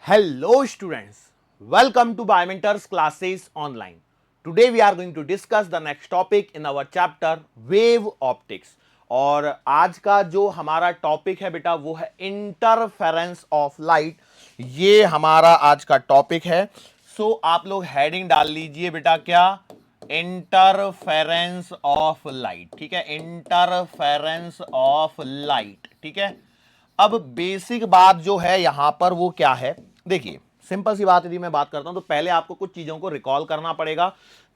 Hello students, welcome to Biomentors classes online. Today we are going to discuss the next topic in our chapter wave optics. और आज का जो हमारा topic है बेटा वो है इंटरफेरेंस ऑफ लाइट। ये हमारा आज का टॉपिक है। सो आप लोग हेडिंग डाल लीजिए बेटा, क्या? Interference of light. ठीक है, इंटरफेरेंस ऑफ लाइट। ठीक है, अब बेसिक बात जो है यहां पर वो क्या है, देखिए सिंपल सी बात यदि मैं बात करता हूं तो पहले आपको कुछ चीजों को रिकॉल करना पड़ेगा,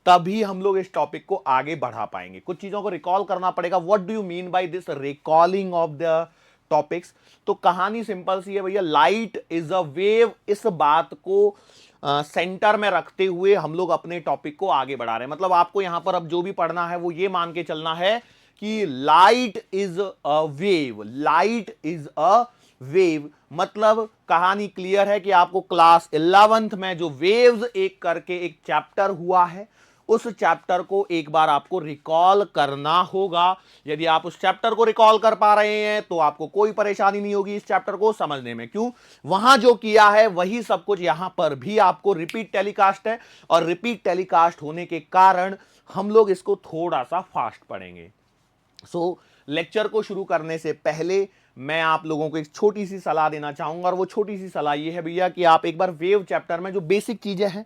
तभी हम लोग इस टॉपिक को आगे बढ़ा पाएंगे। कुछ चीजों को रिकॉल करना पड़ेगा। What do you mean by this recalling of the topics? तो कहानी सिंपल सी है भैया, लाइट इज अ वेव। इस बात को सेंटर में रखते हुए हम लोग अपने टॉपिक को आगे बढ़ा रहे हैं। मतलब आपको यहां पर अब जो भी पढ़ना है वो ये मान के चलना है कि light is a wave. Light is a wave मतलब कहानी क्लियर है कि आपको क्लास 11th में जो वेव्स एक करके एक चैप्टर हुआ है, उस चैप्टर को एक बार आपको रिकॉल करना होगा। यदि आप उस चैप्टर को रिकॉल कर पा रहे हैं तो आपको कोई परेशानी नहीं होगी इस चैप्टर को समझने में। क्यों? वहां जो किया है वही सब कुछ यहां पर भी आपको रिपीट टेलीकास्ट है, और रिपीट टेलीकास्ट होने के कारण हम लोग इसको थोड़ा सा फास्ट पढ़ेंगे। लेक्चर को शुरू करने से पहले मैं आप लोगों को एक छोटी सी सलाह देना चाहूंगा, और वो छोटी सी सलाह ये है भैया कि आप एक बार वेव चैप्टर में जो बेसिक चीजें हैं,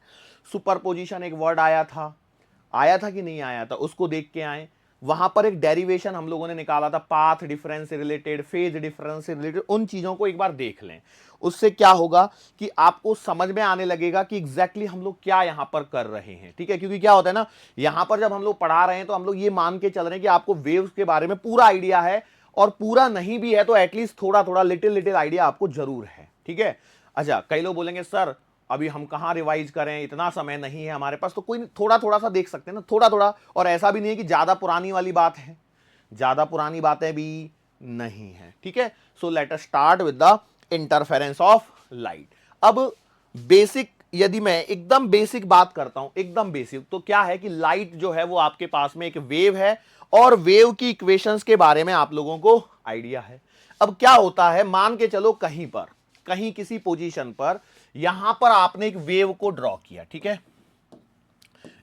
सुपरपोजिशन एक वर्ड आया था कि नहीं आया था, उसको देख के आए। वहां पर एक डेरिवेशन हम लोगों ने निकाला था, पाथ डिफरेंस से रिलेटेड, फेज डिफरेंस से रिलेटेड, उन चीजों को एक बार देख लें। उससे क्या होगा कि आपको समझ में आने लगेगा कि एग्जैक्टली हम लोग क्या यहां पर कर रहे हैं। ठीक है, क्योंकि क्या होता है ना, यहां पर जब हम लोग पढ़ा रहे हैं तो हम लोग ये मान के चल रहे हैं कि आपको वेव्स के बारे में पूरा आइडिया है, और पूरा नहीं भी है तो एटलीस्ट थोड़ा थोड़ा लिटिल लिटिल आइडिया आपको जरूर है। ठीक है, अच्छा कई लोग बोलेंगे सर अभी हम कहां रिवाइज करें, इतना समय नहीं है हमारे पास। तो कोई थोड़ा थोड़ा सा देख सकते हैं ना, थोड़ा थोड़ा। और ऐसा भी नहीं है कि ज्यादा पुरानी वाली बात है, ज्यादा पुरानी बातें भी नहीं है। ठीक है, so let us start with the interference of light. अब बेसिक, यदि मैं एकदम बेसिक बात करता हूं, एकदम बेसिक, तो क्या है कि लाइट जो है वो आपके पास में एक वेव है, और वेव की इक्वेशंस के बारे में आप लोगों को आइडिया है। अब क्या होता है, मान के चलो कहीं पर, कहीं किसी पोजीशन पर, यहां पर आपने एक वेव को ड्रॉ किया। ठीक है,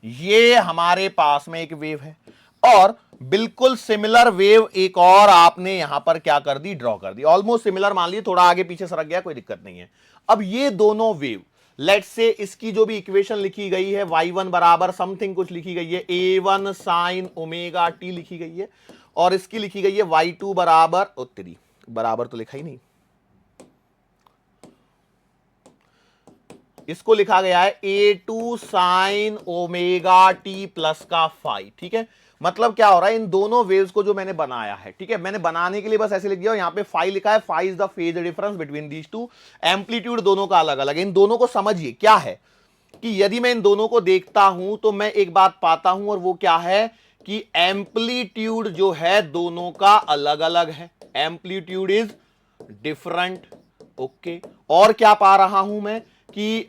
ये हमारे पास में एक वेव है, और बिल्कुल सिमिलर वेव एक और आपने यहां पर क्या कर दी, ड्रॉ कर दी। ऑलमोस्ट सिमिलर मान लीजिए, थोड़ा आगे पीछे सरक गया, कोई दिक्कत नहीं है। अब ये दोनों वेव, लेट्स से इसकी जो भी इक्वेशन लिखी गई है, y1 बराबर समथिंग कुछ लिखी गई है, a1 साइन ओमेगा टी लिखी गई है, और इसकी लिखी गई है y2 बराबर, उत्तरी बराबर तो लिखा ही नहीं, इसको लिखा गया है a2 sine omega T plus का फाई। ठीक है, मतलब क्या हो रहा है, इन दोनों वेव्स को जो मैंने बनाया है, ठीक है, मैंने बनाने के लिए बस ऐसे लिख दिया, यहां पे फाई लिखा है, phi is the phase difference between these two. Amplitude दोनों का अलग अलग है। इन दोनों को समझिए, क्या है कि यदि मैं इन दोनों को देखता हूं तो मैं एक बात पाता हूं, और वो क्या है कि एम्पलीट्यूड जो है दोनों का अलग अलग है। Amplitude is different. ओके, और क्या पा रहा हूं मैं कि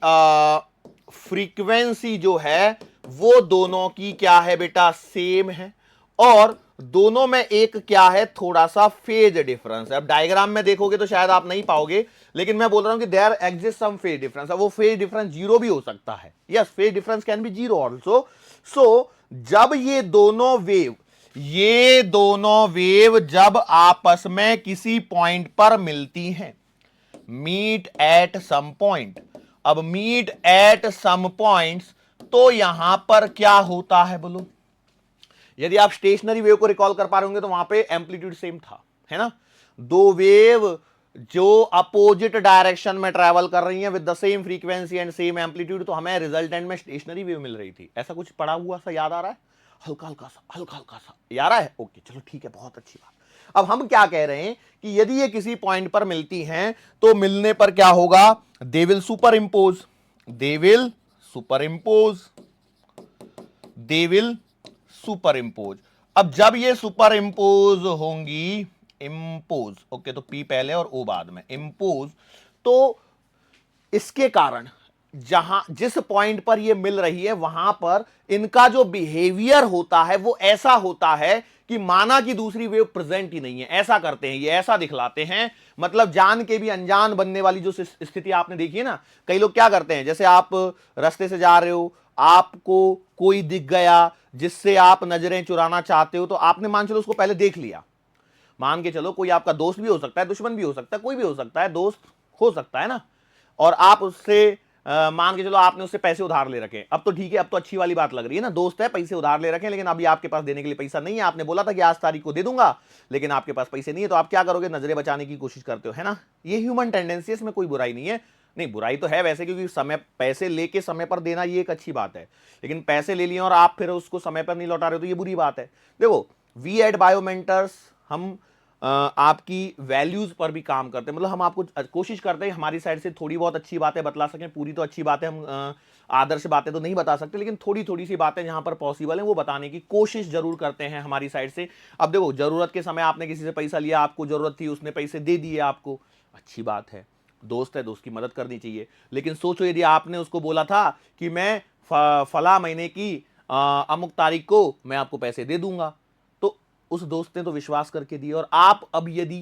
फ्रीक्वेंसी जो है वो दोनों की क्या है बेटा, सेम है, और दोनों में एक क्या है, थोड़ा सा फेज डिफरेंस है। अब डायग्राम में देखोगे तो शायद आप नहीं पाओगे, लेकिन मैं बोल रहा हूं कि there exist some phase difference. अब वो फेज डिफरेंस जीरो भी हो सकता है। Yes, phase difference can be zero also. So जब ये दोनों वेव जब आपस में किसी पॉइंट पर मिलती हैं, मीट एट सम पॉइंट, अब मीट एट सम पॉइंट्स, तो यहां पर क्या होता है बोलो? यदि आप स्टेशनरी वेव को रिकॉल कर पा रहे होंगे तो वहां पे एम्पलीट्यूड सेम था, है ना? दो वेव जो अपोजिट डायरेक्शन में ट्रैवल कर रही हैं with the same frequency and same amplitude, तो हमें रिजल्टेंट में स्टेशनरी वेव मिल रही थी। ऐसा कुछ पड़ा हुआ सा याद आ रहा है? हल्का हल्का सा याद आ रहा है? ओके, चलो ठीक है, बहुत अच्छी बात। अब हम क्या कह रहे हैं कि यदि ये किसी पॉइंट पर मिलती हैं तो मिलने पर क्या होगा, they will super impose, they will super impose, they will super impose. अब जब ये सुपर इंपोज होंगी, इंपोज, ओके, तो पी पहले और ओ बाद में, इंपोज, तो इसके कारण जहां जिस पॉइंट पर ये मिल रही है वहां पर इनका जो बिहेवियर होता है वो ऐसा होता है कि माना कि दूसरी वेव प्रेजेंट ही नहीं है, ऐसा करते हैं, ये ऐसा दिखलाते हैं। मतलब जान के भी अनजान बनने वाली जो स्थिति आपने देखी है ना, कई लोग क्या करते हैं, जैसे आप रास्ते से जा रहे हो, आपको कोई दिख गया जिससे आप नजरें चुराना चाहते हो, तो आपने मान चलो उसको पहले देख लिया, मान के चलो कोई आपका दोस्त भी हो सकता है, दुश्मन भी हो सकता है, कोई भी हो सकता है, दोस्त हो सकता है ना, और आप उससे मान के चलो आपने उससे पैसे उधार ले रखे, अब तो ठीक है, अब तो अच्छी वाली बात लग रही है ना, दोस्त है, पैसे उधार ले रखे, लेकिन अभी आपके पास देने के लिए पैसा नहीं है, आपने बोला था कि आज तारीख को दे दूंगा, लेकिन आपके पास पैसे नहीं है, तो आप क्या करोगे, नजरें बचाने की कोशिश करते हो, है ना। ये ह्यूमन टेंडेंसी है, इसमें कोई बुराई नहीं है, नहीं बुराई तो है वैसे, क्योंकि समय पैसे लेके समय पर देना ये एक अच्छी बात है, लेकिन पैसे ले लिए और आप फिर उसको समय पर नहीं लौटा रहे हो तो ये बुरी बात है। देखो, वी एट बायोमेंटर्स हम आपकी वैल्यूज पर भी काम करते हैं, मतलब हम आपको कोशिश करते हैं हमारी साइड से थोड़ी बहुत अच्छी बातें बतला सकें, पूरी तो अच्छी बातें हम आदर्श बातें तो नहीं बता सकते, लेकिन थोड़ी थोड़ी सी बातें जहां पर पॉसिबल है वो बताने की कोशिश जरूर करते हैं हमारी साइड से। अब देखो, जरूरत के समय आपने किसी से पैसा लिया, आपको जरूरत थी, उसने पैसे दे दिए आपको, अच्छी बात है, दोस्त है, दोस्त की मदद करनी चाहिए, लेकिन सोचो यदि आपने उसको बोला था कि मैं फला महीने की अमुक तारीख को मैं आपको पैसे दे दूंगा, उस दोस्त ने तो विश्वास करके दिया, और आप अब यदि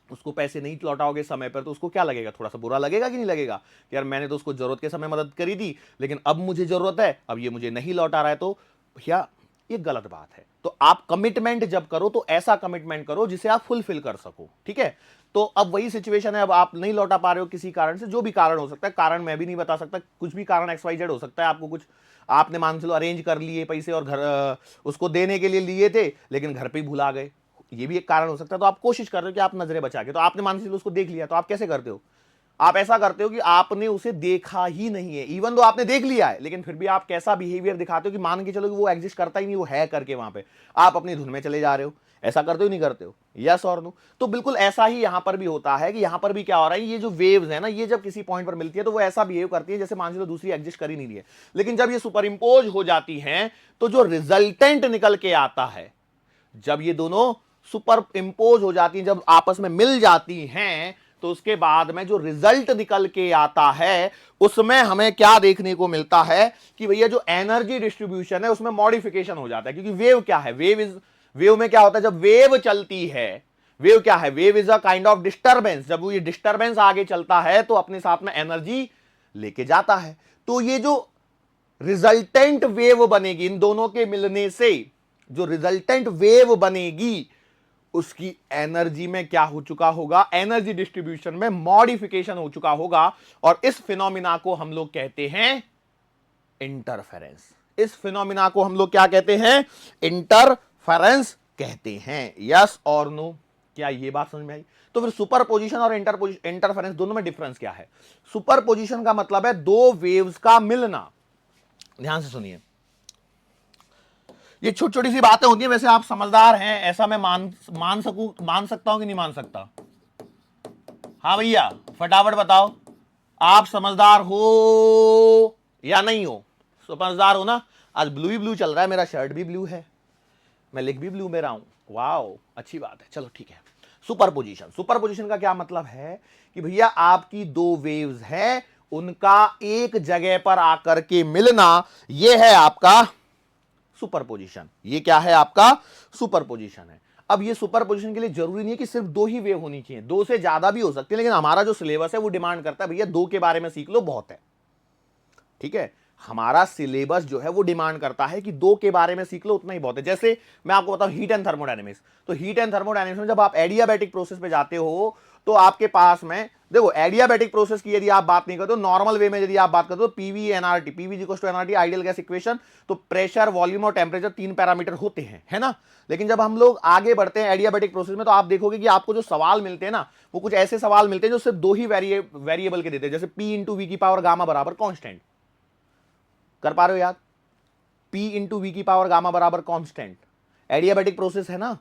उसको पैसे नहीं लौटाओगे समय पर, तो उसको क्या लगेगा, थोड़ा सा बुरा लगेगा कि नहीं लगेगा कि यार मैंने तो उसको जरूरत के समय मदद करी थी, लेकिन अब मुझे जरूरत है, अब ये मुझे नहीं लौटा रहा है, तो भैया ये गलत बात है। तो आप कमिटमेंट जब करो तो ऐसा कमिटमेंट करो जिसे आप फुलफिल कर सको, ठीक है। तो अब वही सिचुएशन है, अब आप नहीं लौटा पा रहे हो किसी कारण से, जो भी कारण हो सकता है, कारण मैं भी नहीं बता सकता, कुछ भी कारण XYZ हो सकता है, आपको कुछ आपने मान चलो अरेंज कर लिए पैसे और घर उसको देने के लिए लिए थे, लेकिन घर पे ही भुला गए, ये भी एक कारण हो सकता है। तो आप कोशिश कर रहे हो कि आप नजरें बचा के, तो आपने मान चलो उसको देख लिया, तो आप कैसे करते हो, आप ऐसा करते हो कि आपने उसे देखा ही नहीं है, इवन तो आपने देख लिया है, लेकिन फिर भी आप कैसा बिहेवियर दिखाते हो कि मान के चलो कि वो एग्जिस्ट करता ही नहीं, वो है करके वहां पे आप अपनी धुन में चले जा रहे हो। ऐसा करते हो नहीं करते हो, यस और नो। तो बिल्कुल ऐसा ही यहां पर भी होता है कि यहां पर भी क्या हो रहा है, ये जो वेव्स है ना, ये जब किसी पॉइंट पर मिलती है तो वो ऐसा बिहेव करती है जैसे मान लो दूसरी एग्जिस्ट कर ही नहीं रही है, लेकिन जब ये सुपर इंपोज हो जाती है तो जो रिजल्टेंट निकल के आता है, जब ये दोनों सुपर इंपोज हो जाती हैं, जब आपस में मिल जाती हैं, तो उसके बाद में जो रिजल्ट निकल के आता है उसमें हमें क्या देखने को मिलता है कि भैया जो एनर्जी डिस्ट्रीब्यूशन है उसमें मॉडिफिकेशन हो जाता है। क्योंकि वेव क्या है, वेव में क्या होता है, जब वेव चलती है, वेव क्या है, wave is a kind of disturbance, जब वो ये डिस्टर्बेंस आगे चलता है तो अपने साथ में एनर्जी लेके जाता है। तो ये जो रिजल्टेंट वेव बनेगी, इन दोनों के मिलने से जो रिजल्टेंट वेव बनेगी उसकी एनर्जी में क्या हो चुका होगा, एनर्जी डिस्ट्रीब्यूशन में मॉडिफिकेशन हो चुका होगा, और इस फिनोमिना को हम लोग कहते हैं इंटरफेरेंस। इस फिनोमिना को हम लोग क्या कहते हैं, इंटरफेरेंस कहते हैं। यस और नो, क्या ये बात समझ में आई। तो फिर सुपरपोजिशन और इंटरफेरेंस दोनों में डिफरेंस क्या है। सुपरपोजिशन का मतलब है दो वेव्स का मिलना, ध्यान से सुनिए, ये छोटी छोटी सी बातें होती है, वैसे आप समझदार हैं ऐसा मैं मान सकता हूं कि नहीं मान सकता। हाँ भैया फटाफट बताओ, आप समझदार हो या नहीं हो। समझदार हो ना, आज ब्लू ही ब्लू चल रहा है, मेरा शर्ट भी ब्लू है, मैं लिख भी ब्लू में रहा हूं, वाओ अच्छी बात है, चलो ठीक है। सुपरपोजिशन, सुपरपोजिशन का क्या मतलब है कि भैया आपकी दो वेव्स हैं, उनका एक जगह पर आकर के मिलना, यह है आपका सुपरपोजिशन। ये क्या है, आपका सुपरपोजिशन है। अब ये सुपरपोजिशन के लिए जरूरी नहीं है कि सिर्फ दो ही वेव होनी चाहिए, दो से ज्यादा भी हो सकती है, लेकिन हमारा जो सिलेबस है वो डिमांड करता है भैया दो के बारे में सीख लो बहुत है, ठीक है। हमारा सिलेबस जो है वो डिमांड करता है कि दो के बारे में सीख लो उतना ही बहुत है। जैसे मैं आपको बताऊं हीट एंड थर्मोडायनेमिक्स, तो हीट एंड थर्मोडायनेमिक्स में जब आप एडियाबैटिक प्रोसेस पे जाते हो तो आपके पास में देखो एडियाबैटिक प्रोसेस की यदि आप बात नहीं करते, नॉर्मल वे में यदि आप बात करते हो, PV NRT, PV equals to NRT ideal gas equation, तो प्रेशर वॉल्यूम और टेम्परेचर तीन पैरामीटर होते हैं, है ना। लेकिन जब हम लोग आगे बढ़ते हैं एडियाबैटिक प्रोसेस में, तो आप देखोगे कि आपको जो सवाल मिलते हैं ना, वो कुछ ऐसे सवाल मिलते हैं जो सिर्फ दो ही वेरिएबल के देते हैं, जैसे पी इंटू वी की पावर गामा बराबर कॉन्स्टेंट, कर पा रहे हो याद, P इंटू वी की पावर गामा बराबर कांस्टेंट, एडियाबैटिक प्रोसेस है ना,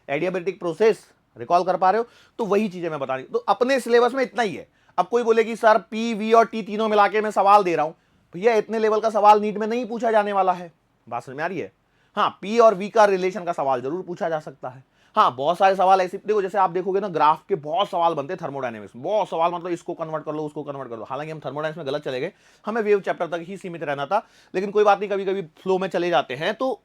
एडियाबैटिक प्रोसेस रिकॉल कर पा रहे हो। तो वही चीजें मैं बता रही हूं, तो अपने सिलेबस में इतना ही है। अब कोई बोले कि सर P, V और T तीनों मिला के मैं सवाल दे रहा हूं, भैया इतने लेवल का सवाल नीट में नहीं पूछा जाने वाला है, बात समझ में आ रही है। हाँ, P और V का रिलेशन का सवाल जरूर पूछा जा सकता है। हाँ बहुत सारे सवाल ऐसे देखो, जैसे आप देखोगे ना ग्राफ के बहुत सवाल बनते हैं थर्मोडायनेमिक्स में, बहुत सवाल, मतलब इसको कन्वर्ट कर लो उसको कन्वर्ट कर लो। हालांकि हम थर्मोडायनेमिक्स में गलत चले गए, हमें वेव चैप्टर तक ही सीमित रहना था, लेकिन कोई बात नहीं, कभी कभी फ्लो में चले जाते हैं तो।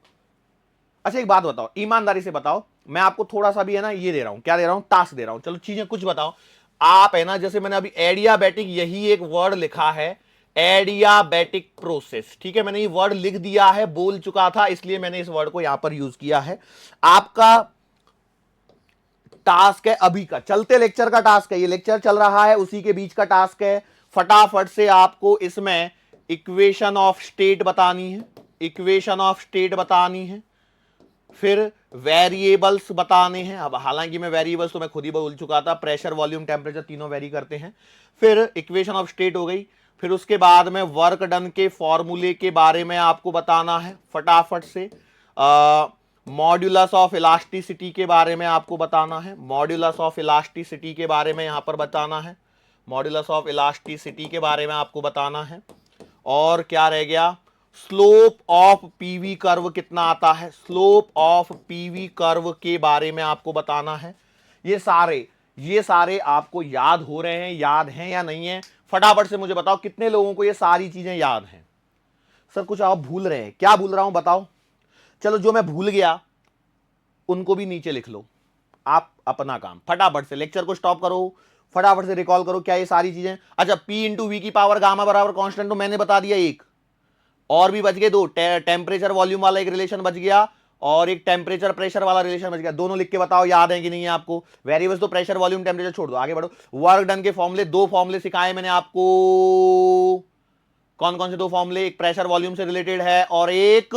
अच्छा एक बात बताओ, ईमानदारी से बताओ, मैं आपको थोड़ा सा भी है ना ये दे रहा हूं, क्या दे रहा हूं, टास्क दे रहा हूं, चलो चीजें कुछ बताओ आप, है ना, जैसे मैंने अभी एडियाबैटिक यही एक वर्ड लिखा है, एडियाबैटिक प्रोसेस, ठीक है, मैंने ये वर्ड लिख दिया है, बोल चुका था, इसलिए मैंने इस वर्ड को यहां पर यूज किया है। आपका टास्क है अभी का, चलते लेक्चर का टास्क है, ये लेक्चर चल रहा है उसी के बीच का टास्क है, फटाफट से आपको इसमें इक्वेशन ऑफ स्टेट बतानी है, इक्वेशन ऑफ स्टेट बतानी है, फिर वेरिएबल्स बताने हैं। अब हालांकि मैं वेरिएबल्स तो मैं खुद ही बोल चुका था, प्रेशर वॉल्यूम टेम्परेचर तीनों वेरी करते हैं। फिर इक्वेशन ऑफ स्टेट हो गई, फिर उसके बाद में वर्क डन के फॉर्मूले के बारे में आपको बताना है फटाफट से, मॉड्यूलस ऑफ इलास्टिसिटी के बारे में आपको बताना है, मॉड्यूलस ऑफ इलास्टिसिटी के बारे में यहां पर बताना है, मॉड्यूलस ऑफ इलास्टिसिटी के बारे में आपको बताना है। और क्या रह गया, स्लोप ऑफ पीवी कर्व कितना आता है, स्लोप ऑफ पीवी कर्व के बारे में आपको बताना है। ये सारे आपको याद हो रहे हैं, याद हैं या नहीं है, फटाफट से मुझे बताओ कितने लोगों को ये सारी चीजें याद हैं। सर कुछ आप भूल रहे हैं, क्या भूल रहा हूं बताओ। चलो जो मैं भूल गया उनको भी नीचे लिख लो, आप अपना काम फटाफट से लेक्चर को स्टॉप करो, फटाफट से रिकॉल करो क्या ये सारी चीजें। अच्छा P इंटू वी की पावर गामा बराबर कांस्टेंट, तो मैंने बता दिया एक, और भी बच गए दो, टेम्परेचर वॉल्यूम वाला एक रिलेशन बच गया और एक टेम्परेचर प्रेशर वाला रिलेशन बच गया, दोनों लिख के बताओ याद है कि नहीं है आपको। वेरिएबल्स तो प्रेशर वॉल्यूम टेम्परेचर छोड़ दो, आगे बढ़ो। वर्क डन के फॉर्मूले, दो फॉर्मूले सिखाए मैंने आपको, कौन कौन से दो फॉर्मूले, एक प्रेशर वॉल्यूम से रिलेटेड है और एक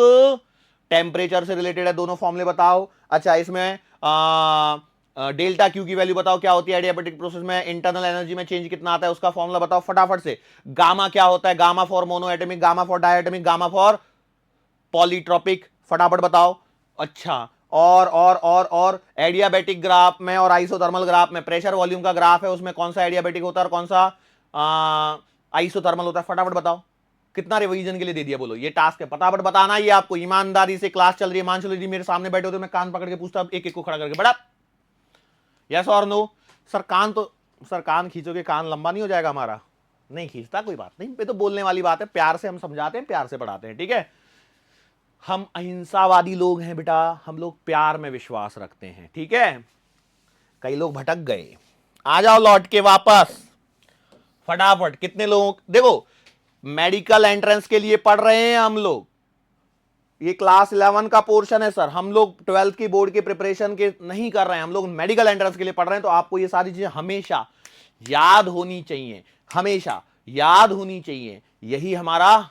टेम्परेचर से रिलेटेड है, दोनों फॉर्मूले बताओ। अच्छा इसमें डेल्टा क्यू की वैल्यू बताओ क्या होती है एडियाबैटिक प्रोसेस में, इंटरनल एनर्जी में चेंज कितना आता है उसका फॉर्मूला बताओ फटाफट से। गामा क्या होता है, gamma for monoatomic, gamma for diatomic, gamma for polytropic, फटाफट बताओ। अच्छा और एडियाबैटिक ग्राफ में और आइसोथर्मल ग्राफ में, प्रेशर वॉल्यूम का ग्राफ है उसमें कौन सा एडियाबैटिक होता है और कौन सा आइसोथर्मल होता है, फटाफट बताओ। कितना रिवीजन के लिए दे दिया बोलो, ये टास्क है, फटाफट बताना ही आपको, ईमानदारी से। क्लास चल रही है, मानचलो जी मेरे सामने बैठे होते मैं कान पकड़ के पूछता एक एक को खड़ा करके, बड़ा यस और नो। सर कान तो, सर कान खींचोगे कान लंबा नहीं हो जाएगा हमारा, नहीं खींचता, कोई बात नहीं, ये तो बोलने वाली बात है, प्यार से हम समझाते हैं, प्यार से पढ़ाते हैं, ठीक है। हम अहिंसावादी लोग हैं बेटा, हम लोग प्यार में विश्वास रखते हैं, ठीक है। कई लोग भटक गए, आ जाओ लौट के वापस फटाफट। कितने लोग, देखो मेडिकल एंट्रेंस के लिए पढ़ रहे हैं हम लोग, ये क्लास 11 का पोर्शन है सर, हम लोग 12th की बोर्ड के प्रिपरेशन के नहीं कर रहे हैं, हम लोग मेडिकल एंट्रेंस के लिए पढ़ रहे हैं। तो आपको ये सारी चीजें हमेशा याद होनी चाहिए, हमेशा याद होनी चाहिए, यही हमारा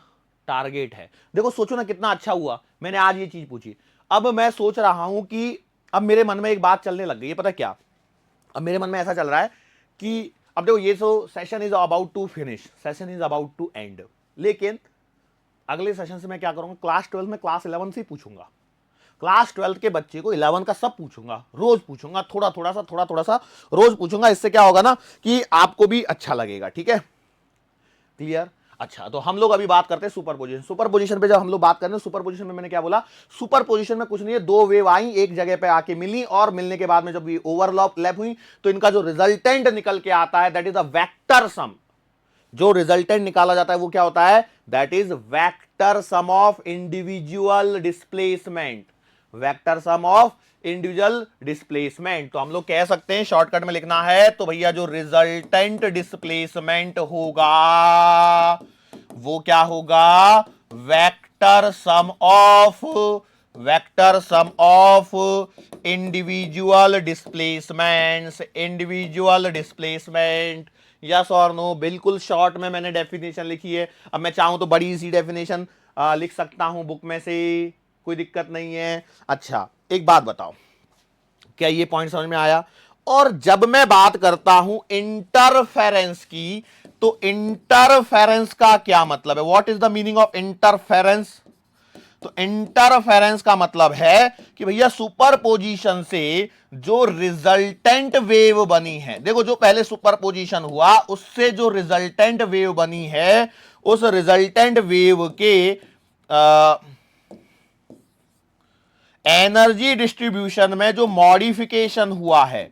टारगेट है। देखो सोचो ना कितना अच्छा हुआ मैंने आज ये चीज पूछी। अब मैं सोच रहा हूं कि अब मेरे मन में एक बात चलने लग गई है, पता क्या, अब मेरे मन में ऐसा चल रहा है कि अब देखो ये तो session is about to finish, session is about to end, लेकिन अगले सेशन से मैं क्या करूंगा, क्लास 12 में क्लास 11 से ही पूछूंगा, क्लास 12 के बच्चे को 11 का सब पूछूंगा, रोज पूछूंगा, थोड़ा थोड़ा सा रोज पूछूंगा। इससे क्या होगा ना कि आपको भी अच्छा लगेगा, ठीक है, क्लियर। अच्छा तो हम लोग अभी बात करते हैं सुपर पोजिशन। सुपर पोजिशन पे जब हम लोग बात कर रहे हैं, सुपर पोजिशन में मैंने क्या बोला, सुपर पोजिशन में कुछ नहीं है, दो वेव आई एक जगह पे आके मिली और मिलने के बाद में जब ये ओवरलैप हुई तो इनका जो रिजल्टेंट निकल के आता है that is a vector sum. जो रिजल्टेंट निकाला जाता है वो क्या होता है, that is vector sum of individual displacement, vector sum of individual displacement. तो हम लोग कह सकते हैं शॉर्टकट में लिखना है तो भैया जो रिजल्टेंट डिस्प्लेसमेंट होगा वो क्या होगा, vector sum of individual displacements, individual displacement. Yes और नो, बिल्कुल शॉर्ट में मैंने डेफिनेशन लिखी है। अब मैं चाहूं तो बड़ी सी डेफिनेशन लिख सकता हूं बुक में से, कोई दिक्कत नहीं है। अच्छा एक बात बताओ, क्या ये पॉइंट समझ में आया। और जब मैं बात करता हूं इंटरफेरेंस की, तो इंटरफेरेंस का क्या मतलब है, what is the meaning of interference. तो इंटरफेरेंस का मतलब है कि भैया सुपरपोजिशन से जो रिजल्टेंट वेव बनी है, देखो जो पहले सुपरपोजिशन हुआ उससे जो रिजल्टेंट वेव बनी है उस रिजल्टेंट वेव के एनर्जी डिस्ट्रीब्यूशन में जो मॉडिफिकेशन हुआ है,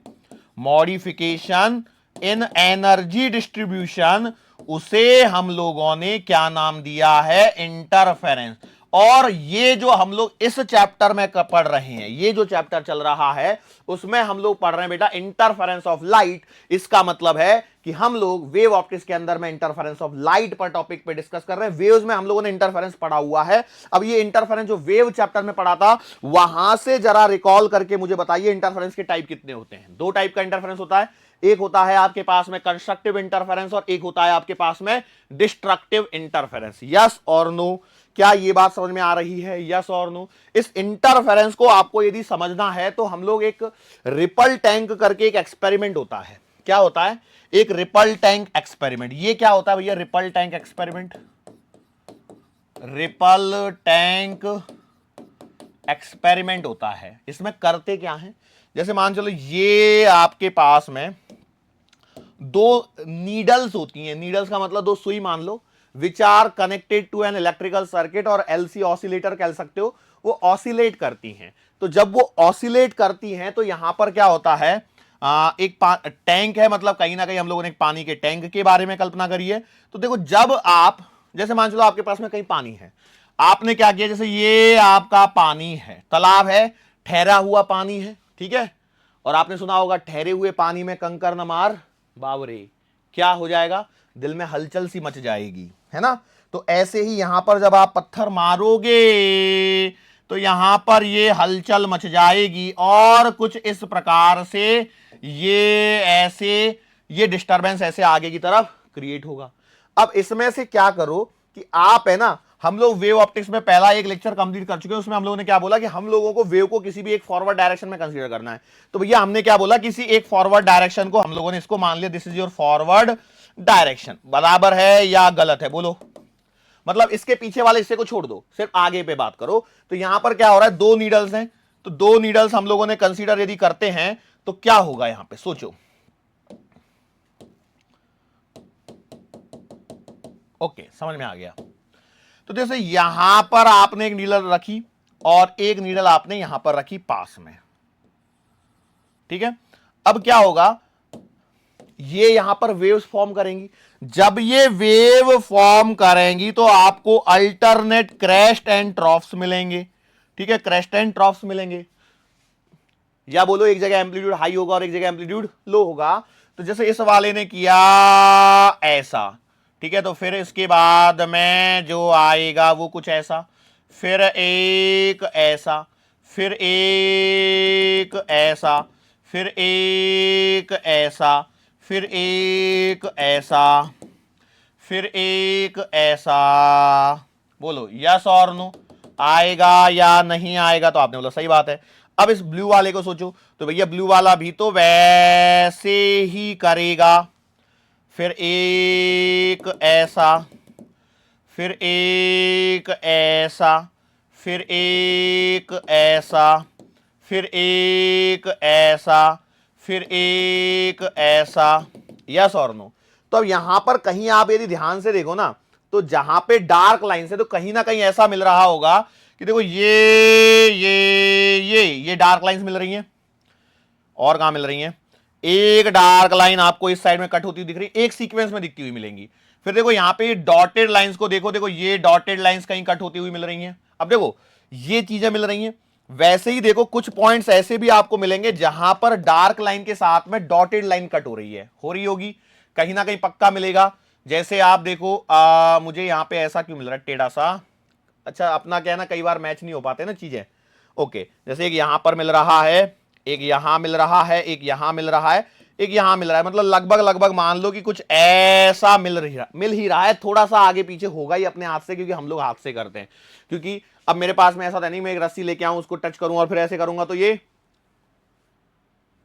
मॉडिफिकेशन इन एनर्जी डिस्ट्रीब्यूशन, उसे हम लोगों ने क्या नाम दिया है? इंटरफेरेंस। और ये जो हम लोग इस चैप्टर में पढ़ रहे हैं, ये जो चैप्टर चल रहा है उसमें हम लोग पढ़ रहे हैं बेटा इंटरफेरेंस ऑफ लाइट। इसका मतलब है कि हम लोग वेव ऑप्टिक्स के अंदर में इंटरफेरेंस ऑफ लाइट पर टॉपिक पे डिस्कस कर रहे हैं। वेव्स में हम लोगों ने इंटरफेरेंस पढ़ा हुआ है। अब ये इंटरफेरेंस जो वेव चैप्टर में पढ़ा था, वहां से जरा रिकॉल करके मुझे बताइए इंटरफेरेंस के टाइप कितने होते हैं? दो टाइप का इंटरफेरेंस होता है, एक होता है आपके पास में कंस्ट्रक्टिव इंटरफेरेंस और एक होता है आपके पास में डिस्ट्रक्टिव इंटरफेरेंस। यस और नो? क्या ये बात समझ में आ रही है? यस और नो? इस इंटरफेरेंस को आपको यदि समझना है तो हम लोग एक रिपल टैंक करके एक एक्सपेरिमेंट होता है। क्या होता है? एक रिपल टैंक एक्सपेरिमेंट। ये क्या होता है भैया ripple tank experiment? Ripple tank experiment होता है। इसमें करते क्या है? जैसे मान चलो ये आपके पास में दो नीडल्स होती हैं, नीडल्स का मतलब दो सुई मान लो, which are connected to an electrical circuit और एलसी ऑसिलेटर कह सकते हो, वो ऑसिलेट करती हैं। तो जब वो ऑसिलेट करती हैं तो यहां पर क्या होता है? एक टैंक है, मतलब कहीं ना कहीं हम लोगों ने एक पानी के टैंक के बारे में कल्पना करी है। तो देखो जब आप, जैसे मान चलो आपके पास में कहीं पानी है, आपने क्या किया, जैसे ये आपका पानी है, तालाब है, ठहरा हुआ पानी है, ठीक है, और आपने सुना होगा ठहरे हुए पानी में कंकर न मार बावरे, क्या हो जाएगा? दिल में हलचल सी मच जाएगी, है ना? तो ऐसे ही यहां पर जब आप पत्थर मारोगे तो यहां पर ये हलचल मच जाएगी और कुछ इस प्रकार से ये ऐसे, ये डिस्टरबेंस ऐसे आगे की तरफ क्रिएट होगा। अब इसमें से क्या करो कि आप, है ना, हम लोग वेव ऑप्टिक्स में पहला एक लेक्चर कंप्लीट कर चुके हैं, उसमें हम लोगों ने क्या बोला कि हम लोगों को वेव को किसी भी एक फॉरवर्ड डायरेक्शन में कंसीडर करना है। तो भैया हमने क्या बोला, किसी एक फॉरवर्ड डायरेक्शन को हम लोगों ने इसको मान लिया this is your forward direction. बराबर है या गलत है? बोलो। मतलब इसके पीछे वाले हिस्से को छोड़ दो, सिर्फ आगे पे बात करो। तो यहां पर क्या हो रहा है? दो नीडल्स हैं, तो दो नीडल्स हम लोगों ने कंसीडर यदि करते हैं तो क्या होगा यहां पे? सोचो। ओके, समझ में आ गया। तो जैसे यहां पर आपने एक नीडल रखी और एक नीडल आपने यहां पर रखी पास में, ठीक है। अब क्या होगा? ये यहां पर वेव्स फॉर्म करेंगी। जब ये वेव फॉर्म करेंगी तो आपको अल्टरनेट क्रेस्ट एंड ट्रॉफ्स मिलेंगे, ठीक है, क्रेस्ट एंड ट्रॉफ्स मिलेंगे। या बोलो एक जगह एम्पलीट्यूड हाई होगा और एक जगह एम्पलीट्यूड लो होगा। तो जैसे इस वाले ने किया ऐसा, ठीक है, तो फिर इसके बाद में जो आएगा वो कुछ ऐसा, फिर एक ऐसा, फिर एक ऐसा, फिर एक ऐसा, फिर एक ऐसा, फिर एक ऐसा। बोलो यस और नो? आएगा या नहीं आएगा? तो आपने बोला सही बात है। अब इस ब्लू वाले को सोचो, तो भैया ब्लू वाला भी तो वैसे ही करेगा। फिर एक ऐसा, फिर एक ऐसा, फिर एक ऐसा, फिर एक ऐसा, फिर एक ऐसा। यस और नो? तो अब यहां पर कहीं आप यदि ध्यान से देखो ना, तो जहां पे डार्क लाइन से, तो कहीं ना कहीं ऐसा मिल रहा होगा कि देखो ये डार्क लाइंस मिल रही हैं। और कहां मिल रही हैं? एक डार्क लाइन आपको इस साइड में कट होती हुई दिख रही है, एक सीक्वेंस में दिखती हुई मिलेंगी। फिर देखो यहां पे डॉटेड लाइंस को देखो, देखो ये डॉटेड लाइंस कहीं कट होती हुई मिल रही हैं। अब देखो ये चीजें मिल रही हैं। वैसे ही देखो कुछ पॉइंट्स ऐसे भी आपको मिलेंगे जहां पर डार्क लाइन के साथ में डॉटेड लाइन कट हो रही है, हो रही होगी, कहीं ना कहीं पक्का मिलेगा। जैसे आप देखो मुझे यहां पे ऐसा क्यों मिल रहा है टेढ़ा सा? अच्छा, अपना क्या है ना, कई बार मैच नहीं हो पाते ना चीजें। ओके, जैसे एक यहां पर मिल रहा है, एक यहां मिल रहा है, एक यहां मिल रहा है, एक यहां मिल रहा है, मतलब लगभग लगभग मान लो कि कुछ ऐसा मिल ही रहा है। थोड़ा सा आगे पीछे होगा ही अपने हाथ से, क्योंकि हम लोग हाथ से करते हैं। क्योंकि अब मेरे पास में ऐसा था नहीं, मैं एक रस्सी लेके आऊं, उसको टच करूं और फिर ऐसे करूंगा, तो ये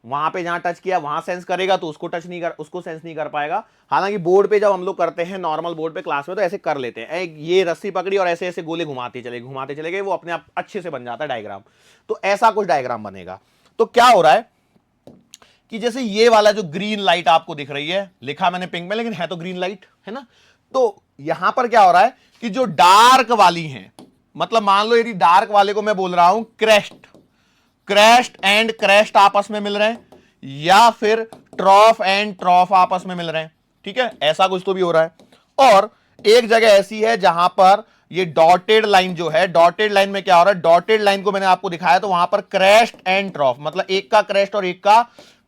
वहां पे जहां टच किया वहां सेंस करेगा, तो उसको सेंस नहीं कर पाएगा। हालांकि बोर्ड पे जब हम लोग करते हैं, नॉर्मल बोर्ड पे क्लास में, तो ऐसे कर लेते हैं, ये रस्सी पकड़ी और ऐसे ऐसे गोले घुमाते चले गए, वो अपने आप अच्छे से बन जाता है डायग्राम। तो ऐसा कुछ डायग्राम बनेगा। तो क्या हो रहा है कि जैसे ये वाला जो ग्रीन लाइट आपको दिख रही है, लिखा मैंने पिंक में लेकिन है तो ग्रीन लाइट, है ना। तो यहां पर क्या हो रहा है कि जो डार्क वाली है, मतलब मान लो यदि डार्क वाले को मैं बोल रहा हूं क्रेस्ट, क्रैश्ड एंड क्रैश्ड आपस में मिल रहे हैं, या फिर ट्रॉफ एंड ट्रॉफ आपस में मिल रहे हैं, ठीक है, ऐसा कुछ तो भी हो रहा है। और एक जगह ऐसी है जहां पर ये डॉटेड लाइन जो है, डॉटेड लाइन में क्या हो रहा है, डॉटेड लाइन को मैंने आपको दिखाया तो वहां पर क्रैश्ड एंड ट्रॉफ, मतलब एक का क्रैश्ड और एक का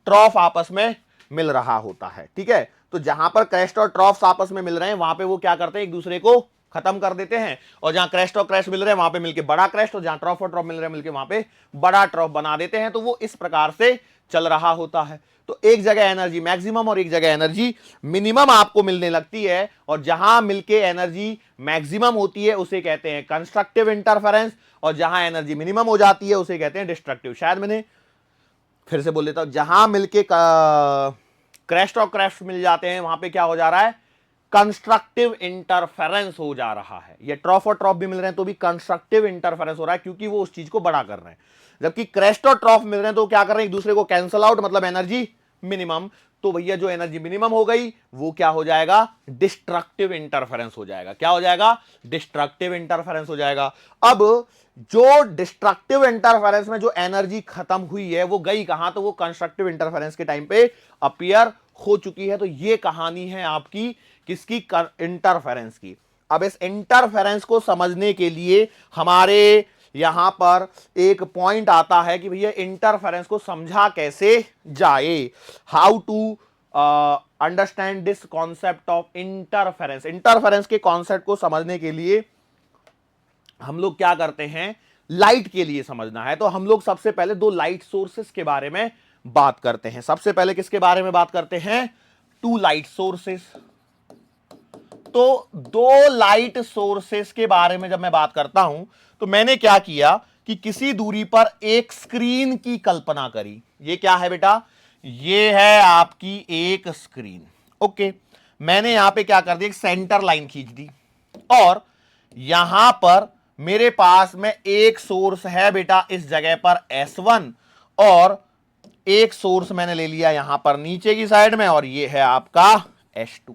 ट्रॉफ आपस में मिल रहा होता है, ठीक है। तो जहां पर क्रैश्ड और ट्रॉफ्स आपस में मिल रहे हैं वहां पे वो क्या करते हैं, एक दूसरे को खत्म कर देते हैं, और जहां क्रैश्ड और क्रैश मिल रहे हैं वहां पे मिलके बड़ा क्रैश्ड, और जहां ट्रॉफ और ट्रॉफ मिल रहे हैं मिलके वहां पे बड़ा ट्रॉफ बना देते हैं। तो वो इस प्रकार से चल रहा होता है। तो एक जगह एनर्जी मैक्सिमम और एक जगह एनर्जी मिनिमम आपको मिलने लगती है, और जहां मिलके एनर्जी मैक्सिमम होती है उसे कहते हैं कंस्ट्रक्टिव इंटरफेरेंस, और जहां एनर्जी मिनिमम हो जाती है उसे कहते हैं डिस्ट्रक्टिव। शायद मैंने फिर से बोल देता हूं, जहां मिलके क्रैश्ड और क्रैश मिल जाते हैं वहां पे क्या हो जा रहा है, कंस्ट्रक्टिव इंटरफेरेंस हो जा रहा है। ये ट्रॉफ और ट्रॉफ भी मिल रहे हैं तो भी कंस्ट्रक्टिव इंटरफेरेंस हो रहा है, क्योंकि वो उस चीज को बड़ा कर रहे हैं। जबकि क्रैश्ड और ट्रॉफ मिल रहे हैं तो क्या कर रहे हैं, एक दूसरे को कैंसल आउट, मतलब एनर्जी मिनिमम। तो भैया जो एनर्जी मिनिमम हो गई वो क्या हो जाएगा, डिस्ट्रक्टिव इंटरफेरेंस हो जाएगा। क्या हो जाएगा, डिस्ट्रक्टिव इंटरफेरेंस हो जाएगा। अब जो डिस्ट्रक्टिव इंटरफेरेंस में जो एनर्जी खत्म हुई है वो गई कहां, तो वो कंस्ट्रक्टिव इंटरफेरेंस के टाइम पे अपीयर हो चुकी है। तो ये कहानी है आपकी किसकी, इंटरफेरेंस की। अब इस इंटरफेरेंस को समझने के लिए हमारे यहां पर एक पॉइंट आता है कि भैया इंटरफेरेंस को समझा कैसे जाए, how to understand this concept of interference. Interference के कॉन्सेप्ट को समझने के लिए हम लोग क्या करते हैं, लाइट के लिए समझना है तो हम लोग सबसे पहले दो लाइट सोर्सेस के बारे में बात करते हैं। सबसे पहले किसके बारे में बात करते हैं, टू लाइट सोर्सेस। तो दो लाइट सोर्सेस के बारे में जब मैं बात करता हूं तो मैंने क्या किया कि किसी दूरी पर एक स्क्रीन की कल्पना करी। ये क्या है बेटा, ये है आपकी एक स्क्रीन। ओके, मैंने यहां पे क्या कर दिया, एक सेंटर लाइन खींच दी, और यहां पर मेरे पास में एक सोर्स है बेटा इस जगह पर S1, और एक सोर्स मैंने ले लिया यहां पर नीचे की साइड में, और ये है आपका S2।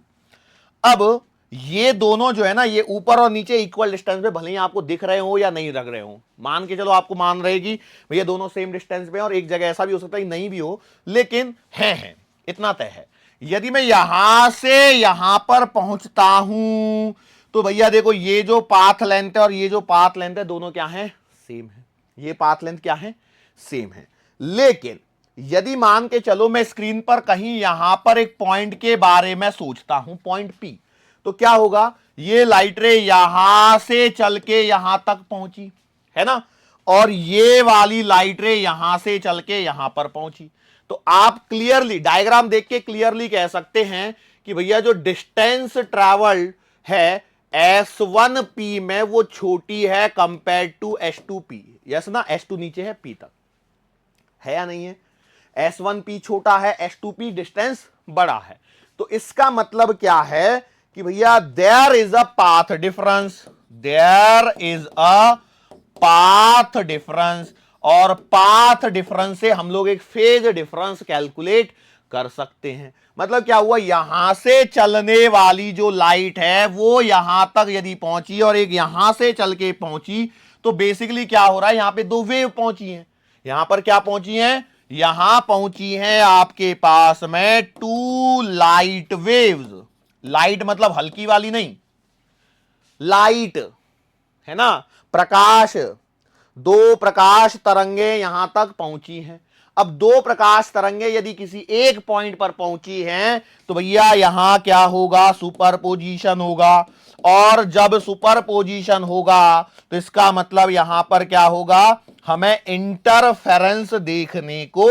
अब ये दोनों जो है ना, ये ऊपर और नीचे इक्वल डिस्टेंस पे भले ही आपको दिख रहे हो या नहीं लग रहे हो, मान के चलो आपको मान रहेगी भैया दोनों सेम डिस्टेंस पे, और एक जगह ऐसा भी हो सकता है नहीं भी हो, लेकिन है इतना तय है। यदि मैं यहां से यहां पर पहुंचता हूं तो भैया देखो ये जो पाथ लेंथ है और ये जो पाथ लेंथ है दोनों क्या है, सेम है। ये पाथ लेंथ क्या है, सेम है। लेकिन यदि मान के चलो मैं स्क्रीन पर कहीं यहां पर एक पॉइंट के बारे में सोचता हूं, पॉइंट P, तो क्या होगा, ये लाइट रे यहां से चल के यहां तक पहुंची है ना, और ये वाली लाइट रे यहां से चल के यहां पर पहुंची। तो आप क्लियरली डायग्राम देख के क्लियरली कह सकते हैं कि भैया जो डिस्टेंस ट्रैवल्ड है S1P में वो छोटी है कंपेयर टू S2P। यस ना, S2 नीचे है, P तक है या नहीं है, S1P छोटा है, S2P डिस्टेंस बड़ा है। तो इसका मतलब क्या है कि भैया there is a path difference, there is a path difference, और पाथ डिफरेंस से हम लोग एक फेज डिफरेंस कैलकुलेट कर सकते हैं। मतलब क्या हुआ, यहां से चलने वाली जो लाइट है वो यहां तक यदि पहुंची और एक यहां से चल के पहुंची, तो बेसिकली क्या हो रहा है, यहां पे दो वेव पहुंची हैं। यहां पर क्या पहुंची हैं, यहां पहुंची हैं आपके पास में टू लाइट वेव्स। लाइट मतलब हल्की वाली नहीं, लाइट है ना, प्रकाश, दो प्रकाश तरंगे यहां तक पहुंची हैं। अब दो प्रकाश तरंगे यदि किसी एक पॉइंट पर पहुंची हैं तो भैया यहां क्या होगा, सुपरपोजिशन होगा, और जब सुपरपोजिशन होगा तो इसका मतलब यहां पर क्या होगा, हमें इंटरफेरेंस देखने को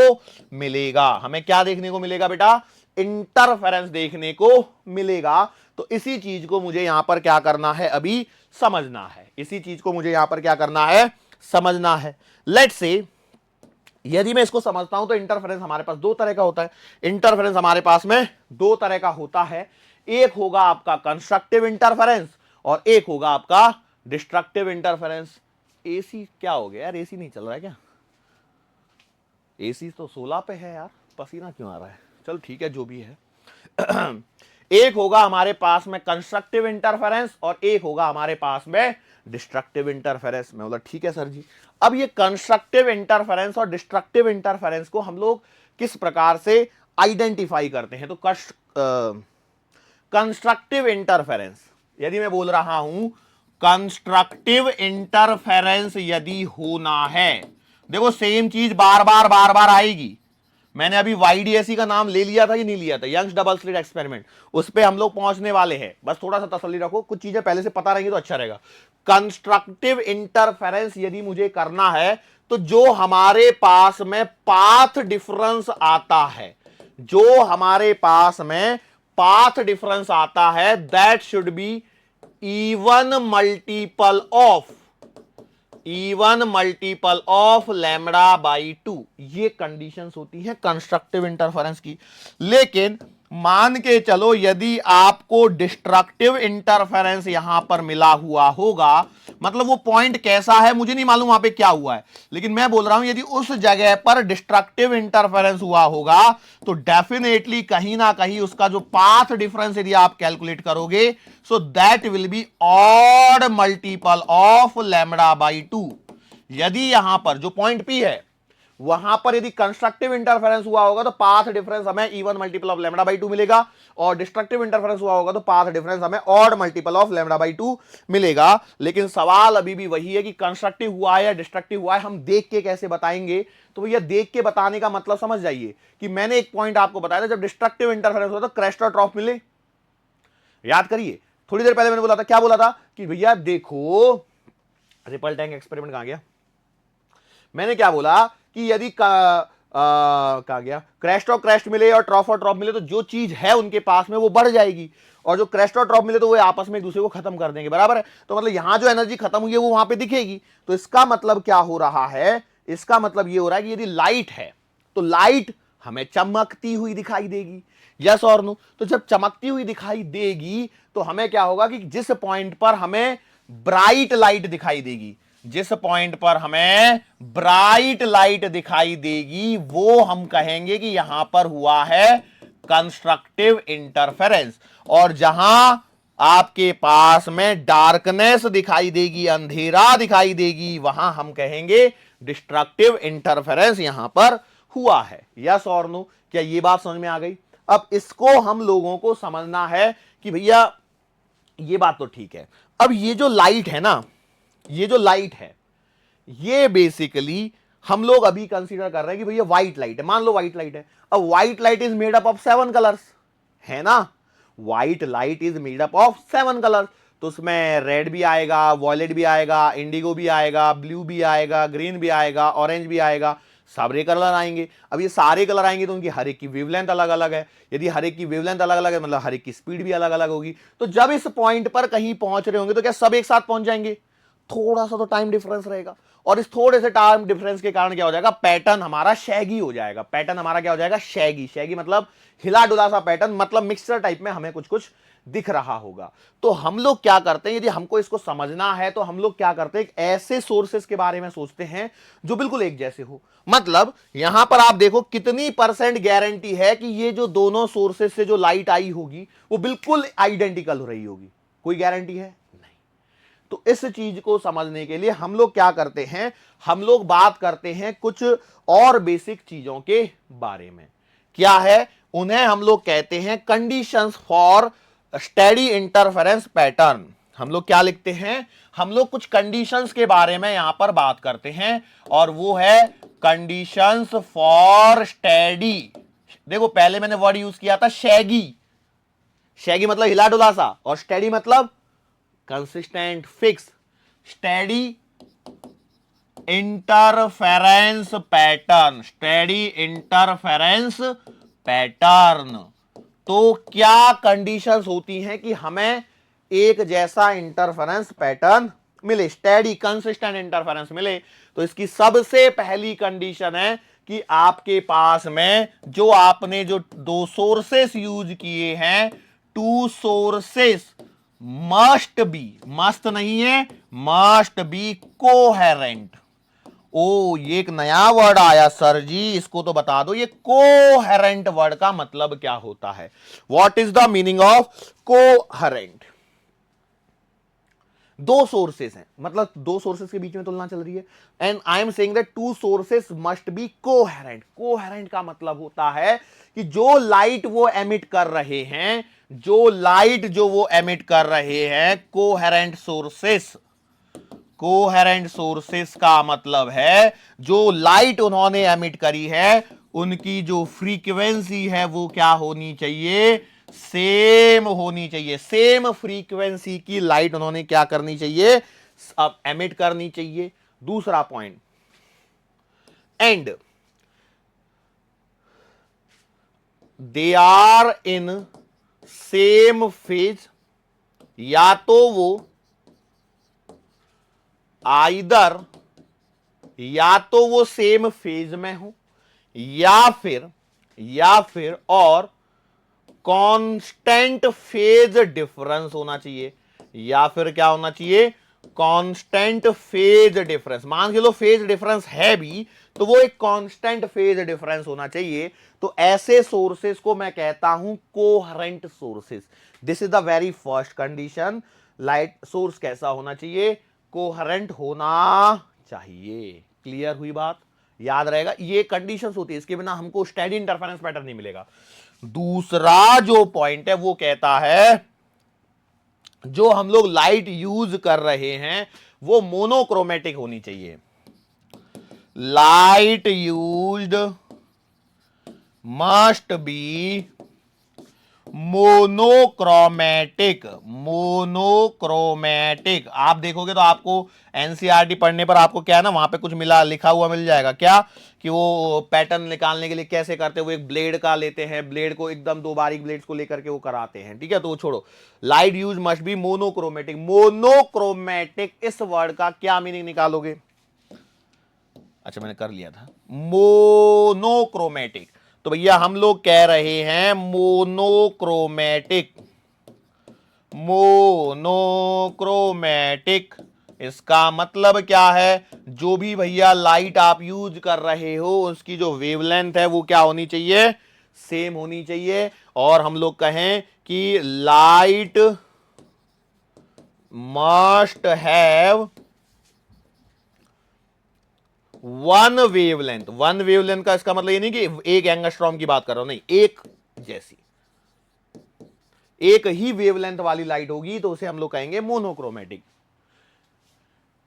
मिलेगा। हमें क्या देखने को मिलेगा बेटा, इंटरफेरेंस देखने को मिलेगा। तो इसी चीज को मुझे यहां पर क्या करना है, अभी समझना है, इसी चीज को मुझे यहां पर क्या करना है, समझना है। लेट्स से यदि मैं इसको समझता हूं तो इंटरफेरेंस हमारे पास दो तरह का होता है। इंटरफेरेंस हमारे पास में दो तरह का होता है, एक होगा आपका कंस्ट्रक्टिव इंटरफेरेंस और एक होगा आपका डिस्ट्रक्टिव इंटरफेरेंस। एसी क्या हो गया यार, एसी नहीं चल रहा है क्या, एसी तो 16 पे है यार, पसीना क्यों आ रहा है, चलो ठीक है जो भी है। एक होगा हमारे पास में कंस्ट्रक्टिव इंटरफेरेंस और एक होगा हमारे पास में डिस्ट्रक्टिव इंटरफेरेंस। मैं बोला ठीक है सर जी। अब ये कंस्ट्रक्टिव इंटरफेरेंस और डिस्ट्रक्टिव इंटरफेरेंस को हम लोग किस प्रकार से आइडेंटिफाई करते हैं? तो कंस्ट्रक्टिव इंटरफेरेंस, यदि मैं बोल रहा हूं कंस्ट्रक्टिव इंटरफेरेंस यदि होना है, देखो सेम चीज बार बार आएगी। मैंने अभी YDSE का नाम ले लिया था कि नहीं लिया था, यंग्स डबल स्लिट एक्सपेरिमेंट, उस पर हम लोग पहुंचने वाले हैं, बस थोड़ा सा तसल्ली रखो, कुछ चीजें पहले से पता रहेंगी तो अच्छा रहेगा। कंस्ट्रक्टिव इंटरफेरेंस यदि मुझे करना है तो जो हमारे पास में पाथ डिफरेंस आता है, जो हमारे पास में पाथ डिफरेंस आता है, that should be even multiple of lambda by 2। ये कंडीशंस होती हैं कंस्ट्रक्टिव इंटरफेरेंस की। लेकिन मान के चलो यदि आपको डिस्ट्रक्टिव इंटरफेरेंस यहां पर मिला हुआ होगा, मतलब वो पॉइंट कैसा है मुझे नहीं मालूम वहां पे क्या हुआ है, लेकिन मैं बोल रहा हूं यदि उस जगह पर डिस्ट्रक्टिव इंटरफेरेंस हुआ होगा तो डेफिनेटली कहीं ना कहीं उसका जो पाथ डिफरेंस यदि आप कैलकुलेट करोगे, so that will be odd multiple of lambda by 2। यदि यहां पर जो पॉइंट P है वहां पर यदि कंस्ट्रक्टिव इंटरफेरेंस हुआ होगा तो पाथ डिफरेंस हमें even multiple of lambda by 2 मिलेगा, और डिस्ट्रक्टिव इंटरफेरेंस हुआ होगा तो पाथ डिफरेंस हमें odd multiple of lambda by 2 मिलेगा। लेकिन सवाल अभी भी वही है कि कंस्ट्रक्टिव हुआ है या डिस्ट्रक्टिव हुआ है, हम देख के कैसे बताएंगे? तो भैया देख के बताने का मतलब समझ जाइए कि मैंने एक पॉइंट आपको बताया था, जब डिस्ट्रक्टिव इंटरफेरेंस होता तो क्रेस्ट और ट्रॉफ मिले, याद करिए थोड़ी देर पहले मैंने बोला था, क्या बोला था कि भैया देखो रिपल टैंक एक्सपेरिमेंट कहां गया, मैंने क्या बोला कि यदि कहा गया क्रैश और क्रैश मिले और ट्रॉफ मिले तो जो चीज है उनके पास में वो बढ़ जाएगी, और जो क्रैश और ट्रॉफ मिले तो वो आपस में एक दूसरे को खत्म कर देंगे, बराबर है? तो मतलब यहां जो एनर्जी खत्म हुई है वो वहां पे दिखेगी। तो इसका मतलब क्या हो रहा है? इसका मतलब ये हो रहा है कि यदि लाइट है तो लाइट हमें चमकती हुई दिखाई देगी, यस और नो? तो जब चमकती हुई दिखाई देगी तो हमें क्या होगा कि जिस पॉइंट पर हमें ब्राइट लाइट दिखाई देगी, जिस पॉइंट पर हमें ब्राइट लाइट दिखाई देगी, वो हम कहेंगे कि यहां पर हुआ है कंस्ट्रक्टिव इंटरफेरेंस। और जहां आपके पास में डार्कनेस दिखाई देगी, अंधेरा दिखाई देगी, वहां हम कहेंगे डिस्ट्रक्टिव इंटरफेरेंस यहां पर हुआ है, यस और नो? क्या ये बात समझ में आ गई? अब इसको हम लोगों को समझना है कि भैया ये बात तो ठीक है, अब ये जो लाइट है ना, ये जो लाइट है ये बेसिकली हम लोग अभी कंसीडर कर रहे हैं कि भैया व्हाइट लाइट है, मान लो व्हाइट लाइट है। अब white light is made up of 7 colours, है ना? White light is made up of 7 colours, तो उसमें रेड भी आएगा, वॉयलेट भी आएगा, इंडिगो भी आएगा, ब्लू भी आएगा, ग्रीन भी आएगा, ऑरेंज भी आएगा, सारे कलर आएंगे। अब ये सारे कलर आएंगे तो उनकी हर एक की वेवलेंथ अलग अलग है, यदि हर एक की वेवलेंथ अलग अलग है मतलब हर एक की स्पीड भी अलग अलग होगी। तो जब इस पॉइंट पर कहीं पहुंच रहे होंगे तो क्या सब एक साथ पहुंच जाएंगे? थोड़ा सा तो टाइम डिफरेंस रहेगा, और इस थोड़े से टाइम डिफरेंस के कारण क्या हो जाएगा? पैटर्न हमारा शैगी हो जाएगा। पैटर्न हमारा क्या हो जाएगा? शैगी। शैगी मतलब हिला डुला सा पैटर्न, मतलब मिक्सचर टाइप में हमें कुछ कुछ दिख रहा होगा। तो हम लोग क्या करते हैं, यदि हमको इसको समझना है तो हम लोग क्या करते हैं, ऐसे सोर्सेस के बारे में सोचते हैं जो बिल्कुल एक जैसे हो। मतलब यहां पर आप देखो कितनी % गारंटी है कि ये जो दोनों सोर्सेस से जो लाइट आई होगी वो बिल्कुल आइडेंटिकल हो रही होगी? कोई गारंटी है? तो इस चीज को समझने के लिए हम लोग क्या करते हैं, हम लोग बात करते हैं कुछ और बेसिक चीजों के बारे में। क्या है? उन्हें हम लोग कहते हैं conditions for steady interference pattern. हम लोग क्या लिखते हैं? हम लोग कुछ कंडीशंस के बारे में यहां पर बात करते हैं, और वो है कंडीशंस फॉर स्टेडी। देखो पहले मैंने वर्ड यूज किया था शैगी। शैगी मतलब हिला डुला सा, और स्टेडी मतलब consistent, fix. Steady interference pattern, steady interference pattern. तो क्या कंडीशंस होती हैं कि हमें एक जैसा इंटरफेरेंस पैटर्न मिले, स्टेडी कंसिस्टेंट इंटरफेरेंस मिले? तो इसकी सबसे पहली कंडीशन है कि आपके पास में जो आपने जो दो सोर्सेस यूज किए हैं, to sources must be, must नहीं है, मस्ट बी कोहेरेंट। ओ ये एक नया वर्ड आया सर जी, इसको तो बता दो, ये कोहेरेंट वर्ड का मतलब क्या होता है? What is the meaning of coherent? दो सोर्सेस हैं, मतलब दो सोर्सेस के बीच में तुलना चल रही है, and I am saying that to sources must be coherent. Coherent का मतलब होता है कि जो लाइट वो एमिट कर रहे हैं, जो लाइट जो वो एमिट कर रहे हैं, कोहेरेंट सोर्सेस। कोहेरेंट सोर्सेस का मतलब है जो लाइट उन्होंने एमिट करी है उनकी जो फ्रीक्वेंसी है वो क्या होनी चाहिए, सेम होनी चाहिए। सेम फ्रीक्वेंसी की लाइट उन्होंने क्या करनी चाहिए, अब एमिट करनी चाहिए। दूसरा point, and they are in same phase, या तो वो आइदर, या तो वो सेम फेज में हो, या फिर और कांस्टेंट फेज डिफरेंस होना चाहिए, या फिर क्या होना चाहिए, कांस्टेंट फेज डिफरेंस। मान के लो फेज डिफरेंस है भी तो वो एक कांस्टेंट फेज डिफरेंस होना चाहिए। तो ऐसे सोर्सेस को मैं कहता हूं coherent sources. This is the very first condition. Light source कैसा होना चाहिए, कोहेरेंट होना चाहिए। क्लियर हुई बात, याद रहेगा ये कंडीशंस होती है, इसके बिना हमको स्टेडी इंटरफेरेंस पैटर्न नहीं मिलेगा। दूसरा जो पॉइंट है वो कहता है जो हम लोग लाइट यूज कर रहे हैं वो मोनोक्रोमेटिक होनी चाहिए। Light used must be monochromatic. Monochromatic आप देखोगे तो आपको एनसीईआरटी पढ़ने पर आपको क्या है ना, वहां पे कुछ मिला लिखा हुआ मिल जाएगा क्या, कि वो पैटर्न निकालने के लिए कैसे करते हैं, वो एक ब्लेड का लेते हैं, ब्लेड को एकदम दो बारीक ब्लेड्स को लेकर के वो कराते हैं, ठीक है। तो वो छोड़ो, light use must be monochromatic. Monochromatic इस वर्ड का क्या मीनिंग निकालोगे, अच्छा मैंने कर लिया था, मोनोक्रोमेटिक। तो भैया हम लोग कह रहे हैं मोनोक्रोमेटिक। मोनोक्रोमेटिक इसका मतलब क्या है, जो भी भैया लाइट आप यूज कर रहे हो उसकी जो वेवलेंथ है वो क्या होनी चाहिए, सेम होनी चाहिए। और हम लोग कहें कि light must have one wavelength. One wavelength का इसका मतलब ये नहीं कि एक एंगस्ट्रॉम की बात कर रहा हूं, नहीं, एक जैसी, एक ही वेवलेंथ वाली लाइट होगी तो उसे हम लोग कहेंगे मोनोक्रोमेटिक।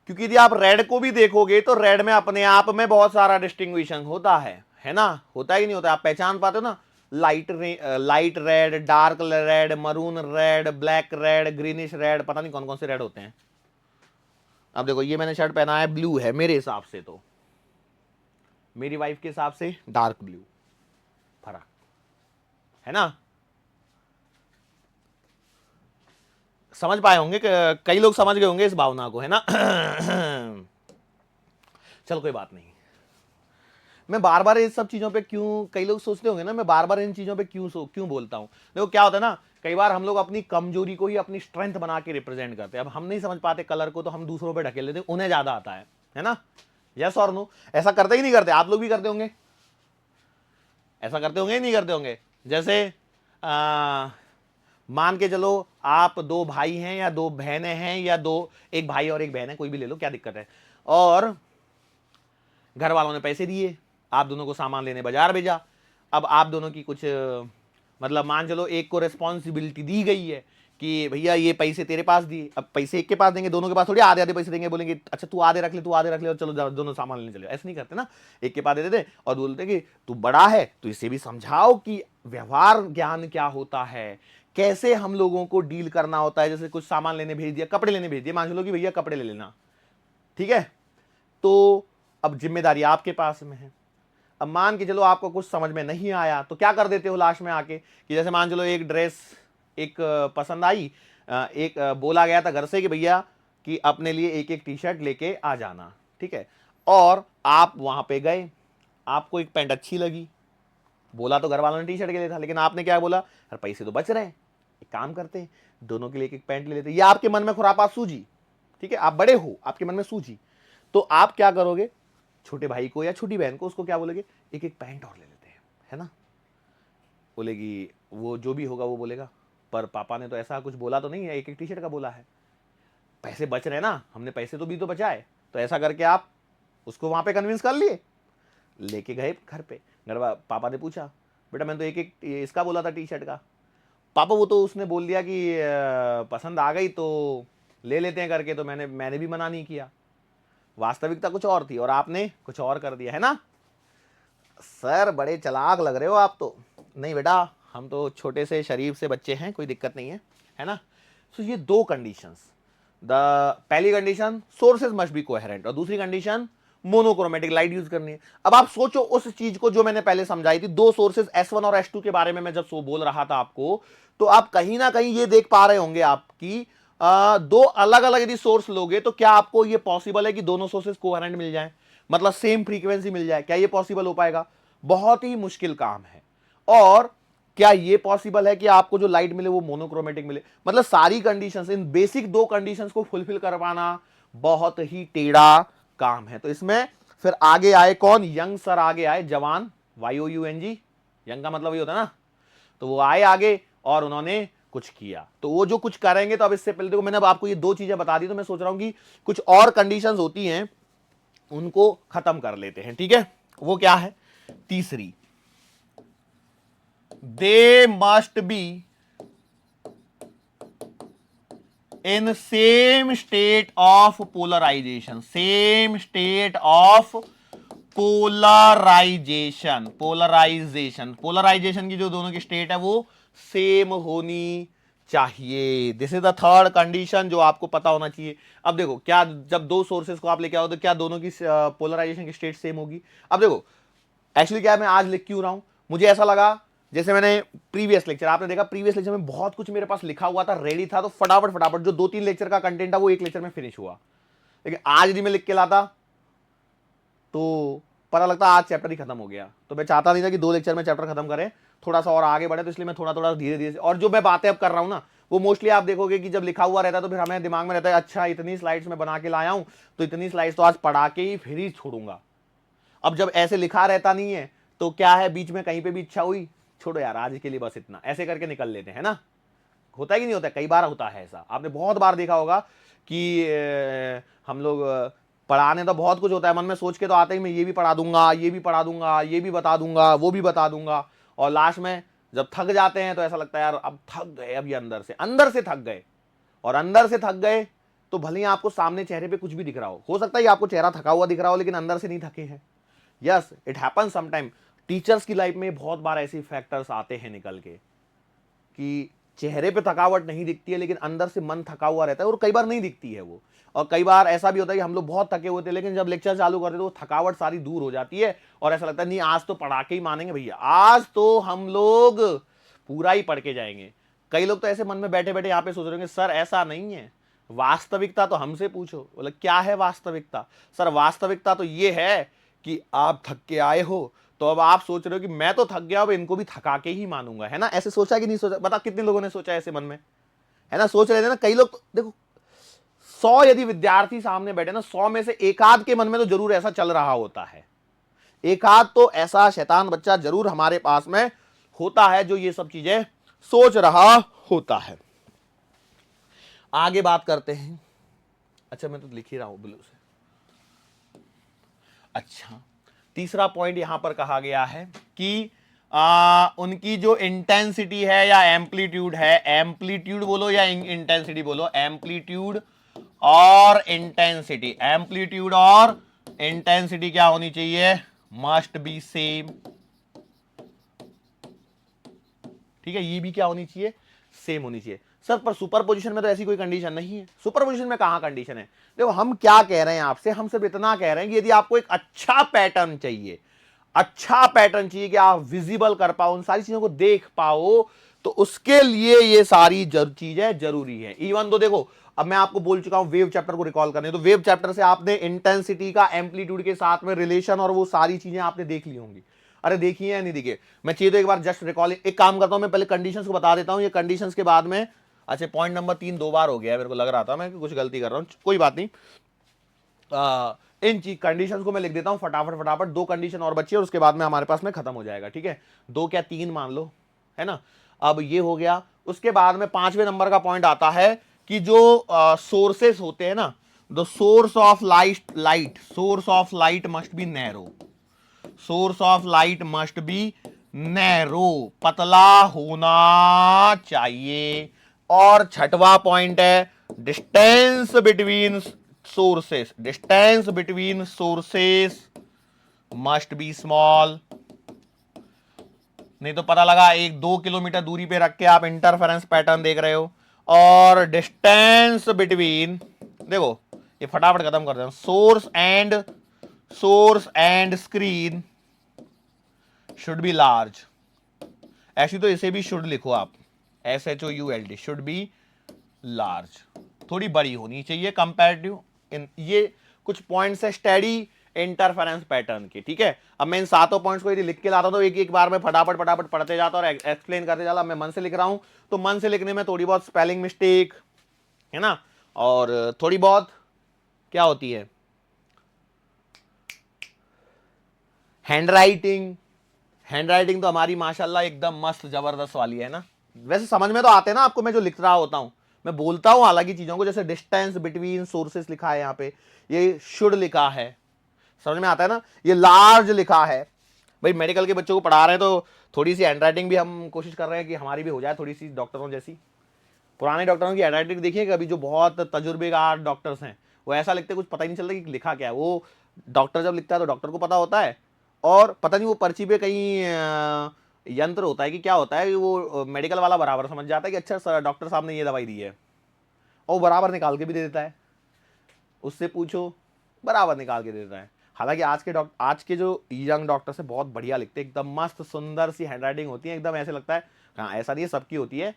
क्योंकि यदि आप रेड को भी देखोगे तो रेड में अपने आप में बहुत सारा डिस्टिंग्विशन होता है ना, होता ही नहीं होता, आप पहचान पाते हो ना, light red, dark red, maroon red, black red, greenish red, पता नहीं कौन कौन से रेड होते हैं। अब देखो ये मैंने शर्ट पहना है, ब्लू है मेरे हिसाब से, तो मेरी वाइफ के हिसाब से डार्क ब्लू, फर्क है ना। समझ पाए होंगे, कई लोग समझ गए होंगे इस भावना को, है ना। चल कोई बात नहीं, मैं बार बार इस सब चीजों पे क्यों, कई लोग सोचते होंगे ना मैं बार बार इन चीजों पे क्यों बोलता हूं। देखो क्या होता है ना, कई बार हम लोग अपनी कमजोरी को ही अपनी स्ट्रेंथ बना के रिप्रेजेंट करते हैं। अब हम नहीं समझ पाते कलर को तो हम दूसरों पे ढकेल देते, उन्हें ज्यादा आता है ना। यस और नो, ऐसा करते ही नहीं करते, आप लोग भी करते होंगे, ऐसा करते होंगे नहीं करते होंगे। जैसे मान के चलो आप दो भाई हैं या दो बहनें हैं, या दो, एक भाई और एक बहन है, कोई भी ले लो, क्या दिक्कत है, और घर वालों ने पैसे दिए, आप दोनों को सामान लेने बाजार भेजा। अब आप दोनों की कुछ मतलब मान चलो एक को रिस्पॉन्सिबिलिटी दी गई है कि भैया ये पैसे तेरे पास दिए, अब पैसे एक के पास देंगे, दोनों के पास थोड़ी आधे आधे पैसे देंगे, बोलेंगे अच्छा तू आधे रख ले, तू आधे रख ले, और चलो दोनों सामान लेने चले, ऐसे नहीं करते ना। एक के पास दे देते और बोलते कि तू बड़ा है तो इसे भी समझाओ कि व्यवहार ज्ञान क्या होता है, कैसे हम लोगों को डील करना होता है। जैसे कुछ सामान लेने भेज दिया, कपड़े लेने भेज दिए, मान लो कि भैया कपड़े ले लेना, ठीक है, तो अब जिम्मेदारी आपके पास में है। अब मान के चलो आपको कुछ समझ में नहीं आया तो क्या कर देते हो लास्ट में आके, कि जैसे मान चलो एक ड्रेस एक पसंद आई, एक बोला गया था घर से कि भैया कि अपने लिए एक एक टी शर्ट लेके आ जाना, ठीक है, और आप वहां पे गए, आपको एक पैंट अच्छी लगी, बोला तो घर वालों ने टी शर्ट के लिए था, लेकिन आपने क्या बोला, अरे पैसे तो बच रहे हैं, एक काम करते हैं दोनों के लिए एक एक पैंट ले लेते हैं। ये आपके मन में खुरापात सूझी, ठीक है, आप बड़े हो, आपके मन में सूझी, तो आप क्या करोगे, छोटे भाई को या छोटी बहन को उसको क्या बोलेगे, एक एक पैंट और ले लेते हैं, है ना। बोलेगी, वो जो भी होगा वो बोलेगा पर पापा ने तो ऐसा कुछ बोला तो नहीं है, एक एक टी शर्ट का बोला है। पैसे बच रहे ना, हमने पैसे तो भी तो बचाए, तो ऐसा करके आप उसको वहां पे कन्विंस कर लिए, लेके गए घर पे। पापा ने पूछा बेटा मैंने तो एक एक इसका बोला था टी शर्ट का, पापा वो तो उसने बोल दिया कि पसंद आ गई तो ले लेते हैं करके, तो मैंने भी मना नहीं किया। वास्तविकता कुछ और थी और आपने कुछ और कर दिया है ना। सर बड़े चालाक लग रहे हो आप तो। नहीं बेटा हम तो छोटे से शरीफ से बच्चे हैं, कोई दिक्कत नहीं है ना। तो ये दो कंडीशंस, पहली condition sources must be coherent और दूसरी कंडीशन मोनोक्रोमेटिक लाइट यूज करनी है। अब आप सोचो उस चीज को जो मैंने पहले समझाई थी, दो सोर्सेज S1 और S2 के बारे में मैं जब बोल रहा था आपको, तो आप कहीं ना कहीं ये देख पा रहे होंगे आपकी दो अलग अलग यदि सोर्स लोगे तो क्या आपको ये पॉसिबल है कि दोनों सोर्सेज कोहेरेंट मिल जाए, मतलब सेम फ्रीक्वेंसी मिल जाए? क्या ये पॉसिबल हो पाएगा? बहुत ही मुश्किल काम है। और क्या ये पॉसिबल है कि आपको जो लाइट मिले वो मोनोक्रोमेटिक मिले? मतलब सारी कंडीशंस, इन बेसिक दो कंडीशंस को फुलफिल कर पाना बहुत ही टेढ़ा काम है। तो इसमें फिर आगे आए कौन? यंग सर आगे आए, जवान, YOUNG, यंग का मतलब ये होता है ना। तो वो आए आगे और उन्होंने कुछ किया। तो वो जो कुछ करेंगे, तो अब इससे पहले देखो मैंने अब आपको ये दो चीजें बता दी, तो मैं सोच रहा हूं कि कुछ और कंडीशंस होती हैं उनको खत्म कर लेते हैं, ठीक है। वो क्या है? तीसरी, they must be in same state of polarisation, same state of polarisation, polarisation की जो दोनों की स्टेट है वो सेम होनी चाहिए। This is the third condition जो आपको पता होना चाहिए। अब देखो क्या, जब दो सोर्सेज को आप लेके आओ तो क्या दोनों की पोलराइजेशन की स्टेट सेम होगी? अब देखो एक्चुअली क्या है, मैं आज लिख क्यों रहा हूं, मुझे ऐसा लगा जैसे मैंने प्रीवियस लेक्चर, आपने देखा प्रीवियस लेक्चर में बहुत कुछ मेरे पास लिखा हुआ था, रेडी था, तो फटाफट फटाफट जो 2-3 लेक्चर का कंटेंट था वो एक लेक्चर में फिनिश हुआ। लेकिन आज यदि मैं लिख के लाता तो पता लगता आज चैप्टर ही खत्म हो गया। तो मैं चाहता नहीं था कि 2 लेक्चर में चैप्टर खत्म करें, थोड़ा सा और आगे बढ़े, तो इसलिए मैं थोड़ा थोड़ा धीरे धीरे, और जो मैं बातें अब कर रहा हूं ना वो मोस्टली आप देखोगे कि जब लिखा हुआ रहता है तो फिर हमें दिमाग में रहता है अच्छा इतनी स्लाइड्स में बना के लाया हूं तो इतनी स्लाइड्स तो आज पढ़ा के ही फिर ही छोड़ूंगा। अब जब ऐसे लिखा रहता नहीं है तो क्या है, बीच में कहीं पे भी इच्छा हुई, छोड़ो यार आज के लिए बस इतना, ऐसे करके निकल लेते हैं ना। होता है कि नहीं होता? कई बार होता है ऐसा, आपने बहुत बार देखा होगा कि हम लोग पढ़ाने तो बहुत कुछ होता है, मन में सोच के तो आते ही मैं ये भी पढ़ा दूंगा, ये भी पढ़ा दूंगा, ये भी बता दूंगा, वो भी बता दूंगा, और लास्ट में जब थक जाते हैं तो ऐसा लगता है यार अब थक गए, अब ये अंदर से थक गए। और अंदर से थक गए तो भले ही आपको सामने चेहरे पे कुछ भी दिख रहा हो सकता है आपको चेहरा थका हुआ दिख रहा हो लेकिन अंदर से नहीं थके हैं। Yes it happen sometime. Teachers की लाइफ में बहुत बार ऐसे फैक्टर्स आते हैं निकल के कि चेहरे पे थकावट नहीं दिखती है लेकिन अंदर से मन थका हुआ रहता है, और कई बार नहीं दिखती है वो। और कई बार ऐसा भी होता है कि हम लोग बहुत थके हुए थे लेकिन जब लेक्चर चालू करते तो थकावट सारी दूर हो जाती है और ऐसा लगता है नहीं आज तो पढ़ा के ही मानेंगे भैया, आज तो हम लोग पूरा ही पढ़ के जाएंगे। कई लोग तो ऐसे मन में बैठे बैठे यहाँ पे सोच रहे होंगे सर ऐसा नहीं है, वास्तविकता तो हमसे पूछो। बोले क्या है वास्तविकता? सर वास्तविकता तो ये है कि आप थक के आए हो तो अब आप सोच रहे हो कि मैं तो थक गया, अब इनको भी थका के ही मानूंगा, है ना? ऐसे सोचा कि नहीं सोचा? बता कितने लोगों ने सोचा ऐसे मन में, है ना? सोच रहे थे ना कई लोग। तो देखो 100 यदि विद्यार्थी सामने बैठे ना, 100 में से एक आध के मन में तो जरूर ऐसा चल रहा होता है, एक आध तो ऐसा शैतान बच्चा जरूर हमारे पास में होता है जो ये सब चीजें सोच रहा होता है। आगे बात करते हैं। अच्छा मैं तो लिख ही रहा हूं ब्लू से। अच्छा तीसरा पॉइंट यहां पर कहा गया है कि उनकी जो इंटेंसिटी है या एम्पलीट्यूड है, एम्पलीट्यूड बोलो या इंटेंसिटी बोलो, एम्पलीट्यूड और इंटेंसिटी, एम्पलीट्यूड और इंटेंसिटी क्या होनी चाहिए? Must be same. ठीक है, ये भी क्या होनी चाहिए? सेम होनी चाहिए। सर पर सुपरपोजिशन में तो ऐसी कोई कंडीशन नहीं है। सुपरपोजिशन में कहां कंडीशन है? देखो हम क्या कह रहे हैं आपसे, हम सिर्फ इतना कह रहे हैं कि यदि आपको एक अच्छा पैटर्न चाहिए, अच्छा पैटर्न चाहिए कि आप विजिबल कर पाओ, उन सारी चीजों को देख पाओ, तो उसके लिए ये सारी चीजें जरूरी है। इवन तो देखो अब मैं आपको बोल चुका हूं वेव चैप्टर को रिकॉल करने, तो वेव चैप्टर से आपने इंटेंसिटी का एम्पलीट्यूड के साथ में रिलेशन और वो सारी चीजें आपने देख ली होंगी। अरे देखिए या नहीं देखिए, मैं चाहिए तो एक बार जस्ट रिकॉल, एक काम करता हूं मैं पहले कंडीशंस को बता देता हूं, ये कंडीशंस के बाद में। अच्छा पॉइंट नंबर 3 2 बार हो गया, मेरे को लग रहा था मैं कुछ गलती कर रहा हूं, कोई बात नहीं। इन कंडीशंस को मैं लिख देता हूं फटाफट फटाफट। 2 कंडीशन और बची है और उसके बाद में हमारे पास में खत्म हो जाएगा, ठीक है? 2 क्या 3 मान लो, है ना? अब ये हो गया। उसके बाद में 5वें नंबर का पॉइंट आता है कि जो सोर्सेस होते हैं ना, the source of light must be narrow, source of light must be narrow, पतला होना चाहिए। और छठवां पॉइंट है distance between sources, distance between sources must be small. नहीं तो पता लगा 1-2 किलोमीटर दूरी पे रख के आप इंटरफेरेंस पैटर्न देख रहे हो। और डिस्टेंस बिटवीन, देखो ये फटाफट खत्म कर दें, source and screen should be large. ऐसी तो इसे भी शुड लिखो आप, SHOULD, शुड बी लार्ज, थोड़ी बड़ी होनी चाहिए कंपैरेटिव। इन ये कुछ पॉइंट्स है स्टडी इंटरफेरेंस पैटर्न के, ठीक है। अब मैं इन 7 पॉइंट्स को यदि लिख के लाता हूं तो एक एक बार में फटाफट फटाफट पढ़ते जाता और एक्सप्लेन करते जाता। मैं मन से लिख रहा हूं तो मन से लिखने में थोड़ी बहुत स्पेलिंग मिस्टेक है ना, और थोड़ी बहुत क्या होती है, हैंडराइटिंग तो हमारी माशाल्लाह एकदम मस्त जबरदस्त वाली है ना। वैसे समझ में तो आते हैं ना आपको मैं जो लिख रहा होता हूं, मैं बोलता हूं हालांकि चीजों को, जैसे डिस्टेंस बिटवीन सोर्सेस लिखा है यहाँ पे, ये शुड लिखा है, समझ में आता है ना। ये लार्ज लिखा है। भाई मेडिकल के बच्चों को पढ़ा रहे हैं तो थोड़ी सी हैंडराइटिंग भी हम कोशिश कर रहे हैं कि हमारी भी हो जाए थोड़ी सी डॉक्टरों जैसी। पुराने डॉक्टरों की हैंडराइटिंग देखिए, अभी जो बहुत तजुर्बेकार डॉक्टर्स हैं वो ऐसा लिखते कुछ पता ही नहीं चलता कि लिखा क्या है। वो डॉक्टर जब लिखता है तो डॉक्टर को पता होता है, और पता नहीं वो पर्ची पे कहीं यंत्र होता है कि क्या होता है कि वो मेडिकल वाला बराबर समझ जाता है कि अच्छा डॉक्टर साहब ने ये दवाई दी है, और वो बराबर निकाल के भी दे देता है। उससे पूछो, बराबर निकाल के दे देता है। हालांकि आज के जो यंग डॉक्टर्स है बहुत बढ़िया लिखते हैं, एकदम मस्त सुंदर सी हैंडराइटिंग होती है, एकदम ऐसे लगता है, हाँ ऐसा नहीं है सबकी होती है,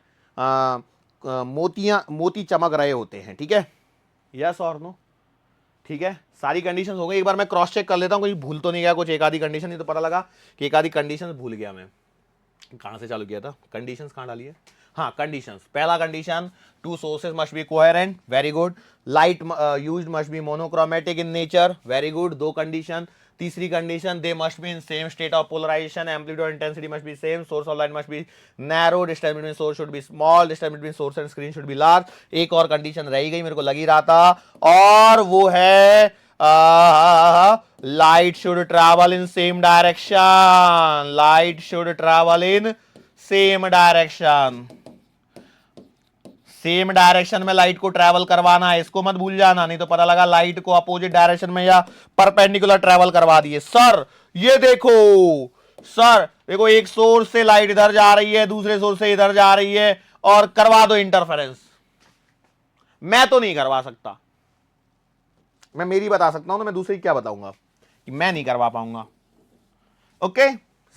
मोती चमक रहे होते हैं, ठीक है। यस और नो, ठीक है। सारी कंडीशंस हो गई, एक बार मैं क्रॉस चेक कर लेता हूँ कोई भूल तो नहीं गया कुछ, एक आधी कंडीशन, नहीं तो पता लगा कि एक आधी कंडीशन भूल गया मैं। कहां से चालू किया था, कंडीशंस कहां डाली है, हाँ कंडीशंस। पहला condition, two sources must be coherent, very good. Light used must be monochromatic in nature, very good, 2 condition. तीसरी condition, they must be in same state of polarization, amplitude और intensity must be same, source of light must be narrow, distance between source should be small, distance between source and screen should be large. एक और condition रह गई, मेरे को लग ही रहा था, और वो है light should travel in same direction, light should travel in same direction, same direction में लाइट को ट्रैवल करवाना है, इसको मत भूल जाना, नहीं तो पता लगा लाइट को अपोजिट डायरेक्शन में या परपेंडिकुलर ट्रैवल करवा दिए। सर ये देखो, सर देखो एक सोर्स से लाइट इधर जा रही है, दूसरे सोर्स से इधर जा रही है, और करवा दो इंटरफेरेंस। मैं तो नहीं करवा सकता, मैं मेरी बता सकता हूं तो मैं दूसरी क्या बताऊंगा कि मैं नहीं करवा पाऊंगा। ओके,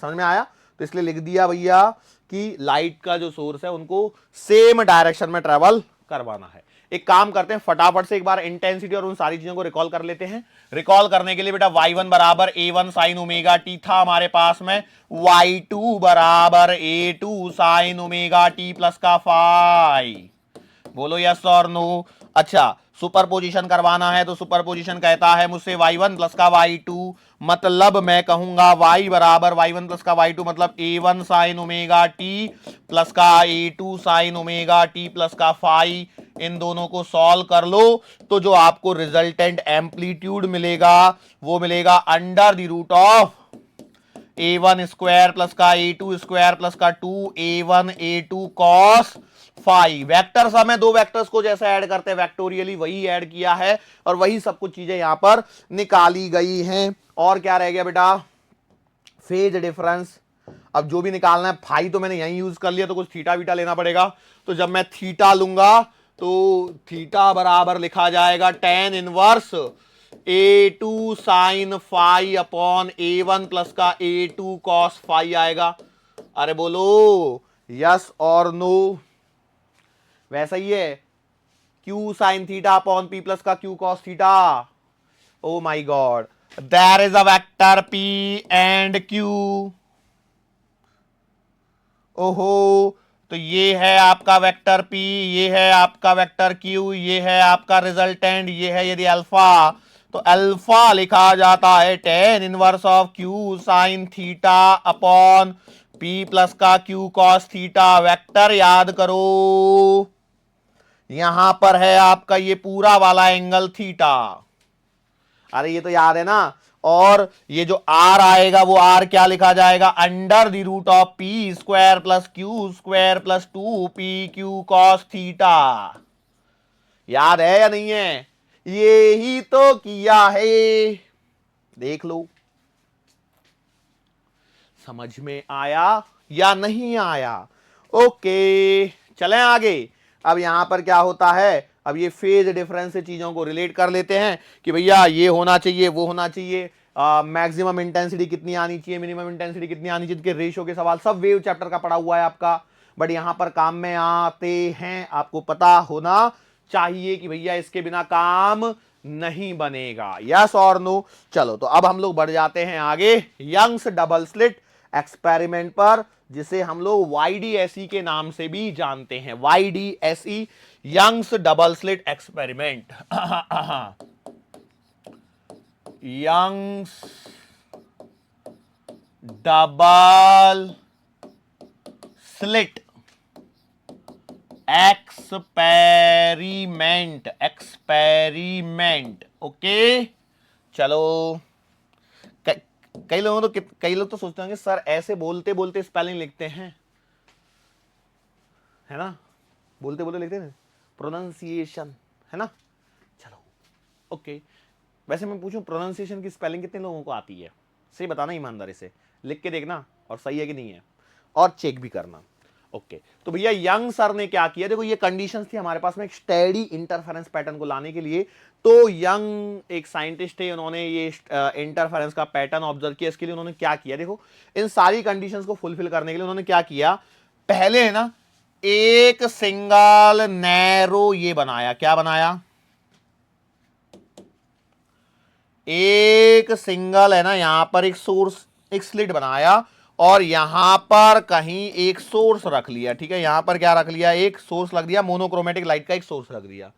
समझ में आया। तो इसलिए लिख दिया भैया कि लाइट का जो सोर्स है उनको सेम डायरेक्शन में ट्रेवल करवाना है। एक काम करते हैं, फटाफट से एक बार इंटेंसिटी और उन सारी चीजों को रिकॉल कर लेते हैं। रिकॉल करने के लिए बेटा y1 बराबर a1 साइन ओमेगा टी था हमारे पास में, y2 बराबर a2 sine omega T plus का फाई। बोलो यस और नो। अच्छा, सुपरपोजिशन करवाना है तो सुपरपोजिशन कहता है मुझसे y1 प्लस का y2, मतलब मैं कहूंगा y बराबर y1 प्लस का y2 मतलब a1 sine omega T plus का a2 sine omega T plus का फाई। इन दोनों को सॉल्व कर लो तो जो आपको रिजल्टेंट एम्पलीट्यूड मिलेगा वो मिलेगा under the root of a1 square plus का a2 स्क्वायर प्लस का 2a1 a2 cos phi. Vectors हमें 2 वेक्टर्स को जैसे ऐड करते हैं वैक्टोरियली वही ऐड किया है और वही सब कुछ चीजें यहां पर निकाली गई हैं। और क्या रह गया बेटा, फेज डिफरेंस। अब जो भी निकालना है, फाई तो मैंने यहीं यूज कर लिया तो कुछ थीटा वीटा लेना पड़ेगा। तो जब मैं थीटा लूंगा तो थीटा बराबर लिखा जाएगा tan inverse a2 sine phi upon a1 plus का a2 कॉस फाई आएगा। अरे बोलो यस और नो। वैसा ही है q sine theta upon p plus का q cos theta. Oh my god, there is a vector p and q। ओहो, तो ये है आपका वेक्टर p, ये है आपका वेक्टर q, ये है आपका रिजल्टेंट, ये है यदि अल्फा, तो अल्फा लिखा जाता है tan inverse of q sine theta upon p plus का q कॉस थीटा। वेक्टर याद करो, यहां पर है आपका ये पूरा वाला एंगल थीटा। अरे ये तो याद है ना। और ये जो आर आएगा वो आर क्या लिखा जाएगा, under the root of P square plus Q square plus 2 PQ cos theta. याद है या नहीं है? ये ही तो किया है, देख लो। समझ में आया या नहीं आया? ओके, चलें आगे। अब यहां पर क्या होता है, अब ये फेज डिफरेंस से चीजों को रिलेट कर लेते हैं कि भैया ये होना चाहिए, वो होना चाहिए, मैक्सिमम इंटेंसिटी कितनी आनी चाहिए, मिनिमम इंटेंसिटी कितनी आनी चाहिए, के रेशियो के सवाल सब वेव चैप्टर का पड़ा हुआ है आपका। बट यहां पर काम में आते हैं, आपको पता होना चाहिए कि भैया इसके बिना काम नहीं बनेगा। यस और नो? चलो तो अब हम लोग बढ़ जाते हैं आगे यंग्स डबल स्लिट एक्सपेरिमेंट पर, जिसे हम लोग YDSE के नाम से भी जानते हैं। YDSE, Young's double slit experiment. Young's double slit experiment. Okay, चलो। कई लोग तो सोचते होंगे सर ऐसे बोलते बोलते स्पेलिंग लिखते हैं, है ना, बोलते बोलते लिखते हैं, प्रोनाउंसिएशन, है ना। चलो ओके, वैसे मैं पूछूं प्रोनाउंसिएशन की स्पेलिंग कितने लोगों को आती है? सही बताना ईमानदारी से, लिख के देखना और सही है कि नहीं है, और चेक भी करना। ओके, तो भैया यंग सर ने क्या किया, देखो ये कंडीशंस थी हमारे पास में एक स्टेडी इंटरफेरेंस पैटर्न को लाने के लिए। तो यंग एक साइंटिस्ट है, उन्होंने ये इंटरफेरेंस का पैटर्न ऑब्जर्व किया। इसके लिए उन्होंने क्या किया, देखो इन सारी कंडीशंस को फुलफिल करने के लिए उन्होंने क्या किया, पहले है ना एक सिंगल नैरो ये बनाया, क्या बनाया, एक सिंगल है ना यहां पर एक सोर्स, एक स्लिट बनाया, और यहां पर कहीं एक सोर्स रख लिया। ठीक है, यहां पर क्या रख लिया, एक सोर्स रख दिया, मोनोक्रोमेटिक लाइट का एक सोर्स रख दिया।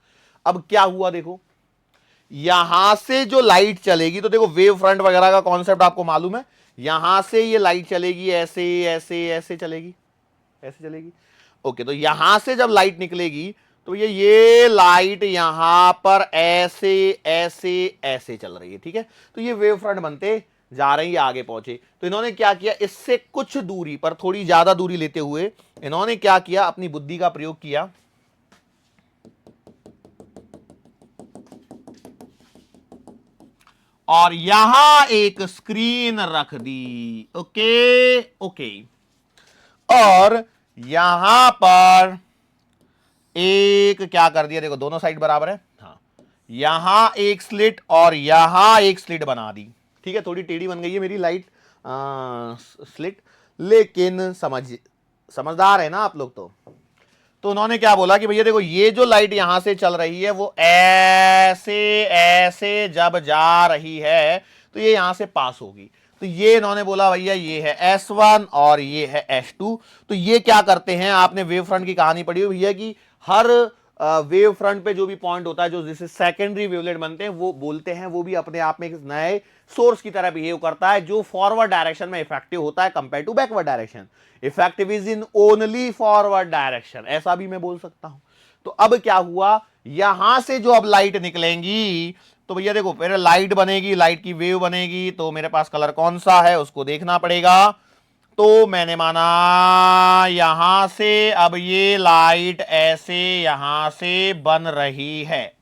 अब क्या हुआ देखो, यहां से जो लाइट चलेगी, तो देखो वेव फ्रंट वगैरह का कॉन्सेप्ट आपको मालूम है, यहां से ये लाइट चलेगी ऐसे ऐसे ऐसे चलेगी, ऐसे चलेगी। ओके, तो यहां से जब लाइट निकलेगी तो ये लाइट यहां पर ऐसे ऐसे ऐसे चल रही है। ठीक है, तो ये वेव फ्रंट बनते जा रही है, आगे पहुंचे। तो इन्होंने क्या किया, इससे कुछ दूरी पर थोड़ी ज्यादा दूरी लेते हुए इन्होंने क्या किया, अपनी बुद्धि का प्रयोग किया। और यहां एक स्क्रीन रख दी। ओके ओके, और यहां पर एक क्या कर दिया, देखो दोनों साइड बराबर है, हाँ, यहां एक स्लिट और यहां एक स्लिट बना दी। ठीक है, थोड़ी टेढ़ी बन गई है मेरी लाइट स्लिट, लेकिन समझदार है ना आप लोग। तो उन्होंने क्या बोला कि भैया देखो ये जो लाइट यहां से चल रही है वो ऐसे ऐसे जब जा रही है तो ये यहां से पास होगी। तो ये इन्होंने बोला भैया ये है S1 और ये है S2। तो ये क्या करते हैं, आपने वेव फ्रंट की कहानी पढ़ी हो भैया कि हर वेव फ्रंट पे जो भी पॉइंट होता है, जो जिसे सेकेंडरी वेवलेट बनते हैं, वो बोलते हैं वो भी अपने आप में एक नए सोर्स की तरह बिहेव करता है, जो फॉरवर्ड डायरेक्शन में इफेक्टिव होता है compare to backward direction. Effective is in only forward direction, ऐसा भी मैं बोल सकता हूं। तो अब क्या हुआ, यहां से जो अब लाइट निकलेंगी, तो भैया देखो पहले लाइट बनेगी, लाइट की वेव बनेगी, तो मेरे पास कलर कौन सा है उसको देखना पड़ेगा। तो मैंने माना यहां से अब ये लाइट ऐसे यहां से बन रही है,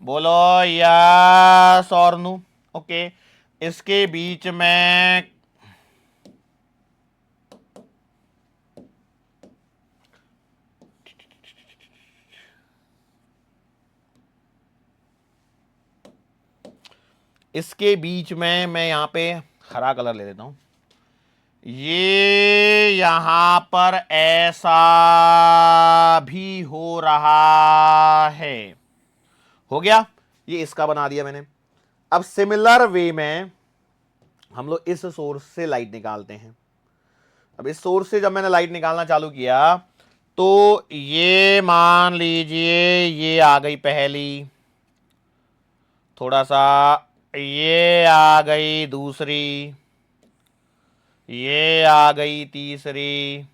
बोलो यस और नो। ओके, इसके बीच में मैं यहां पे हरा कलर ले लेता हूं, ये यहां पर ऐसा भी हो रहा है, हो गया, ये इसका बना दिया मैंने। अब सिमिलर वे में हम लोग इस सोर्स से लाइट निकालते हैं। अब इस सोर्स से जब मैंने लाइट निकालना चालू किया तो ये मान लीजिए ये आ गई पहली, थोड़ा सा ये आ गई दूसरी, ये आ गई तीसरी,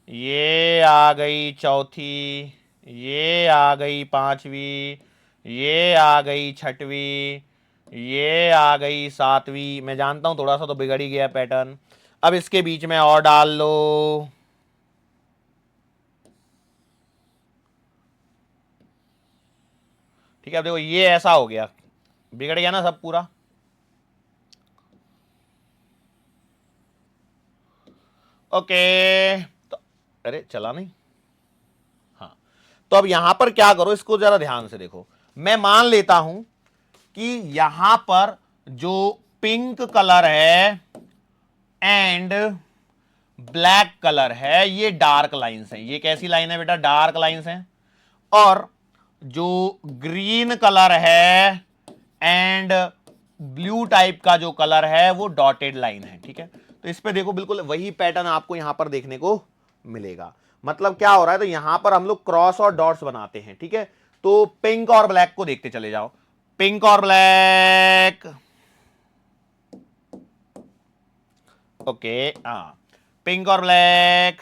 ये आ गई चौथी, ये आ गई पांचवी, ये आ गई छठवीं, ये आ गई सातवीं। मैं जानता हूं थोड़ा सा तो बिगड़ ही गया पैटर्न। अब इसके बीच में और डाल लो। ठीक है, अब देखो ये ऐसा हो गया, बिगड़ गया ना सब पूरा। ओके तो अरे चला नहीं। हाँ, तो अब यहां पर क्या करो, इसको जरा ध्यान से देखो। मैं मान लेता हूं कि यहां पर जो पिंक कलर है एंड ब्लैक कलर है, ये डार्क लाइंस हैं। ये कैसी लाइन है बेटा? डार्क लाइंस हैं। और जो ग्रीन कलर है एंड ब्लू टाइप का जो कलर है वो डॉटेड लाइन है। ठीक है, तो इस पे देखो बिल्कुल वही पैटर्न आपको यहां पर देखने को मिलेगा। मतलब क्या हो रहा है, तो यहां पर हम लोग क्रॉस और डॉट्स बनाते हैं। ठीक है, तो पिंक और ब्लैक को देखते चले जाओ। पिंक और ब्लैक, ओके, हाँ, पिंक और ब्लैक।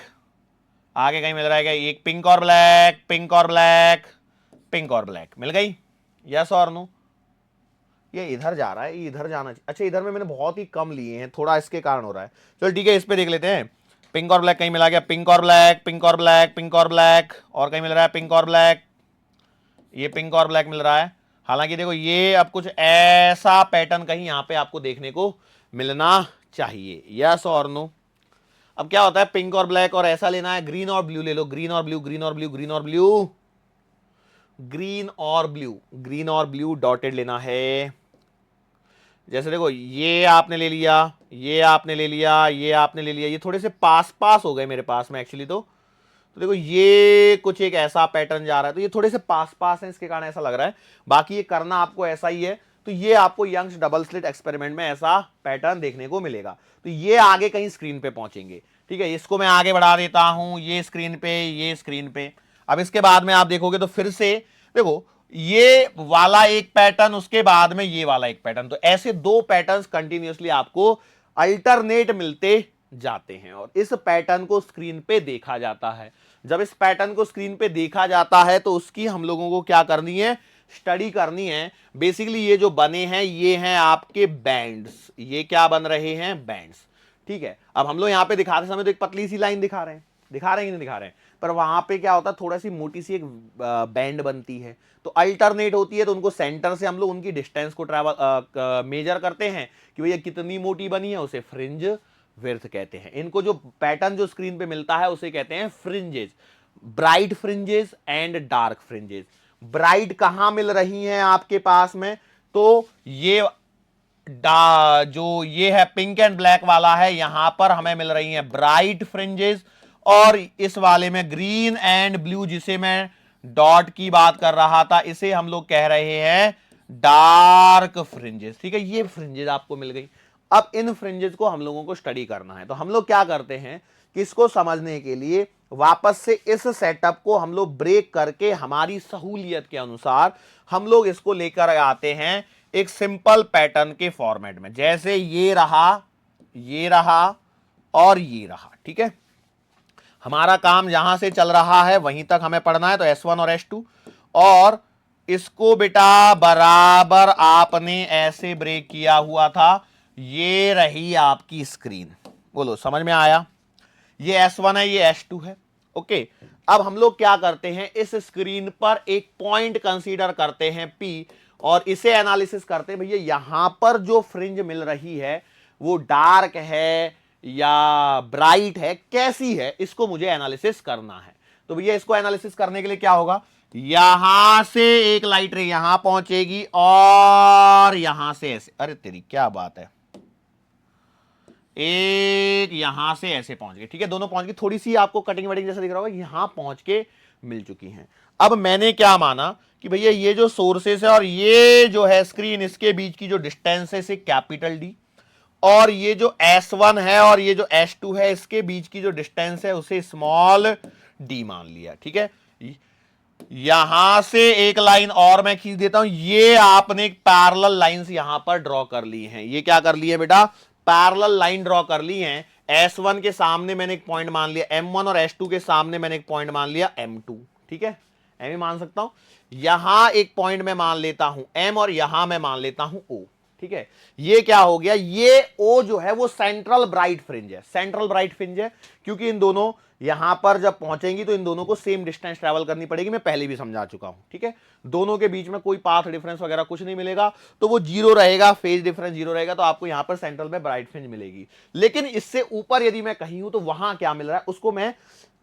आगे कहीं मिल रहा है क्या? एक पिंक और ब्लैक, पिंक और ब्लैक, पिंक और ब्लैक मिल गई। यस और नो? ये इधर जा रहा है, ये इधर जाना चाहिए। अच्छा, इधर में मैंने बहुत ही कम लिए हैं, थोड़ा इसके कारण हो रहा है। चलो ठीक है, इस पे देख लेते हैं। पिंक और ब्लैक कहीं मिला गया, पिंक और ब्लैक, पिंक और ब्लैक, पिंक और ब्लैक, और कहीं मिल रहा है पिंक और ब्लैक। ये पिंक और ब्लैक मिल रहा है। हालांकि देखो ये अब कुछ ऐसा पैटर्न कहीं यहां पे आपको देखने को मिलना चाहिए। यस और नो? अब क्या होता है, पिंक और ब्लैक और ऐसा लेना है, ग्रीन और ब्लू ले लो, ग्रीन और ब्लू, ग्रीन और ब्लू, ग्रीन और ब्लू, ग्रीन और ब्लू, ग्रीन और ब्लू डॉटेड लेना है। जैसे देखो ये आपने ले लिया, ये आपने ले लिया, ये आपने ले लिया, ये थोड़े से पास पास हो गए मेरे पास में एक्चुअली। तो देखो ये कुछ एक ऐसा पैटर्न जा रहा है, तो ये थोड़े से पास पास है, इसके कारण ऐसा लग रहा है। बाकी ये करना आपको ऐसा ही है। तो ये आपको यंग्स डबल स्लिट एक्सपेरिमेंट में ऐसा पैटर्न देखने को मिलेगा। तो ये आगे कहीं स्क्रीन पे पहुंचेंगे। ठीक है, इसको मैं आगे बढ़ा देता हूं, ये स्क्रीन पे, ये स्क्रीन पे। अब इसके बाद में आप देखोगे तो फिर से देखो ये वाला एक पैटर्न, उसके बाद में ये वाला एक पैटर्न। तो ऐसे दो पैटर्न्स कंटिन्यूअसली आपको अल्टरनेट मिलते जाते हैं और इस पैटर्न को स्क्रीन पे देखा जाता है। जब इस पैटर्न को स्क्रीन पे देखा जाता है तो उसकी हम लोगों को क्या करनी है? स्टडी करनी है। बेसिकली ये जो बने हैं ये हैं आपके बैंड्स। ये क्या बन रहे हैं? बैंड्स। ठीक है, अब हम लोग यहां पे दिखाते समय तो एक पतली सी लाइन दिखा रहे हैं, दिखा रहे हैं कि नहीं दिखा रहे हैं? पर वहां पे क्या होता है, थोड़ा सी मोटी सी एक बैंड बनती है, तो अल्टरनेट होती है। तो उनको सेंटर से हम लोग उनकी डिस्टेंस को ट्रैवल मेजर करते हैं कि भैया कितनी मोटी बनी है, उसे फ्रिंज विड्थ कहते हैं। इनको जो पैटर्न जो स्क्रीन पे मिलता है उसे कहते हैं fringes, bright fringes and dark fringes. Bright कहां मिल रही हैं आपके पास में? तो ये जो ये है पिंक एंड ब्लैक वाला है, यहां पर हमें मिल रही हैं ब्राइट फ्रिंजेस। और इस वाले में ग्रीन एंड ब्लू, जिसे मैं डॉट की बात कर रहा था, इसे हम लोग कह रहे हैं डार्क फ्रिंजेस। ठीक है, ये फ्रिंजेस आपको मिल गई। अब इन फ्रिंजेस को हम लोगों को स्टडी करना है। तो हम लोग क्या करते हैं कि इसको समझने के लिए वापस से इस सेटअप को हम लोग ब्रेक करके हमारी सहूलियत के अनुसार हम लोग इसको लेकर आते हैं एक सिंपल पैटर्न के फॉर्मेट में। जैसे ये रहा, ये रहा और ये रहा। ठीक है, हमारा काम जहां से चल रहा है वहीं तक हमें पढ़ना है। तो S1 और S2, और इसको बेटा बराबर आपने ऐसे ब्रेक किया हुआ था। ये रही आपकी स्क्रीन। बोलो समझ में आया? ये S1 है, ये S2 है। ओके, अब हम लोग क्या करते हैं, इस स्क्रीन पर एक पॉइंट कंसीडर करते हैं P, और इसे एनालिसिस करते हैं भैया यहां पर जो फ्रिंज मिल रही है वो डार्क है या ब्राइट है, कैसी है, इसको मुझे एनालिसिस करना है। तो भैया इसको एनालिसिस करने के लिए क्या होगा, यहां से एक लाइट रे यहां पहुंचेगी और यहां से ऐसे, अरे तेरी क्या बात है, एक यहां से ऐसे पहुंच गए। ठीक है, दोनों पहुंच गई। थोड़ी सी आपको कटिंग वटिंग जैसा दिख रहा होगा, यहां पहुंच के मिल चुकी हैं। अब मैंने क्या माना कि भैया ये जो सोर्सेस है और ये जो है स्क्रीन, इसके बीच की जो डिस्टेंस है इसे कैपिटल डी, और ये जो S1 है और ये जो S2 है इसके बीच की जो डिस्टेंस है उसे स्मॉल डी मान लिया। ठीक है, यहां से एक लाइन और मैं खींच देता हूं। ये आपने एक पैरेलल लाइंस यहां पर ड्रॉ कर ली हैं। ये क्या कर ली है बेटा? पैरेलल लाइन ड्रॉ कर ली हैं। S1 के सामने मैंने एक पॉइंट मान लिया M1 और S2 के सामने मैंने एक पॉइंट मान लिया M2। ठीक है, एम ही मान सकता हूं। यहां एक पॉइंट मैं मान लेता हूं एम और यहां मैं मान लेता हूं ओ। ठीक है, ये क्या हो गया, ये ओ जो है वो सेंट्रल ब्राइट फ्रिंज है, सेंट्रल ब्राइट फ्रिंज है, क्योंकि इन दोनों यहां पर जब पहुंचेंगी तो इन दोनों को सेम डिस्टेंस ट्रेवल करनी पड़ेगी, मैं पहले भी समझा चुका हूं। ठीक है, दोनों के बीच में कोई पाथ डिफरेंस वगैरह कुछ नहीं मिलेगा, तो वो जीरो रहेगा, फेज डिफरेंस जीरो रहेगा, तो आपको यहां पर सेंट्रल में ब्राइट फ्रिंज मिलेगी। लेकिन इससे ऊपर यदि मैं कहीं हूं तो वहां क्या मिल रहा है उसको मैं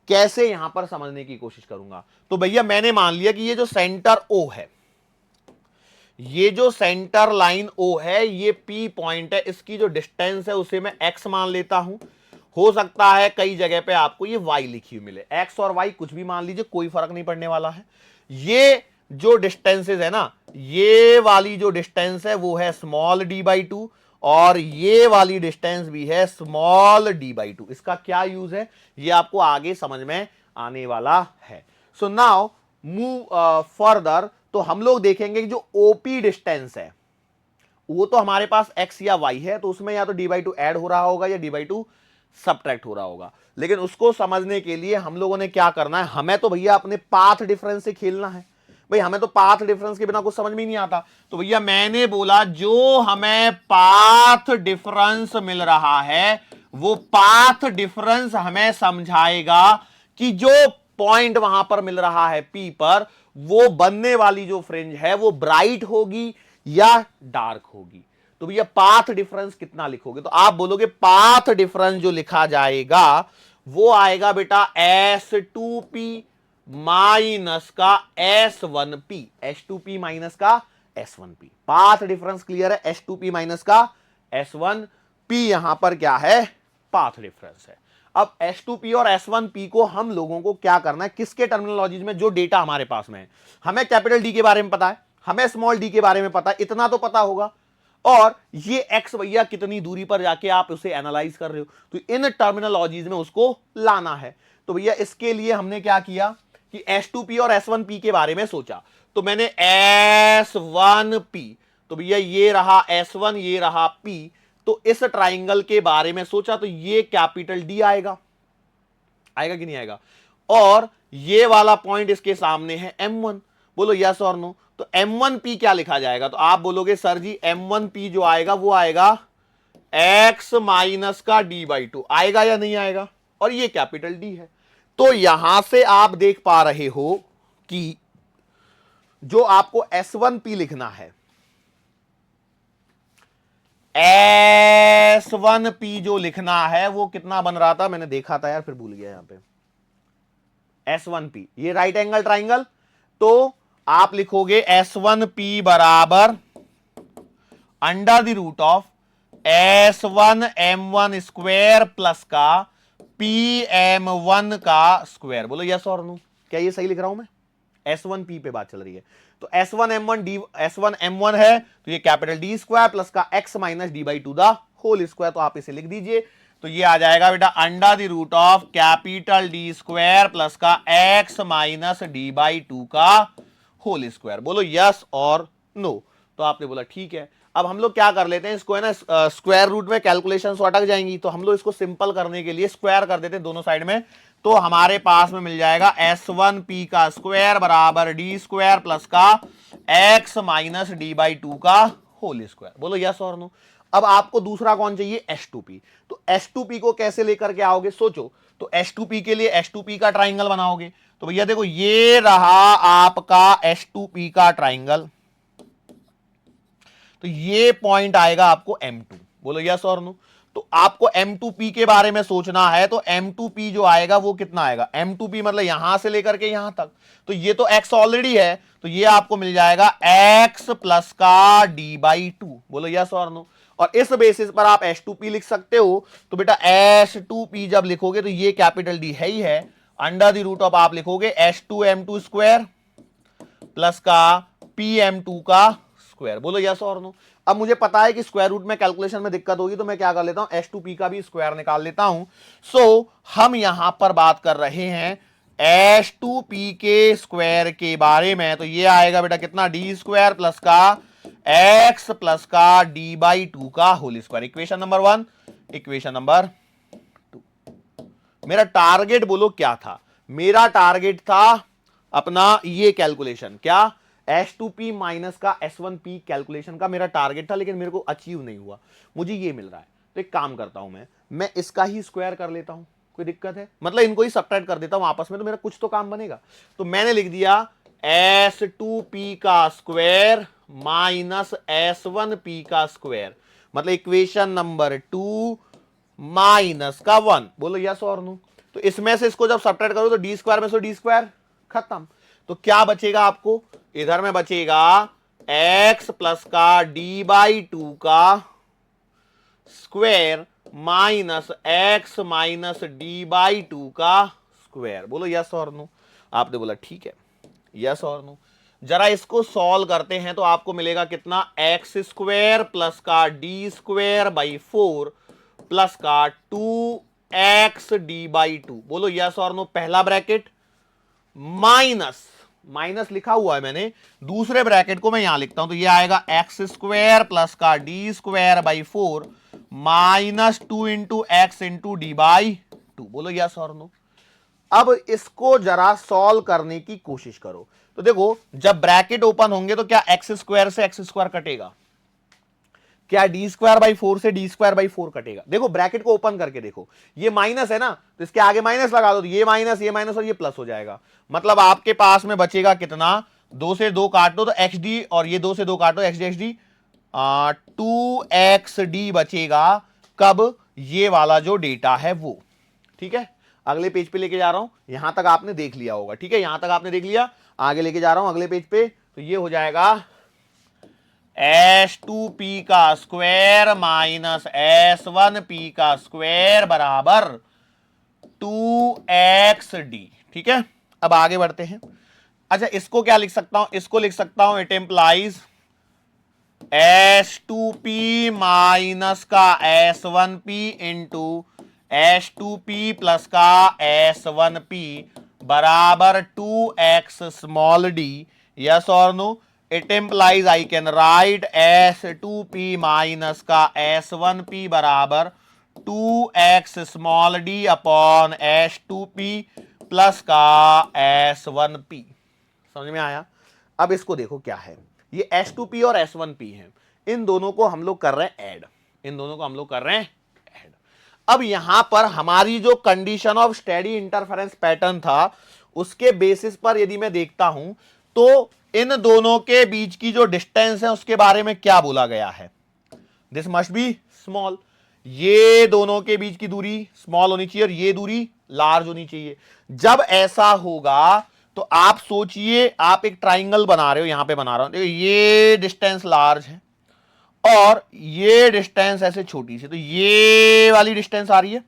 कैसे यहां पर समझने की कोशिश करूंगा। तो भैया मैंने मान लिया कि ये जो सेंटर ओ है, ये जो सेंटर लाइन ओ है, ये पी पॉइंट है, इसकी जो डिस्टेंस है उसे मैं एक्स मान लेता हूं। हो सकता है कई जगह पे आपको ये वाई लिखी हुई मिले, एक्स और वाई कुछ भी मान लीजिए, कोई फर्क नहीं पड़ने वाला है। ये जो डिस्टेंसेस है ना, ये वाली जो डिस्टेंस है वो है स्मॉल डी बाई टू, और ये वाली डिस्टेंस भी है स्मॉल डी बाई टू। इसका क्या यूज है ये आपको आगे समझ में आने वाला है। सो नाउ मूव फर्दर, तो हम लोग देखेंगे कि जो ओपी डिस्टेंस है वो तो हमारे पास एक्स या वाई है, तो उसमें या तो डी बाई टू एड हो रहा होगा या डी बाई टू सबट्रैक्ट हो रहा होगा। लेकिन उसको समझने के लिए हम लोगों ने क्या करना है, हमें तो भैया अपने पाथ डिफरेंस से खेलना है। भाई हमें तो पाथ डिफरेंस के बिना कुछ समझ में ही नहीं आता, तो भैया मैंने बोला जो हमें पाथ डिफरेंस मिल रहा है वो पाथ डिफरेंस हमें समझाएगा कि जो पॉइंट वहां पर मिल रहा है पी पर, वो बनने वाली जो फ्रिंज है वो ब्राइट होगी या डार्क होगी। तो भैया पाथ डिफरेंस कितना लिखोगे, तो आप बोलोगे पाथ डिफरेंस जो लिखा जाएगा वो आएगा बेटा S2P माइनस का S1P, S2P माइनस का S1P। पाथ डिफरेंस क्लियर है, S2P माइनस का S1P यहां पर क्या है, पाथ डिफरेंस है। अब S2P और S1P को हम लोगों को क्या करना है, किसके टर्मिनोलॉजीज में, जो डेटा हमारे पास में है। हमें कैपिटल डी के बारे में पता है, हमें स्मॉल डी के बारे में पता है, इतना तो पता होगा, और ये एक्स भैया कितनी दूरी पर जाके आप उसे एनालाइज कर रहे हो, तो इन टर्मिनोलॉजीज में उसको लाना है। तो भैया इसके लिए हमने क्या किया कि S2P और S1P के बारे में सोचा, तो मैंने S1P, तो भैया ये रहा S1 ये रहा P, तो इस ट्राइंगल के बारे में सोचा, तो ये कैपिटल डी आएगा, आएगा कि नहीं आएगा, और ये वाला पॉइंट इसके सामने है M1। बोलो यस और नो, तो M1P क्या लिखा जाएगा, तो आप बोलोगे सर जी M1P जो आएगा वो आएगा x माइनस का डी बाई टू, आएगा या नहीं आएगा, और ये कैपिटल डी है। तो यहां से आप देख पा रहे हो कि जो आपको S1P लिखना है, S1P जो लिखना है वो कितना बन रहा था, मैंने देखा था यार फिर भूल गया। यहां पे S1P ये राइट एंगल ट्राइंगल, तो आप लिखोगे S1P बराबर under the root of S1M1 square plus का PM1 का स्क्वायर। बोलो यस और नो, क्या ये सही लिख रहा हूं मैं, S1P पे बात चल रही है, तो S1M1 है, तो ये कैपिटल डी स्क्वायर प्लस का x minus D by two the whole square, तो आप इसे लिख दीजिए, तो ये आ जाएगा बेटा under the root of capital D square plus का x minus D by two का होल स्क्वायर। बोलो यस और नो, तो आपने बोला ठीक है। अब हम लोग क्या कर लेते हैं, इसको है ना स्क्वायर रूट में कैलकुलेशन अटक जाएंगी, तो हम लोग इसको सिंपल करने के लिए स्क्वायर कर देते हैं दोनों साइड में, तो हमारे पास में मिल जाएगा S1P का स्क्वायर बराबर डी स्क्वायर प्लस का x minus D by two का होल स्क्वायर। बोलो यस और नो। अब आपको दूसरा कौन चाहिए, S2P, तो S2P को कैसे लेकर के आओगे, सोचो, तो S2P के लिए S2P का ट्राइंगल बनाओगे, तो भैया देखो ये रहा आपका S2P का ट्राइंगल, तो ये पॉइंट आएगा आपको M2। बोलो यस और नो, तो आपको M2P के बारे में सोचना है, तो M2P जो आएगा वो कितना आएगा, M2P मतलब यहां से लेकर के यहां तक, तो ये तो x ऑलरेडी है, तो ये आपको मिल जाएगा x प्लस का डी बाई टू। बोलो यस और नो, और इस बेसिस पर आप S2P लिख सकते हो, तो बेटा S2P जब लिखोगे तो ये कैपिटल डी है ही है, अंडर द रूट ऑफ आप लिखोगे S2M2 स्क्वायर प्लस का PM2 का स्क्वायर। बोलो यस और नो। अब मुझे पता है कि स्क्वायर रूट में कैलकुलेशन में दिक्कत होगी, तो मैं क्या कर लेता हूं, S2P का भी स्क्वायर निकाल लेता हूं। सो हम यहां पर बात कर रहे हैं S2P के स्क्वायर के बारे में, तो ये आएगा बेटा कितना, डी स्क्वायर प्लस का x प्लस का डी बाई टू का whole square. Equation number 1, equation number 2। मेरा टारगेट बोलो क्या था, मेरा टारगेट था अपना ये कैलकुलेशन, क्या H2P माइनस का S1P कैलकुलेशन का मेरा टारगेट था, लेकिन मेरे को अचीव नहीं हुआ, मुझे ये मिल रहा है। तो एक काम करता हूं मैं इसका ही स्क्वायर कर लेता हूं, कोई दिक्कत है? मतलब इनको ही सब्ट्रैक्ट कर देता हूं आपस में, तो मेरा कुछ तो काम बनेगा। तो मैंने लिख दिया S2P का स्क्वायर माइनस S1P का स्क्वायर, मतलब इक्वेशन नंबर 2 माइनस का 1। बोलो यस और नो। तो इसमें से इसको जब सब्ट्रैक्ट करो तो डी स्क्वायर में से डी स्क्वायर खत्म। तो क्या बचेगा आपको? इधर में बचेगा x प्लस का d/2 का square minus x minus d/2 का स्क्वायर। बोलो यस और नो। आपने बोला ठीक है, यस और नो। जरा इसको सॉल्व करते हैं तो आपको मिलेगा कितना? एक्स स्क्वायर प्लस का डी स्क्वायर बाई 4 प्लस का 2x/d/2। बोलो यस और नो। पहला ब्रैकेट माइनस माइनस लिखा हुआ है मैंने, दूसरे ब्रैकेट को मैं यहां लिखता हूं, तो ये आएगा एक्स स्क्वायर प्लस का D square by 4 minus 2 into x into d/2। बोलो यस और नो। अब इसको जरा सॉल्व करने की कोशिश करो। तो देखो, जब ब्रैकेट ओपन होंगे तो क्या एक्स स्क्वायर से एक्स स्क्वायर कटेगा? क्या डी स्क्वायर बाई 4 से डी स्क्वायर बाई 4 कटेगा? देखो ब्रैकेट को ओपन करके देखो, ये माइनस है ना, तो इसके आगे माइनस लगा दो, तो ये माइनस और ये प्लस हो जाएगा। मतलब आपके पास में बचेगा कितना? 2 से 2 काट दो तो एक्स डी, और ये 2 से 2 काटो x D x D, 2xd बचेगा। कब? ये वाला जो डेटा है वो। ठीक है, अगले पेज पे लेके जा रहा हूं, यहां तक आपने देख लिया होगा। ठीक है, यहां तक आपने देख लिया, आगे लेके जा रहा हूं अगले पेज पे। तो ये हो जाएगा H2P का स्क्वायर माइनस S1P का स्क्वायर बराबर 2xd। ठीक है, अब आगे बढ़ते हैं। अच्छा, इसको क्या लिख सकता हूं? इसको लिख सकता हूं इट इंप्लाइज H2P माइनस का S1P इंटू H2P प्लस का S1P बराबर 2x स्मॉल d। यस और no? It implies I can write S2P minus का S1P बराबर 2x small d upon H2P plus का S1P। समझ में आया? अब इसको देखो क्या है, ये H2P और S1P है, इन दोनों को हम लोग कर रहे हैं ऐड, इन दोनों को हम लोग कर रहे हैं ऐड। अब यहां पर हमारी जो condition of steady interference pattern था, उसके बेसिस पर यदि मैं देखता हूं तो इन दोनों के बीच की जो डिस्टेंस है उसके बारे में क्या बोला गया है? This must be small. ये दोनों के बीच की दूरी स्मॉल होनी चाहिए और ये दूरी लार्ज होनी चाहिए। जब ऐसा होगा तो आप सोचिए, आप एक ट्राइंगल बना रहे हो, यहां पे बना रहा हूं, देखो ये डिस्टेंस लार्ज है और ये डिस्टेंस ऐसे छोटी सी, तो ये वाली डिस्टेंस आ रही है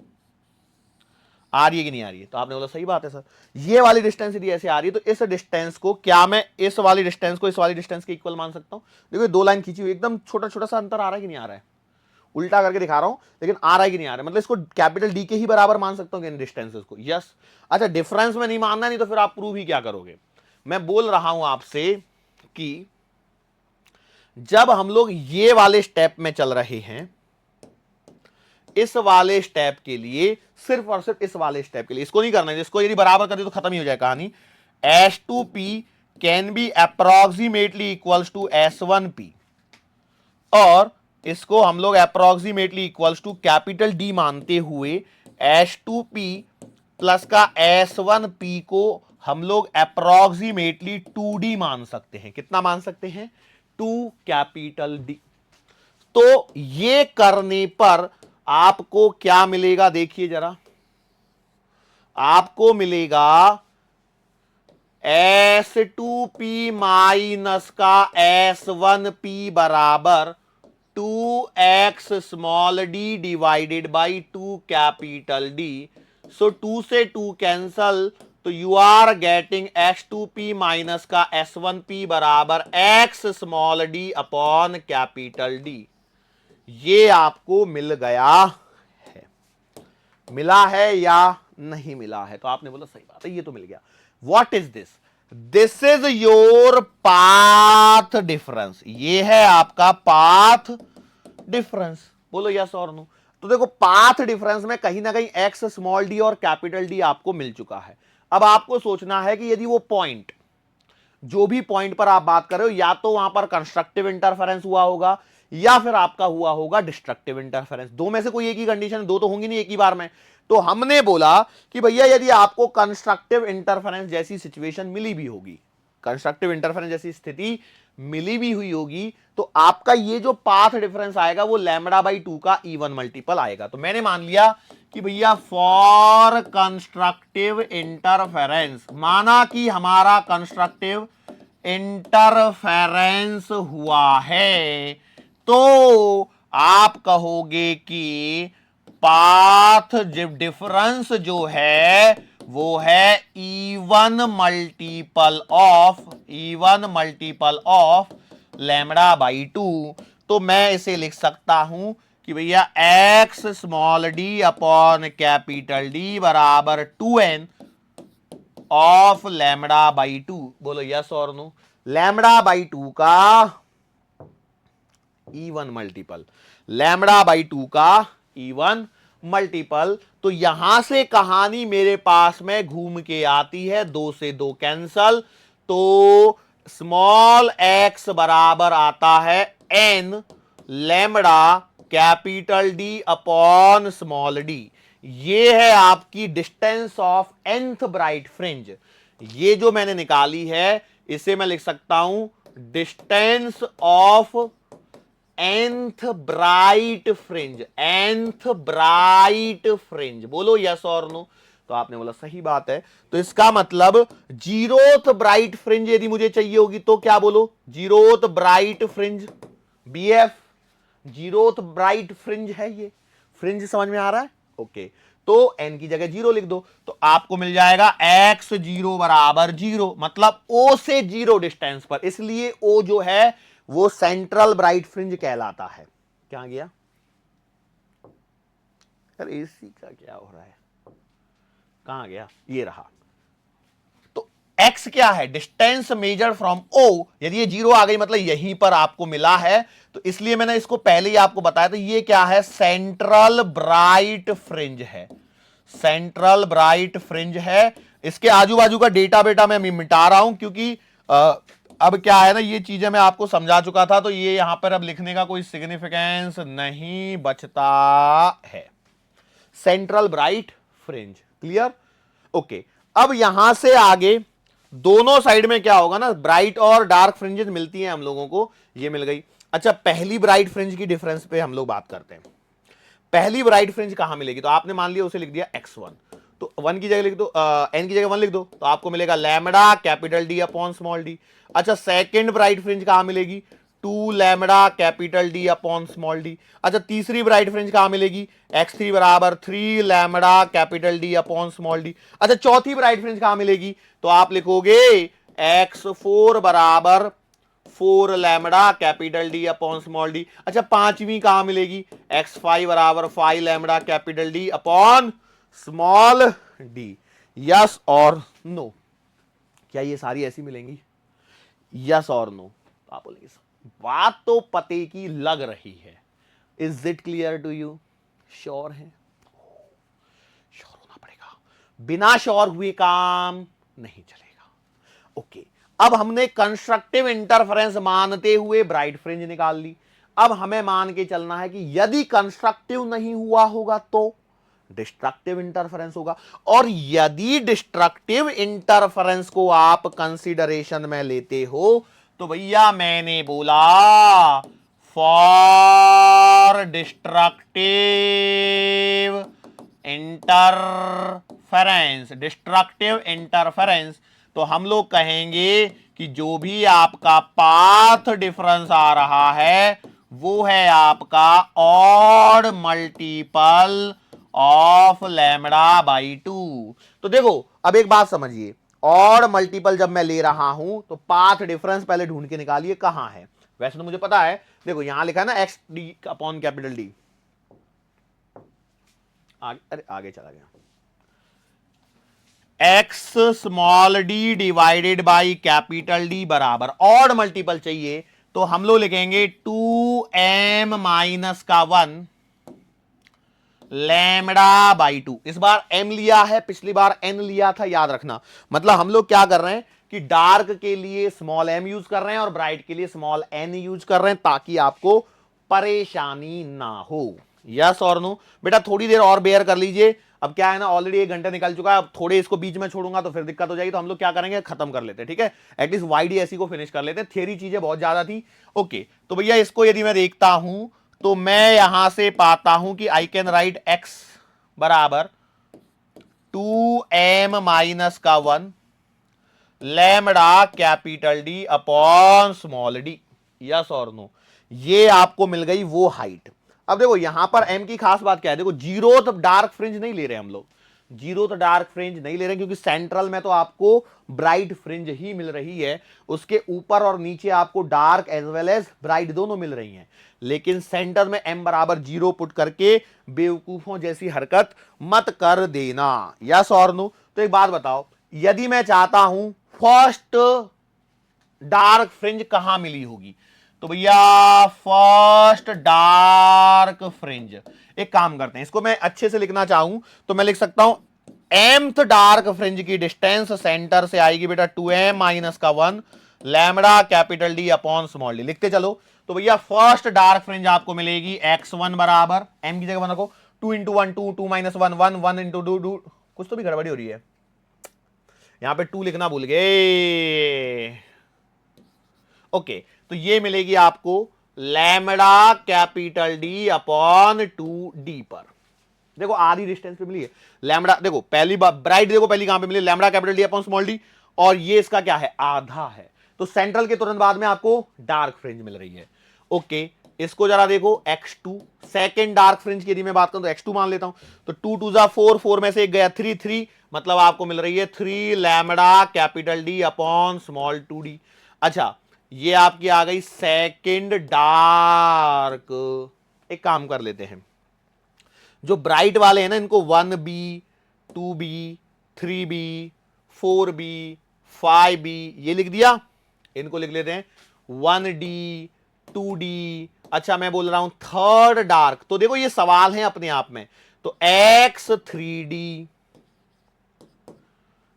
कि नहीं आ रही है? तो आपने बोला सही बात है सर, ये वाली डिस्टेंस यदि ऐसे आ रही है तो इस डिस्टेंस को क्या मैं इस वाली डिस्टेंस को इस वाली डिस्टेंस के इक्वल मान सकता हूं? देखो दो लाइन खींची हुई, एकदम छोटा छोटा सा अंतर आ रहा है कि नहीं आ रहा है? उल्टा करके दिखा रहा हूं, लेकिन आ रहा है कि नहीं आ रहा है? मतलब इसको कैपिटल डी के ही बराबर मान सकता हूं इन डिस्टेंसेस को। यस। अच्छा, डिफरेंस में नहीं मानना, नहीं तो फिर आप प्रूव ही क्या करोगे? मैं बोल रहा हूं आपसे कि जब हम लोग ये वाले स्टेप में चल रहे हैं, इस वाले स्टेप के लिए, सिर्फ और सिर्फ इस वाले स्टेप के लिए, इसको नहीं करना है, इसको यदि बराबर कर दे तो खत्म ही हो जाए कहानी। H2P can be approximately equals to S1P, और इसको हम लोग approximately equals to capital D मानते हुए H2P प्लस का S1P को हम लोग अप्रोक्सीमेटली 2D मान सकते हैं। कितना मान सकते हैं? 2 कैपिटल डी। तो ये करने पर आपको क्या मिलेगा? देखिए जरा, आपको मिलेगा S2P माइनस का S1P बराबर 2x small D divided by 2 capital D. So 2 से 2 कैंसल, तो you are getting H2P minus का S1P बराबर x small D upon capital D. ये आपको मिल गया है, मिला है या नहीं मिला है? तो आपने बोला सही बात है, ये तो मिल गया। What is this? This is your path difference. ये है आपका पाथ डिफरेंस। बोलो यस और नो। तो देखो, पाथ डिफरेंस में कहीं ना कहीं एक्स स्मॉल डी और कैपिटल डी आपको मिल चुका है। अब आपको सोचना है कि यदि वो पॉइंट, जो भी पॉइंट पर आप बात कर रहे हो, या तो वहां पर कंस्ट्रक्टिव इंटरफेरेंस हुआ होगा या फिर आपका हुआ होगा डिस्ट्रक्टिव इंटरफेरेंस। दो में से कोई एक ही कंडीशन, दो तो होंगी नहीं एक ही बार में। तो हमने बोला कि भैया यदि आपको कंस्ट्रक्टिव इंटरफेरेंस जैसी सिचुएशन मिली भी होगी, कंस्ट्रक्टिव इंटरफेरेंस जैसी स्थिति मिली भी हुई होगी, तो आपका ये जो पाथ डिफरेंस आएगा वो लैम्बडा बाई 2 का इवन मल्टीपल आएगा। तो मैंने मान लिया कि भैया फॉर कंस्ट्रक्टिव इंटरफेरेंस, माना कि हमारा कंस्ट्रक्टिव इंटरफेरेंस हुआ है, तो आप कहोगे कि पाथ डिफरेंस जो है वो है even multiple of lambda by 2। तो मैं इसे लिख सकता हूं कि भैया x small D upon capital D बराबर 2n ऑफ लैम्बडा बाई 2। बोलो यस और नो। लैम्बडा बाई 2 का इवन मल्टीपल, लैम्बडा बाई 2 का इवन मल्टीपल। तो यहां से कहानी मेरे पास में घूम के आती है, 2 से 2 कैंसल, तो स्मॉल एक्स बराबर आता है n lambda capital D upon small D. ये है आपकी distance of nth bright fringe. ये जो मैंने निकाली है इसे मैं लिख सकता हूं distance of nth bright fringe, nth bright fringe. बोलो यस और नो। तो आपने बोला सही बात है। तो इसका मतलब जीरोथ ब्राइट फ्रिंज यदि मुझे चाहिए होगी तो क्या बोलो, zeroth bright fringe, BF zeroth bright fringe है ये। फ्रिंज समझ में आ रहा है? ओके, तो n की जगह 0 लिख दो, तो आपको मिल जाएगा x0 बराबर 0, मतलब o से 0 डिस्टेंस पर, इसलिए o जो है वो सेंट्रल ब्राइट फ्रिंज कहलाता है। क्या गया यार, एसी का क्या हो रहा है, कहां गया, ये रहा। तो x क्या है, डिस्टेंस मेजर्ड फ्रॉम o। यदि ये 0 आ गई मतलब यहीं पर आपको मिला है, तो इसलिए मैंने इसको पहले ही आपको बताया। तो ये क्या है, सेंट्रल ब्राइट फ्रिंज है, सेंट्रल ब्राइट फ्रिंज है। इसके आजू बाजू का डेटा बेटा मैं मिटा रहा हूं, क्योंकि अब क्या है ना, ये चीजें मैं आपको समझा चुका था, तो ये यहां पर अब लिखने का कोई सिग्निफिकेंस नहीं बचता है। Central bright fringe, clear? Okay, अब यहां से आगे दोनों साइड में क्या होगा ना, ब्राइट और डार्क फ्रिंजेस मिलती हैं हम लोगों को, ये मिल गई। अच्छा, पहली ब्राइट फ्रिंज की डिफरेंस पे हम लोग बात करते हैं। पहली ब्राइट फ्रिंज कहां मिलेगी, तो आपने मान लिया उसे लिख दिया x1, तो 1 की जगह लिख दो, n की जगह 1 लिख दो, तो आपको मिलेगा lambda capital D upon small D. अच्छा, सेकंड ब्राइट फ्रिंज कहां मिलेगी, 2 lambda capital D upon small D. अच्छा, तीसरी ब्राइट फ्रिंज कहां मिलेगी, x3 बराबर 3 lambda capital D upon small D. अच्छा, चौथी ब्राइट फ्रिंज कहां मिलेगी, तो आप लिखोगे x4 बराबर 4 lambda capital D upon small D. अच्छा, पांचवी कहां मिलेगी, x5 बराबर 5 lambda capital D upon small D. Yes और नो, क्या ये सारी ऐसी मिलेंगी, यस और नो? तो आप बोलेंगे बात तो पते की लग रही है। Is it clear to you? Sure है? श्योर होना पड़ेगा, बिना श्योर हुए काम नहीं चलेगा। ओके, अब हमने कंस्ट्रक्टिव इंटरफेरेंस मानते हुए ब्राइट फ्रिंज निकाल ली। अब हमें मान के चलना है कि यदि कंस्ट्रक्टिव नहीं हुआ होगा तो डिस्ट्रक्टिव इंटरफेरेंस होगा, और यदि डिस्ट्रक्टिव इंटरफेरेंस को आप कंसीडरेशन में लेते हो तो भैया मैंने बोला फॉर डिस्ट्रक्टिव इंटरफेरेंस, तो हम लोग कहेंगे कि जो भी आपका पाथ डिफरेंस आ रहा है वो है आपका odd multiple of lambda by 2। तो देखो, अब एक बात समझिए, ऑड मल्टीपल जब मैं ले रहा हूं तो पाथ डिफरेंस पहले ढूंढ के निकालिए कहां है। वैसे तो मुझे पता है, देखो यहां लिखा है ना x D upon capital D, अरे आगे चला गया, x small D divided by capital D बराबर, ऑड मल्टीपल चाहिए तो हम लोग लिखेंगे 2m माइनस का 1 लैम्बडा बाई 2। इस बार m लिया है, पिछली बार n लिया था, याद रखना। मतलब हम लोग क्या कर रहे हैं कि डार्क के लिए स्मॉल m यूज कर रहे हैं और ब्राइट के लिए स्मॉल n यूज कर रहे हैं, ताकि आपको परेशानी ना हो। यस और नो? बेटा थोड़ी देर और बेयर कर लीजिए। अब क्या है ना, ऑलरेडी 1 घंटा निकल चुका है, अब थोड़े इसको बीच में छोड़ूंगा तो फिर दिक्कत हो जाएगी। तो हम लोग क्या करेंगे, खत्म कर लेते हैं, ठीक है? एटलीस्ट YDSE को फिनिश कर लेते हैं। थियरी चीजें बहुत ज्यादा थी। ओके, तो भैया इसको यदि मैं देखता हूं तो मैं यहां से पाता हूं कि आई कैन राइट x बराबर 2m माइनस का 1 lambda capital D upon small D. Yes और नो? ये आपको मिल गई वो हाइट। अब देखो यहां पर m की खास बात क्या है, देखो जीरो तो डार्क फ्रिंज नहीं ले रहे हम लोग, जीरो तो डार्क फ्रिंज नहीं ले रहे, क्योंकि सेंट्रल में तो आपको ब्राइट फ्रिंज ही मिल रही है। उसके ऊपर और नीचे आपको dark as well as bright दोनों मिल रही हैं। लेकिन सेंटर में m बराबर 0 पुट करके बेवकूफों जैसी हरकत मत कर देना। यस और नो? तो एक बात बताओ, यदि मैं चाहता हूं फर्स्ट डार्क फ्रिंज कहां मिली होगी, तो भैया फर्स्ट डार्क फ्रिंज, एक काम करते हैं, इसको मैं अच्छे से लिखना चाहूं तो मैं लिख सकता हूं mth डार्क फ्रिंज की डिस्टेंस सेंटर से आएगी बेटा 2m माइनस का 1 lambda capital D upon small D. लिखते चलो। तो भैया फर्स्ट डार्क फ्रिंज आपको मिलेगी x1 बराबर m की जगह 1 रखो, 2 इंटू 1 2, 2 माइनस 1 1, 1 इंटू 2 2। कुछ तो भी गड़बड़ी हो रही है, यहां पे 2 लिखना भूल गए। ओके, तो ये मिलेगी आपको lambda capital D upon 2d पर। देखो आधी डिस्टेंस पे मिली है लैम्बडा। देखो पहली बार ब्राइट, देखो पहली कहां पे मिली, lambda capital D upon small D, और ये इसका क्या है, आधा है। तो सेंट्रल के तुरंत बाद में आपको डार्क फ्रिंज मिल रही है। ओके, इसको जरा देखो x2 सेकेंड डार्क फ्रिंज की यदि मैं बात करूं तो x2 मान लेता हूं, तो 2 2 जा 4, 4 में से एक गया 3 3, मतलब आपको मिल रही है 3 lambda capital D upon small 2d। अच्छा, ये आपकी आ गई सेकेंड डार्क। एक काम कर लेते हैं, जो ब्राइट वाले हैं ना इनको 1b 2b 3b 4b 5b ये लिख दिया, इनको लिख लेते हैं 1d 2d। अच्छा, मैं बोल रहा हूं थर्ड डार्क, तो देखो ये सवाल है अपने आप में, तो x3d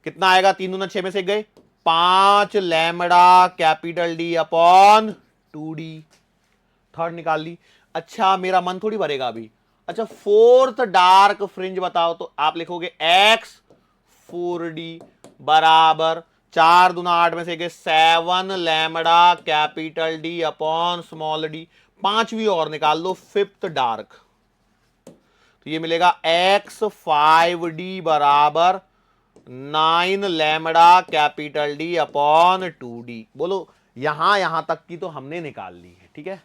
कितना आएगा, 3 दूना 6 में से गए 5 lambda capital D upon 2d, third निकाल ली। अच्छा, मेरा मन थोड़ी भरेगा अभी। अच्छा, फोर्थ डार्क फ्रिंज बताओ, तो आप लिखोगे x4d बराबर 4 दूना 8 में से गए 7 lambda capital D upon small D. पांचवी और निकाल लो, फिफ्थ डार्क, तो ये मिलेगा x5d बराबर 9 lambda capital D upon 2d। बोलो यहां तक की तो हमने निकाल ली है, ठीक है?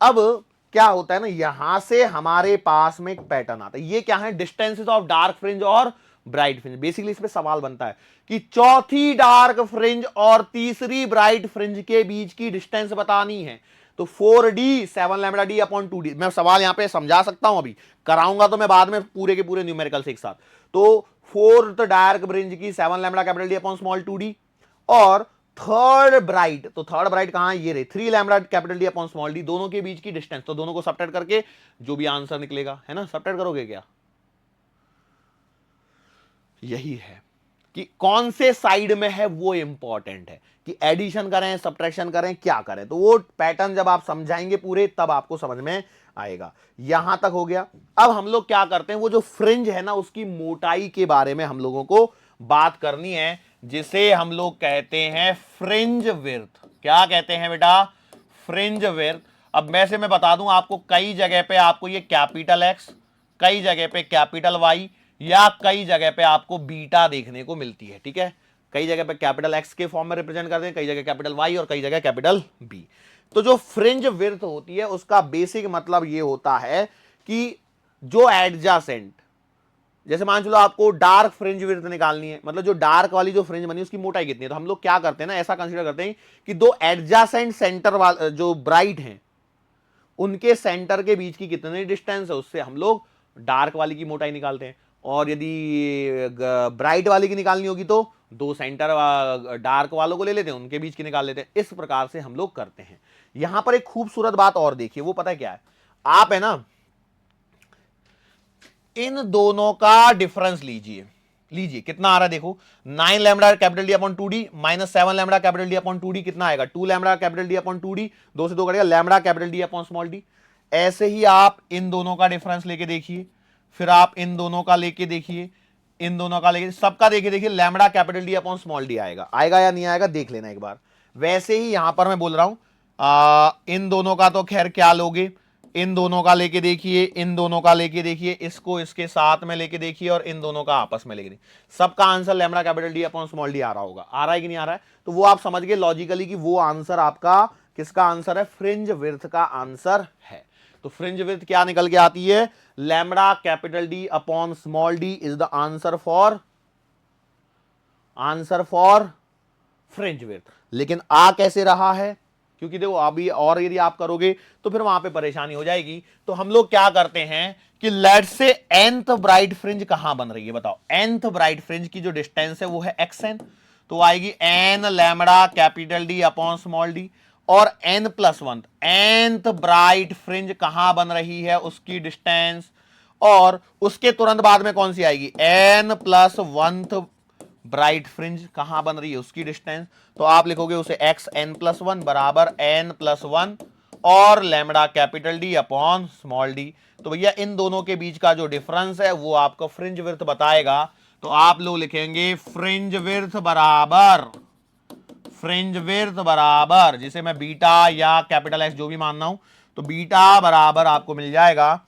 अब क्या होता है ना, यहां से हमारे पास में एक पैटर्न आता है, ये क्या है, डिस्टेंसेस ऑफ डार्क फ्रिंज और ब्राइट फ्रिंज। बेसिकली इस पे सवाल बनता है कि चौथी डार्क फ्रिंज और तीसरी ब्राइट फ्रिंज के बीच की डिस्टेंस बतानी है। तो 4d 7 lambda D upon 2d, मैं सवाल यहां पे समझा सकता हूं, अभी कराऊंगा तो मैं बाद में पूरे के पूरे न्यूमेरिकल्स एक साथ। तो फोर्थ डार्क फ्रिंज की 7 lambda capital D upon small 2d, और थर्ड ब्राइट, तो थर्ड ब्राइट कहां है, ये रही 3 lambda capital D upon small D, दोनों के बीच की डिस्टेंस। तो दोनों को सबट्रैक्ट करके जो भी आंसर निकलेगा, है ना, सबट्रैक्ट करोगे क्या, यही है कि कौन से साइड में है वो इंपॉर्टेंट है, कि एडिशन करें सब्ट्रैक्शन करें क्या करें। तो वो पैटर्न जब आप समझाएंगे पूरे तब आपको समझ में आएगा। यहां तक हो गया। अब हम लोग क्या करते हैं, वो जो फ्रिंज है ना उसकी मोटाई के बारे में हम लोगों को बात करनी है, जिसे हम लोग कहते हैं फ्रिंज विड्थ। क्या कहते हैं बेटा, फ्रिंज विड्थ। अब मैं से मैं बता दूं आपको, कई जगह पे आपको ये कैपिटल एक्स, कई जगह पे कैपिटल वाई, या कई जगह पे आपको बीटा देखने को मिलती है, ठीक है? कई जगह पे कैपिटल एक्स के फॉर्म में रिप्रेजेंट करते हैं, कई जगह कैपिटल वाई और कई जगह कैपिटल बी। तो जो फ्रिंज विड्थ होती है उसका बेसिक मतलब ये होता है कि जो एडजासेंट, जैसे मान चलो आपको डार्क फ्रिंज विड्थ निकालनी है, मतलब जो डार्क वाली जो फ्रिंज बनी उसकी मोटाई कितनी है, तो हम लोग क्या करते हैं ना, ऐसा कंसीडर करते हैं कि दो एडजासेंट सेंटर वाले जो ब्राइट हैं उनके सेंटर के बीच की कितनी डिस्टेंस है, उससे हम लोग डार्क वाली की मोटाई निकालते हैं। और यदि ब्राइट वाली की निकालनी होगी तो दो सेंटर डार्क वालों को ले लेते हैं, उनके बीच की निकाल लेते हैं। इस प्रकार से हम लोग करते हैं। यहां पर एक खूबसूरत बात और देखिए, वो पता है क्या है, आप है ना इन दोनों का डिफरेंस लीजिए, कितना आ रहा है देखो, 9 lambda capital D upon 2d minus 7 lambda capital D upon 2d कितना आएगा, 2 lambda capital D upon 2d, 2 से 2 कटेगा, lambda capital D upon small D. ऐसे ही आप इन दोनों का डिफरेंस लेके देखिए, फिर आप इन दोनों का लेके देखिए, इन दोनों का लेके, सबका देखिए lambda capital D upon small D आएगा, आएगा या नहीं आएगा देख लेना एक बार। वैसे ही यहां पर मैं बोल रहा हूं इन दोनों का तो खैर क्या लोगे, इन दोनों का लेके देखिए, इन दोनों का लेके देखिए, इसको इसके साथ में लेके देखिए और इन दोनों का आपस में लेके देखिए, सबका answer lambda capital D upon small D आ रहा होगा। आ रहा है कि नहीं आ रहा है, तो वो आप समझ गए लॉजिकली कि वो आंसर आपका किसका आंसर है, फ्रिंज विड्थ का आंसर है। तो फ्रिंज विड्थ क्या निकल के आती है, lambda capital D upon small D is the answer for fringe width. लेकिन आ कैसे रहा है, क्योंकि देखो अभी और यदि आप करोगे तो फिर वहां पे परेशानी हो जाएगी। तो हम लोग क्या करते हैं कि let's say nth bright fringe कहां बन रही है बताओ, nth ब्राइट फ्रिंज की जो डिस्टेंस है वो है xn, तो आएगी n lambda capital D upon small D, और n+1 nth ब्राइट फ्रिंज कहां बन रही है उसकी डिस्टेंस, और उसके तुरंत बाद में कौन सी आएगी, n+1th ब्राइट फ्रिंज कहां बन रही है उसकी डिस्टेंस। तो आप लिखोगे उसे xn+1 बराबर n+1 और lambda capital D upon small D. तो भैया इन दोनों के बीच का जो डिफरेंस है वो आपको फ्रिंज विड्थ बताएगा। तो आप लोग लिखेंगे फ्रिंज विड्थ बराबर जिसे मैं बीटा या कैपिटल एक्स जो भी मानना हूं, तो बीटा बराबर आपको मिल जाएगा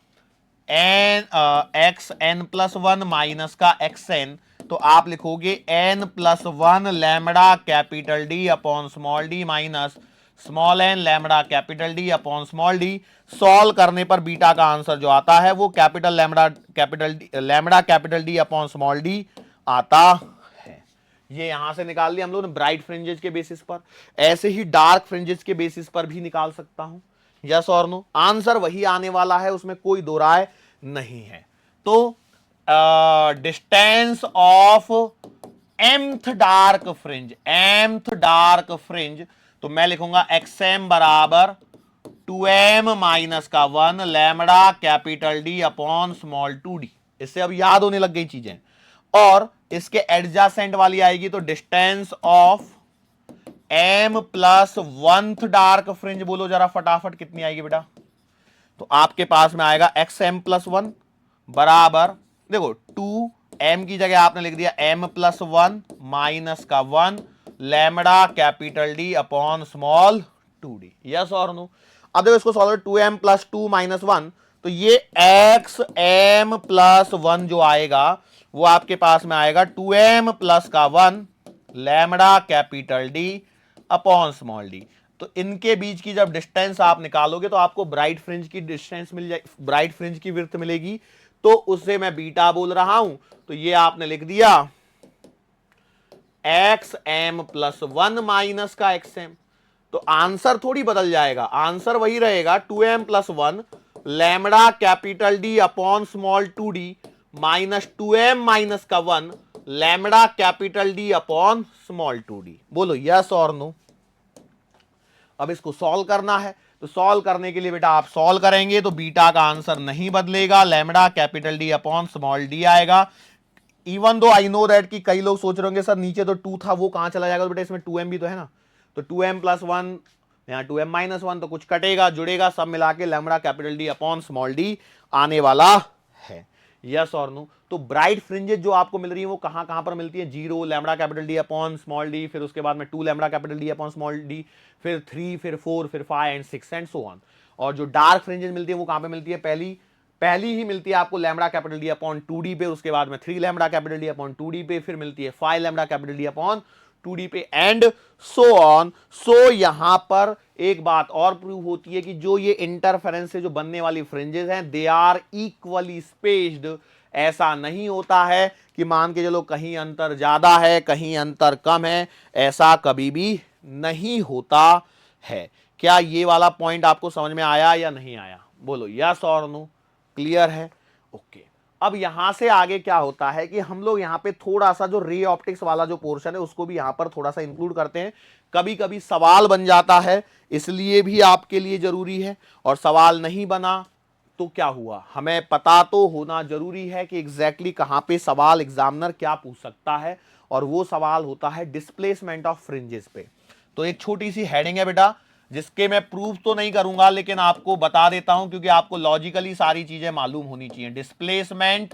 xn+1 माइनस का xn, तो आप लिखोगे n+1 lambda capital D upon small D minus small n lambda capital D upon small D. Solve करने पर बीटा का आंसर जो आता है वो lambda capital D upon small D आता है। ये यहां से निकाल लिया हम लोग ने ब्राइट फ्रिंजेस के बेसिस पर, ऐसे ही डार्क फ्रिंजेस के बेसिस पर भी निकाल सकता हूं, यस और नो, आंसर वही आने वाला है, उसमें कोई दो राय नहीं है। तो distance of mth dark fringe, तो मैं लिखूंगा xm बराबर 2m माइनस का 1 lambda capital D upon small 2d। इससे अब याद होने लग गई चीजें। और इसके एडजासेंट वाली आएगी तो distance of m+1th dark fringe, बोलो जरा फटाफट कितनी आएगी बेटा, तो आपके पास में आएगा xm+1 बराबर, देखो 2m की जगह आपने लिख दिया m+1 माइनस का 1 lambda capital D upon small 2d, yes और नो। अब देखो इसको सॉल्व, 2m+2 माइनस 1, तो ये xm+1 जो आएगा वो आपके पास में आएगा 2m प्लस का 1 lambda capital D upon small D. तो इनके बीच की जब डिस्टेंस आप निकालोगे तो आपको ब्राइट फ्रिंज की डिस्टेंस मिल जाएगी, ब्राइट फ्रिंज की विड्थ मिलेगी, तो उससे मैं बीटा बोल रहा हूं। तो ये आपने लिख दिया xm+1 माइनस का xm, तो आंसर थोड़ी बदल जाएगा, आंसर वही रहेगा 2m+1 lambda capital D upon small 2d minus 2m minus का 1 lambda capital D upon small 2d। बोलो यस और नो। अब इसको सॉल्व करना है, तो सॉल्व करने के लिए बेटा आप सॉल्व करेंगे तो बीटा का आंसर नहीं बदलेगा, lambda capital D upon small D आएगा। Even though I know that कि कई लोग सोच रहे होंगे सर नीचे तो 2 था वो कहां चला जाएगा, तो बेटा इसमें 2m भी तो है ना, तो 2m+1 यहाँ 2m-1 तो कुछ कटेगा जुड़ेगा, सब मिला के lambda capital D upon small D आने वाला है, यस और नो। तो ब्राइट फ्रिंजेस जो आपको मिल रही है वो कहां कहां पर मिलती है, 0 lambda capital D upon small D, फिर उसके बाद में 2 lambda capital D upon small D, फिर 3, फिर 4, फिर 5 एंड 6 एंड सो ऑन। और जो डार्क फ्रिंजेस मिलती है वो कहां पे मिलती है, पहली ही मिलती है आपको lambda capital D upon 2d पे, उसके बाद में 3 lambda capital D upon 2d पे, फिर मिलती है 5 lambda capital D upon 2d पे एंड सो ऑन। सो यहां पर एक बात और प्रूव होती है कि जो ये इंटरफेरेंस से जो बनने वाली फ्रिंजेस हैं दे आर इक्वली स्पेस्ड। ऐसा नहीं होता है कि मान के चलो कहीं अंतर ज्यादा है कहीं अंतर कम है, ऐसा कभी भी नहीं होता है। क्या ये वाला पॉइंट आपको समझ में आया या नहीं आया, बोलो यस और नो, क्लियर है, ओके। अब यहां से आगे क्या होता है कि हम लोग यहां पे थोड़ा सा जो रे ऑप्टिक्स वाला जो पोर्शन है उसको भी यहां पर थोड़ा सा इंक्लूड करते हैं। कभी कभी सवाल बन जाता है इसलिए भी आपके लिए जरूरी है, और सवाल नहीं बना तो क्या हुआ, हमें पता तो होना जरूरी है कि एग्जैक्टली कहां पे सवाल एग्जामिनर क्या पूछ सकता है, और वो सवाल होता है डिस्प्लेसमेंट ऑफ फ्रिंजेस पे। तो एक छोटी सी हेडिंग है बेटा, जिसके मैं प्रूफ तो नहीं करूंगा लेकिन आपको बता देता हूं, क्योंकि आपको लॉजिकली सारी चीजें मालूम होनी चाहिए। डिस्प्लेसमेंट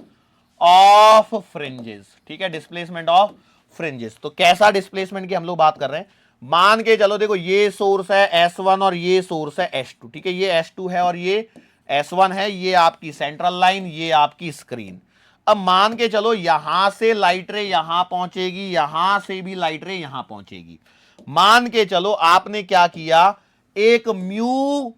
ऑफ फ्रिंजेस, ठीक है, डिस्प्लेसमेंट ऑफ फ्रिंजेस। तो कैसा डिस्प्लेसमेंट की हम लोग बात कर रहे हैं, मान के चलो देखो ये सोर्स है S1 और ये सोर्स है S2, ठीक है, ये S2 है और ये S1 है, ये आपकी सेंट्रल लाइन, ये आपकी स्क्रीन। अब मान के चलो यहां से लाइट रे यहां पहुंचेगी, यहां से भी लाइट रे यहां पहुंचेगी। मान के चलो आपने क्या किया, एक म्यू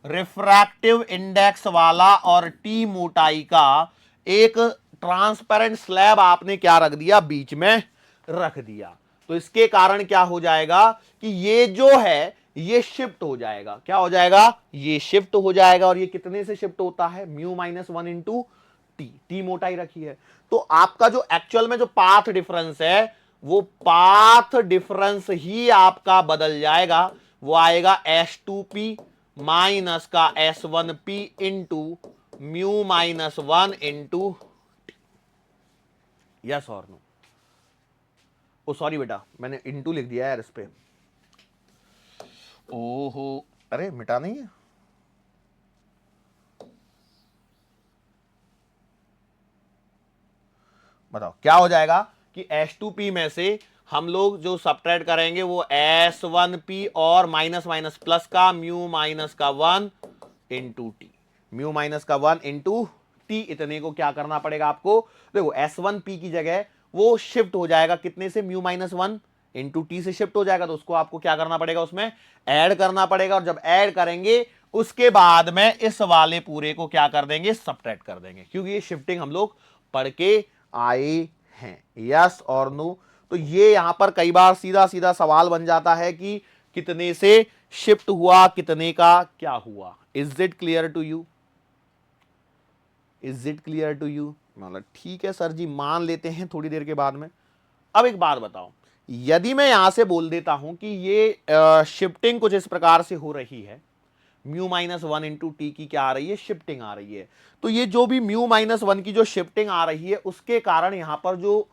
रिफ्रैक्टिव इंडेक्स वाला और टी मोटाई का एक ट्रांसपेरेंट स्लैब आपने क्या रख दिया, बीच में रख दिया। तो इसके कारण क्या हो जाएगा कि ये जो है ये शिफ्ट हो जाएगा, क्या हो जाएगा, ये शिफ्ट हो जाएगा। और ये कितने से शिफ्ट होता है, म्यू माइनस 1 इंटू टी मोटाई रखी है। तो आपका जो एक्चुअल में जो पाथ डिफरेंस है, वो पाथ डिफरेंस ही आपका बदल जाएगा, वो आएगा S2P माइनस का S1P into mu minus 1 into, yes और नो। ओ सॉरी बेटा, मैंने इंटू लिख दिया यार इस पे, ओहो, अरे मिटा नहीं है, बताओ क्या हो जाएगा कि S2P में से हम लोग जो सब्ट्रैक्ट करेंगे वो S1P और माइनस माइनस प्लस का म्यू माइनस का 1 इंटू टी, म्यू माइनस का 1 इंटू टी, इतने को क्या करना पड़ेगा आपको, देखो S1P की जगह वो शिफ्ट हो जाएगा कितने से, म्यू माइनस 1 इंटू टी से शिफ्ट हो जाएगा। तो उसको आपको क्या करना पड़ेगा, उसमें ऐड करना पड़ेगा, और जब ऐड करेंगे उसके बाद में इस वाले पूरे को क्या कर देंगे, सब्ट्रैक्ट कर देंगे, क्योंकि ये शिफ्टिंग हम लोग पढ़ के आए हैं, यस और नो। तो ये यहां पर कई बार सीधा सीधा सवाल बन जाता है कि कितने से शिफ्ट हुआ, कितने का क्या हुआ। Is it clear to you, is it clear to you, मतलब ठीक है सर जी, मान लेते हैं थोड़ी देर के बाद में। अब एक बात बताओ, यदि मैं यहां से बोल देता हूं कि ये शिफ्टिंग कुछ इस प्रकार से हो रही है, म्यू माइनस 1 इंटू टी की क्या आ रही है, शिफ्टिंग आ रही है, तो ये जो भी म्यू माइनस 1 की जो शिफ्टिंग आ रही है उसके कारण यहां पर जो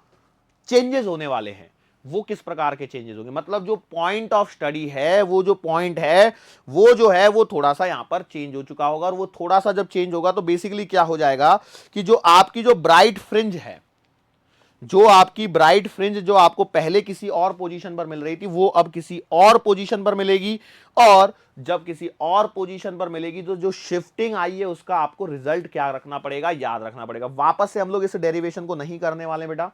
चेंजेस होने वाले हैं वो किस प्रकार के चेंजेस होंगे, मतलब जो पॉइंट ऑफ स्टडी है, वो जो पॉइंट है वो जो है वो थोड़ा सा यहां पर चेंज हो चुका होगा। और वो थोड़ा सा जब चेंज होगा तो बेसिकली क्या हो जाएगा कि जो आपकी जो ब्राइट फ्रिंज है, जो आपकी ब्राइट फ्रिंज जो आपको पहले किसी और पोजीशन पर मिल रही थी, वो अब किसी और पोजीशन पर मिलेगी, और जब किसी और पोजीशन पर मिलेगी तो जो शिफ्टिंग आई है उसका आपको रिजल्ट क्या रखना पड़ेगा, याद रखना पड़ेगा। वापस से हम लोग इस डेरिवेशन को नहीं करने वाले बेटा,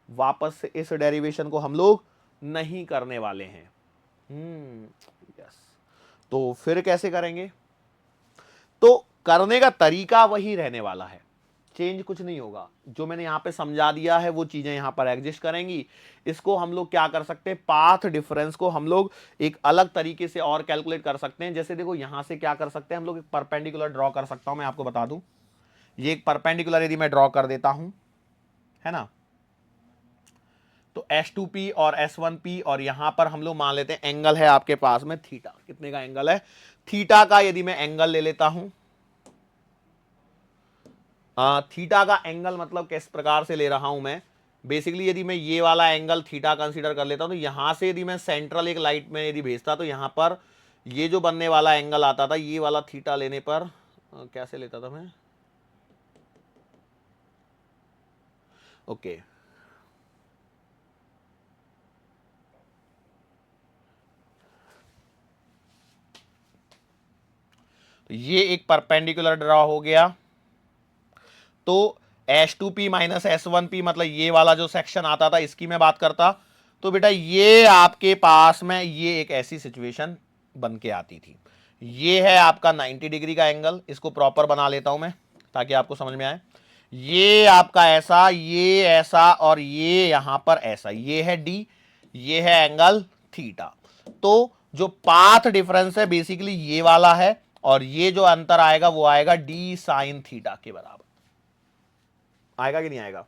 वापस से इस डेरिवेशन को हम लोग नहीं करने वाले हैं। यस, तो फिर कैसे करेंगे, तो करने का तरीका वही रहने वाला है, चेंज कुछ नहीं होगा। जो मैंने यहां पे समझा दिया है वो चीजें यहां पर एग्जिस्ट करेंगी। इसको हम लोग क्या कर सकते हैं, पाथ डिफरेंस को हम लोग एक अलग तरीके से और कैलकुलेट कर सकते हैं। जैसे देखो यहां से क्या कर सकते हैं हम लोग, एक परपेंडिकुलर ड्रॉ कर सकता हूं, मैं आपको बता दूं, ये एक परपेंडिकुलर यदि मैं ड्रॉ कर देता हूं, है ना, तो S2P और S1P, और यहां पर हम लोग मान लेते हैं एंगल है आपके पास में थीटा, कितने का एंगल है, थीटा का यदि मैं एंगल ले लेता हूं, थीटा का एंगल मतलब किस प्रकार से ले रहा हूं मैं, बेसिकली यदि मैं ये वाला एंगल थीटा कंसीडर कर लेता हूं, तो यहां से यदि मैं सेंट्रल एक लाइट में यदि भेजता तो यहां पर ये जो बनने वाला एंगल आता था, ये वाला थीटा लेने पर कैसे लेता था मैं, ओके, ये एक परपेंडिकुलर ड्रॉ हो गया। तो S2P माइनस S1P मतलब ये वाला जो सेक्शन आता था इसकी मैं बात करता, तो बेटा ये आपके पास में ये एक ऐसी सिचुएशन बन के आती थी। ये है आपका 90 डिग्री का एंगल, इसको प्रॉपर बना लेता हूं मैं ताकि आपको समझ में आए। ये आपका ऐसा, ये ऐसा, और ये यहां पर ऐसा, ये है D, ये है एंगल थीटा। तो जो पाथ डिफरेंस है बेसिकली ये वाला है, और ये जो अंतर आएगा वो आएगा D साइन थीटा के बराबर। आएगा कि नहीं आएगा,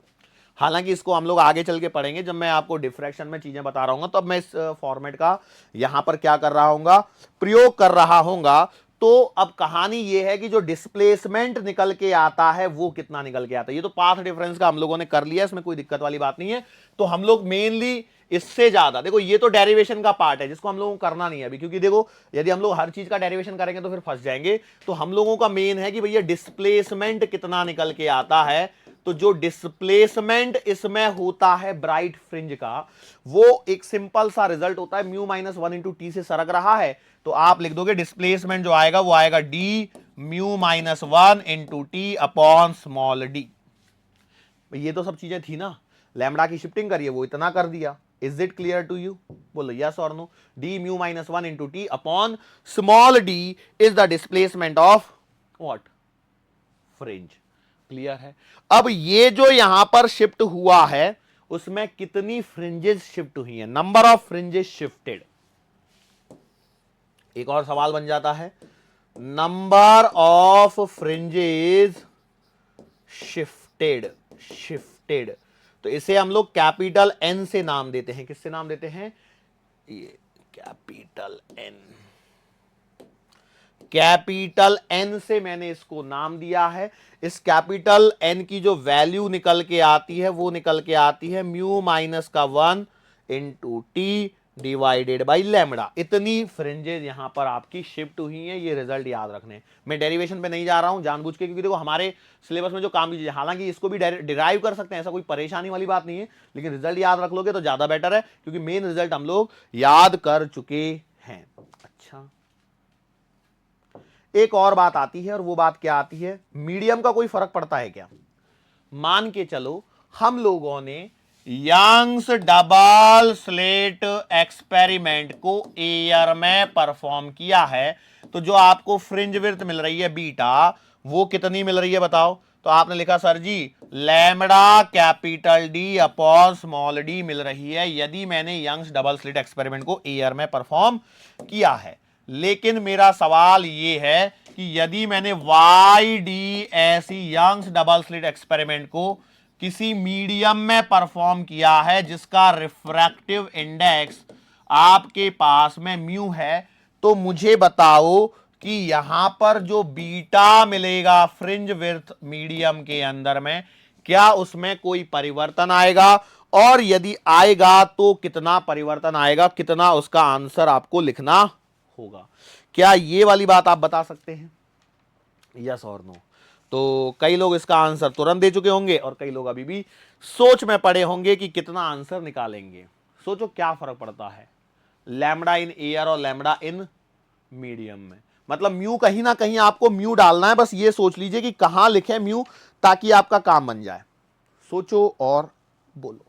हालांकि इसको हम लोग आगे चल के पढ़ेंगे जब मैं आपको डिफ्रैक्शन में चीजें बता रहा हूंगा, तो अब मैं इस फॉर्मेट का यहां पर क्या कर रहा हूंगा, प्रयोग कर रहा हूंगा। तो अब कहानी ये है कि जो डिस्प्लेसमेंट निकल के आता है वो कितना निकल के आता है। ये तो पाथ डिफरेंस का हम लोगों ने कर लिया, इसमें कोई दिक्कत वाली बात नहीं है। तो हम लोग मेनली इससे ज्यादा देखो, ये तो डेरिवेशन का पार्ट है जिसको हम लोगों को करना नहीं है अभी, क्योंकि देखो यदि हम लोग हर चीज का डेरिवेशन करेंगे तो फिर फंस जाएंगे। तो हम लोगों का मेन है कि भैया डिस्प्लेसमेंट कितना निकल के आता है। तो जो डिस्प्लेसमेंट इसमें होता है ब्राइट फ्रिंज का, वो एक सिंपल सा रिजल्ट होता है, म्यू माइनस 1 × टी से सरक रहा है, तो आप लिख दोगे डिस्प्लेसमेंट जो आएगा वो आएगा D mu minus 1 × T upon small D. ये तो सब चीजें थी ना, लैम्बडा की शिफ्टिंग करिए वो इतना कर दिया। Is it clear to you? बोलो यस और no. D mu minus 1 × T upon small D is the displacement of what? Fringe. Clear है? अब ये जो यहां पर शिफ्ट हुआ है उसमें कितनी फ्रिंजेस शिफ्ट हुई हैं? Number of fringes shifted. एक और सवाल बन जाता है, number of fringes shifted. Shifted तो इसे हम लोग कैपिटल एन से नाम देते हैं। किससे नाम देते हैं? ये कैपिटल एन। कैपिटल एन से मैंने इसको नाम दिया है। इस कैपिटल एन की जो वैल्यू निकल के आती है वो निकल के आती है म्यू माइनस का 1 × टी डिवाइडेड बाई लैम्बडा। इतनी फ्रिंजेस यहां पर आपकी शिफ्ट हुई हैं, ये रिजल्ट याद रखने। मैं डेरिवेशन पे नहीं जा रहा हूं जानबूझ के, क्योंकि देखो हमारे सिलेबस में जो काम की चीज, हालांकि इसको भी डिराइव कर सकते हैं, ऐसा कोई परेशानी वाली बात नहीं है, लेकिन रिजल्ट याद रख लोगे तो ज्यादा बेटर है, क्योंकि मेन रिजल्ट हम लोग याद कर चुके हैं। अच्छा, एक और बात आती है, और वो बात क्या आती है? मीडियम का कोई फर्क पड़ता है क्या? मान के चलो हम लोगों ने यंग्स डबल स्लिट एक्सपेरिमेंट को एयर में परफॉर्म किया है, तो जो आपको फ्रिंज विड्थ मिल रही है बीटा, वो कितनी मिल रही है बताओ? तो आपने लिखा sir ji lambda capital D upon small D मिल रही है यदि मैंने यंग्स डबल स्लिट एक्सपेरिमेंट को एयर में परफॉर्म किया है। लेकिन मेरा सवाल ये है कि यदि मैंने वाई डी ऐसी यंग्स डबल स्लिट एक्सपेरिमेंट को किसी मीडियम में परफॉर्म किया है जिसका रिफ्रैक्टिव इंडेक्स आपके पास में म्यू है, तो मुझे बताओ कि यहां पर जो बीटा मिलेगा फ्रिंज विड्थ मीडियम के अंदर में, क्या उसमें कोई परिवर्तन आएगा? और यदि आएगा तो कितना परिवर्तन आएगा, कितना उसका आंसर आपको लिखना होगा? क्या ये वाली बात आप बता सकते हैं? यस और नो। तो कई लोग इसका आंसर तुरंत दे चुके होंगे और कई लोग अभी भी सोच में पड़े होंगे कि कितना आंसर निकालेंगे। सोचो क्या फर्क पड़ता है लैम्बडा इन एयर और लैम्बडा इन मीडियम में? मतलब म्यू कहीं ना कहीं आपको म्यू डालना है, बस ये सोच लीजिए कि कहां लिखे म्यू ताकि आपका काम बन जाए। सोचो और बोलो,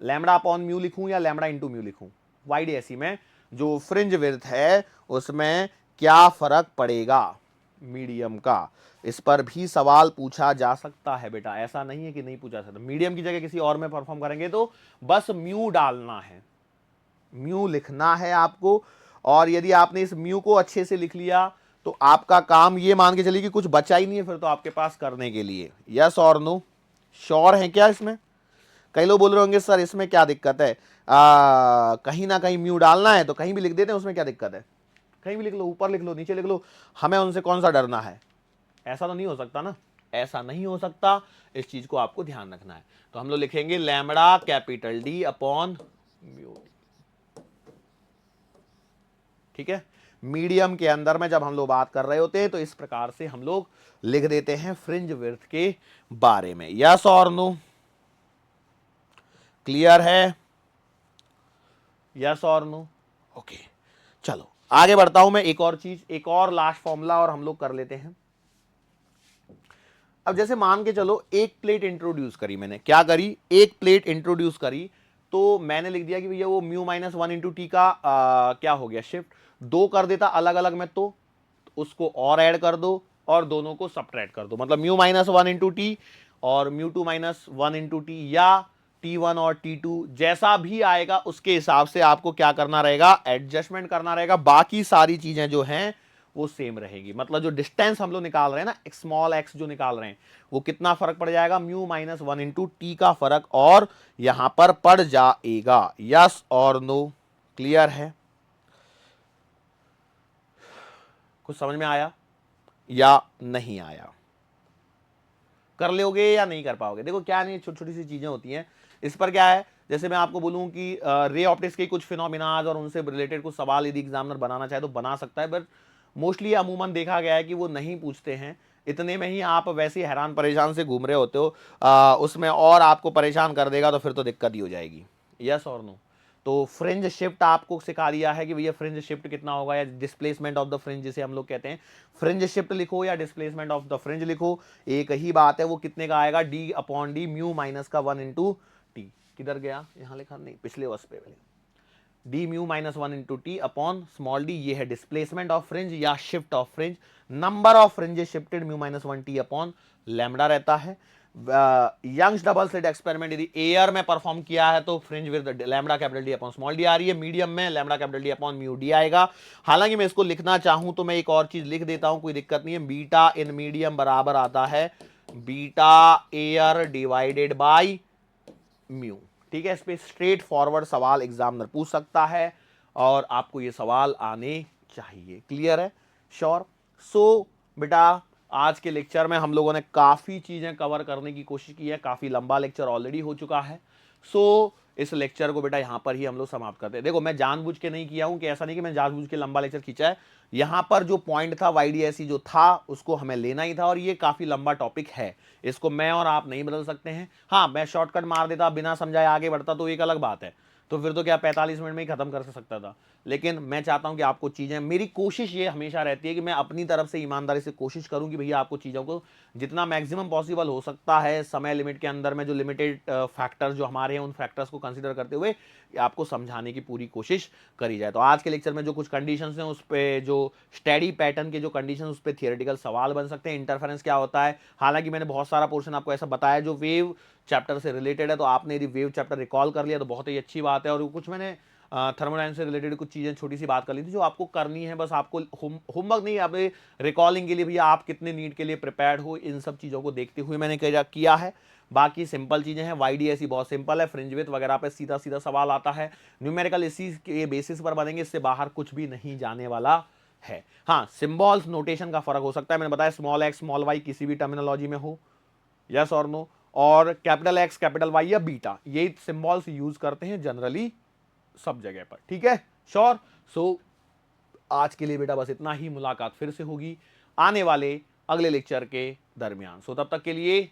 लैम्बडा अपॉन म्यू लिखूं या लैम्बडा इंटू म्यू लिखूं? वाईडीएसई में जो फ्रिंज विड्थ है उसमें क्या फर्क पड़ेगा मीडियम का? इस पर भी सवाल पूछा जा सकता है बेटा, ऐसा नहीं है कि नहीं पूछा सकता। मीडियम की जगह किसी और में परफॉर्म करेंगे तो बस म्यू डालना है, म्यू लिखना है आपको। और यदि आपने इस म्यू को अच्छे से लिख लिया तो आपका काम ये मान के चलिए कि कुछ बचा ही नहीं है फिर तो आपके पास करने के लिए। यस और नो? श्योर है क्या इसमें? कई लोग बोल रहे होंगे सर इसमें क्या दिक्कत है, कहीं ना कहीं म्यू डालना है तो कहीं भी लिख देते हैं, उसमें क्या दिक्कत है? कहीं भी लिख लो, ऊपर लिख लो, नीचे लिख लो, हमें उनसे कौन सा डरना है? ऐसा तो नहीं हो सकता ना, ऐसा नहीं हो सकता, इस चीज को आपको ध्यान रखना है। तो हम लोग लिखेंगे lambda capital D upon mu. ठीक है, मीडियम के अंदर में जब हम लोग बात कर रहे होते हैं तो इस प्रकार से हम लोग लिख देते हैं फ्रिंज विड्थ के बारे में। यस और नो? क्लियर है? यस और नो? ओके, चलो आगे बढ़ता हूं मैं। एक और चीज, एक और लास्ट फॉर्मूला और हम लोग कर लेते हैं। अब जैसे मान के चलो एक प्लेट इंट्रोड्यूस करी मैंने, क्या करी? एक प्लेट इंट्रोड्यूस करी, तो मैंने लिख दिया कि भैया वो म्यू माइनस 1 × टी का क्या हो गया शिफ्ट, दो कर देता अलग अलग में, तो उसको और ऐड कर दो और दोनों को सब्ट्रैक्ट कर दो, मतलब म्यू माइनस 1 × टी और म्यू टू माइनस 1 × टी, या T1 और T2 जैसा भी आएगा उसके हिसाब से आपको क्या करना रहेगा, एडजस्टमेंट करना रहेगा। बाकी सारी चीजें जो हैं वो सेम रहेगी। मतलब जो डिस्टेंस हम लोग निकाल रहे हैं ना, स्मॉल एक्स जो निकाल रहे हैं, वो कितना फर्क पड़ जाएगा, म्यू माइनस 1 × टी का फर्क और यहां पर पड़ जाएगा। यस और नो? क्लियर है? कुछ समझ में आया या नहीं आया? कर लोगे या नहीं कर पाओगे? देखो क्या नहीं, छोटी छोटी सी चीजें होती हैं। इस पर क्या है, जैसे मैं आपको बोलूं कि रे ऑप्टिक्स के कुछ फिनोमिनाज और उनसे रिलेटेड कुछ सवाल यदि एग्जामिनर बनाना चाहे तो बना सकता है, बट मोस्टली अमूमन देखा गया है कि वो नहीं पूछते हैं। इतने में ही आप वैसे ही हैरान परेशान से घूम रहे होते हो, उसमें और आपको परेशान कर देगा तो फिर तो दिक्कत ही हो जाएगी। यस और नो? तो फ्रिंज शिफ्ट आपको सिखा दिया है कि भैया फ्रिंज शिफ्ट कितना होगा, या डिस्प्लेसमेंट ऑफ द फ्रिंज जिसे हम लोग कहते हैं। फ्रिंज शिफ्ट लिखो या डिस्प्लेसमेंट ऑफ द फ्रिंज लिखो, एक ही बात है। वो कितने का आएगा? D upon D mu minus का 1 इंटू टी। किधर गया? यहां लिखा नहीं, पिछले वर्ष पे D mu minus 1 into T upon small D. ये है डिस्प्लेसमेंट ऑफ फ्रिंज या shift of fringe. Number of fringes shifted mu minus 1 T upon lambda रहता है। यंग्स डबल स्लिट एक्सपेरिमेंट यदि एयर में परफॉर्म किया है तो fringe with lambda capital D upon small D आ रही है। मीडियम में lambda capital D upon mu D आएगा। हालांकि मैं इसको लिखना चाहूं तो मैं एक और चीज लिख देता हूं, कोई दिक्कत नहीं है। बीटा इन मीडियम बराबर आता है beta air divided by mu. ठीक है, इस पे स्ट्रेट फॉरवर्ड सवाल एग्जामिनर पूछ सकता है और आपको ये सवाल आने चाहिए। क्लियर है? श्योर? सो बेटा आज के लेक्चर में हम लोगों ने काफी चीजें कवर करने की कोशिश की है, काफी लंबा लेक्चर ऑलरेडी हो चुका है। सो इस लेक्चर को बेटा यहां पर ही हम लोग समाप्त करते हैं। देखो मैं जानबूझ के नहीं किया हूं, कि ऐसा नहीं कि मैं जानबूझ के लंबा लेक्चर खींचा है। यहां पर जो पॉइंट था वाईडीएसई जो था उसको हमें लेना ही था, और ये काफी लंबा टॉपिक है, इसको मैं और आप नहीं बदल सकते हैं। हाँ, मैं शॉर्टकट मार देता, बिना समझाए आगे बढ़ता तो एक अलग बात है, तो फिर तो क्या 45 मिनट में ही खत्म कर सकता था। लेकिन मैं चाहता हूं कि आपको चीजें, मेरी कोशिश ये हमेशा रहती है कि मैं अपनी तरफ से ईमानदारी से कोशिश करूं कि भैया आपको चीजों को जितना मैक्सिमम पॉसिबल हो सकता है समय लिमिट के अंदर में, जो लिमिटेड फैक्टर्स जो हमारे हैं उन फैक्टर्स को कंसीडर करते हुए आपको समझाने की पूरी कोशिश करी जाए। तो आज के लेक्चर में जो कुछ कंडीशंस हैं उस पे, जो स्टडी पैटर्न के जो कंडीशन, उस पे थियोरेटिकल सवाल बन सकते हैं। इंटरफेरेंस क्या होता है, हालांकि मैंने बहुत सारा पोर्शन आपको ऐसा बताया जो वेव चैप्टर से रिलेटेड है, तो आपने यदि वेव चैप्टर रिकॉल कर लिया तो बहुत ही अच्छी बात है। और कुछ मैंने थर्मोडायनामिक्स से रिलेटेड कुछ चीज़ें छोटी सी बात कर ली थी जो आपको करनी है, बस आपको होमवर्क नहीं, आप रिकॉलिंग के लिए भैया आप कितने नीट के लिए प्रिपेयर्ड हो, इन सब चीज़ों को देखते हुए मैंने किया है। बाकी सिंपल चीज़ें हैं, वाईडीएसई बहुत सिंपल है, फ्रिंज विड्थ वगैरह पे सीधा सीधा सवाल आता है, न्यूमेरिकल इसी के बेसिस पर बनेंगे, इससे बाहर कुछ भी नहीं जाने वाला है। हाँ, सिंबल्स नोटेशन का फर्क हो सकता है, मैंने बताया स्मॉल एक्स स्मॉल वाई किसी भी टर्मिनोलॉजी में हो, यस और नो, और कैपिटल एक्स कैपिटल वाई या बीटा, ये सिंबल्स यूज करते हैं जनरली सब जगह पर। ठीक है? श्योर? सो आज के लिए बेटा बस इतना ही, मुलाकात फिर से होगी आने वाले अगले लेक्चर के दरमियान। सो तब तक के लिए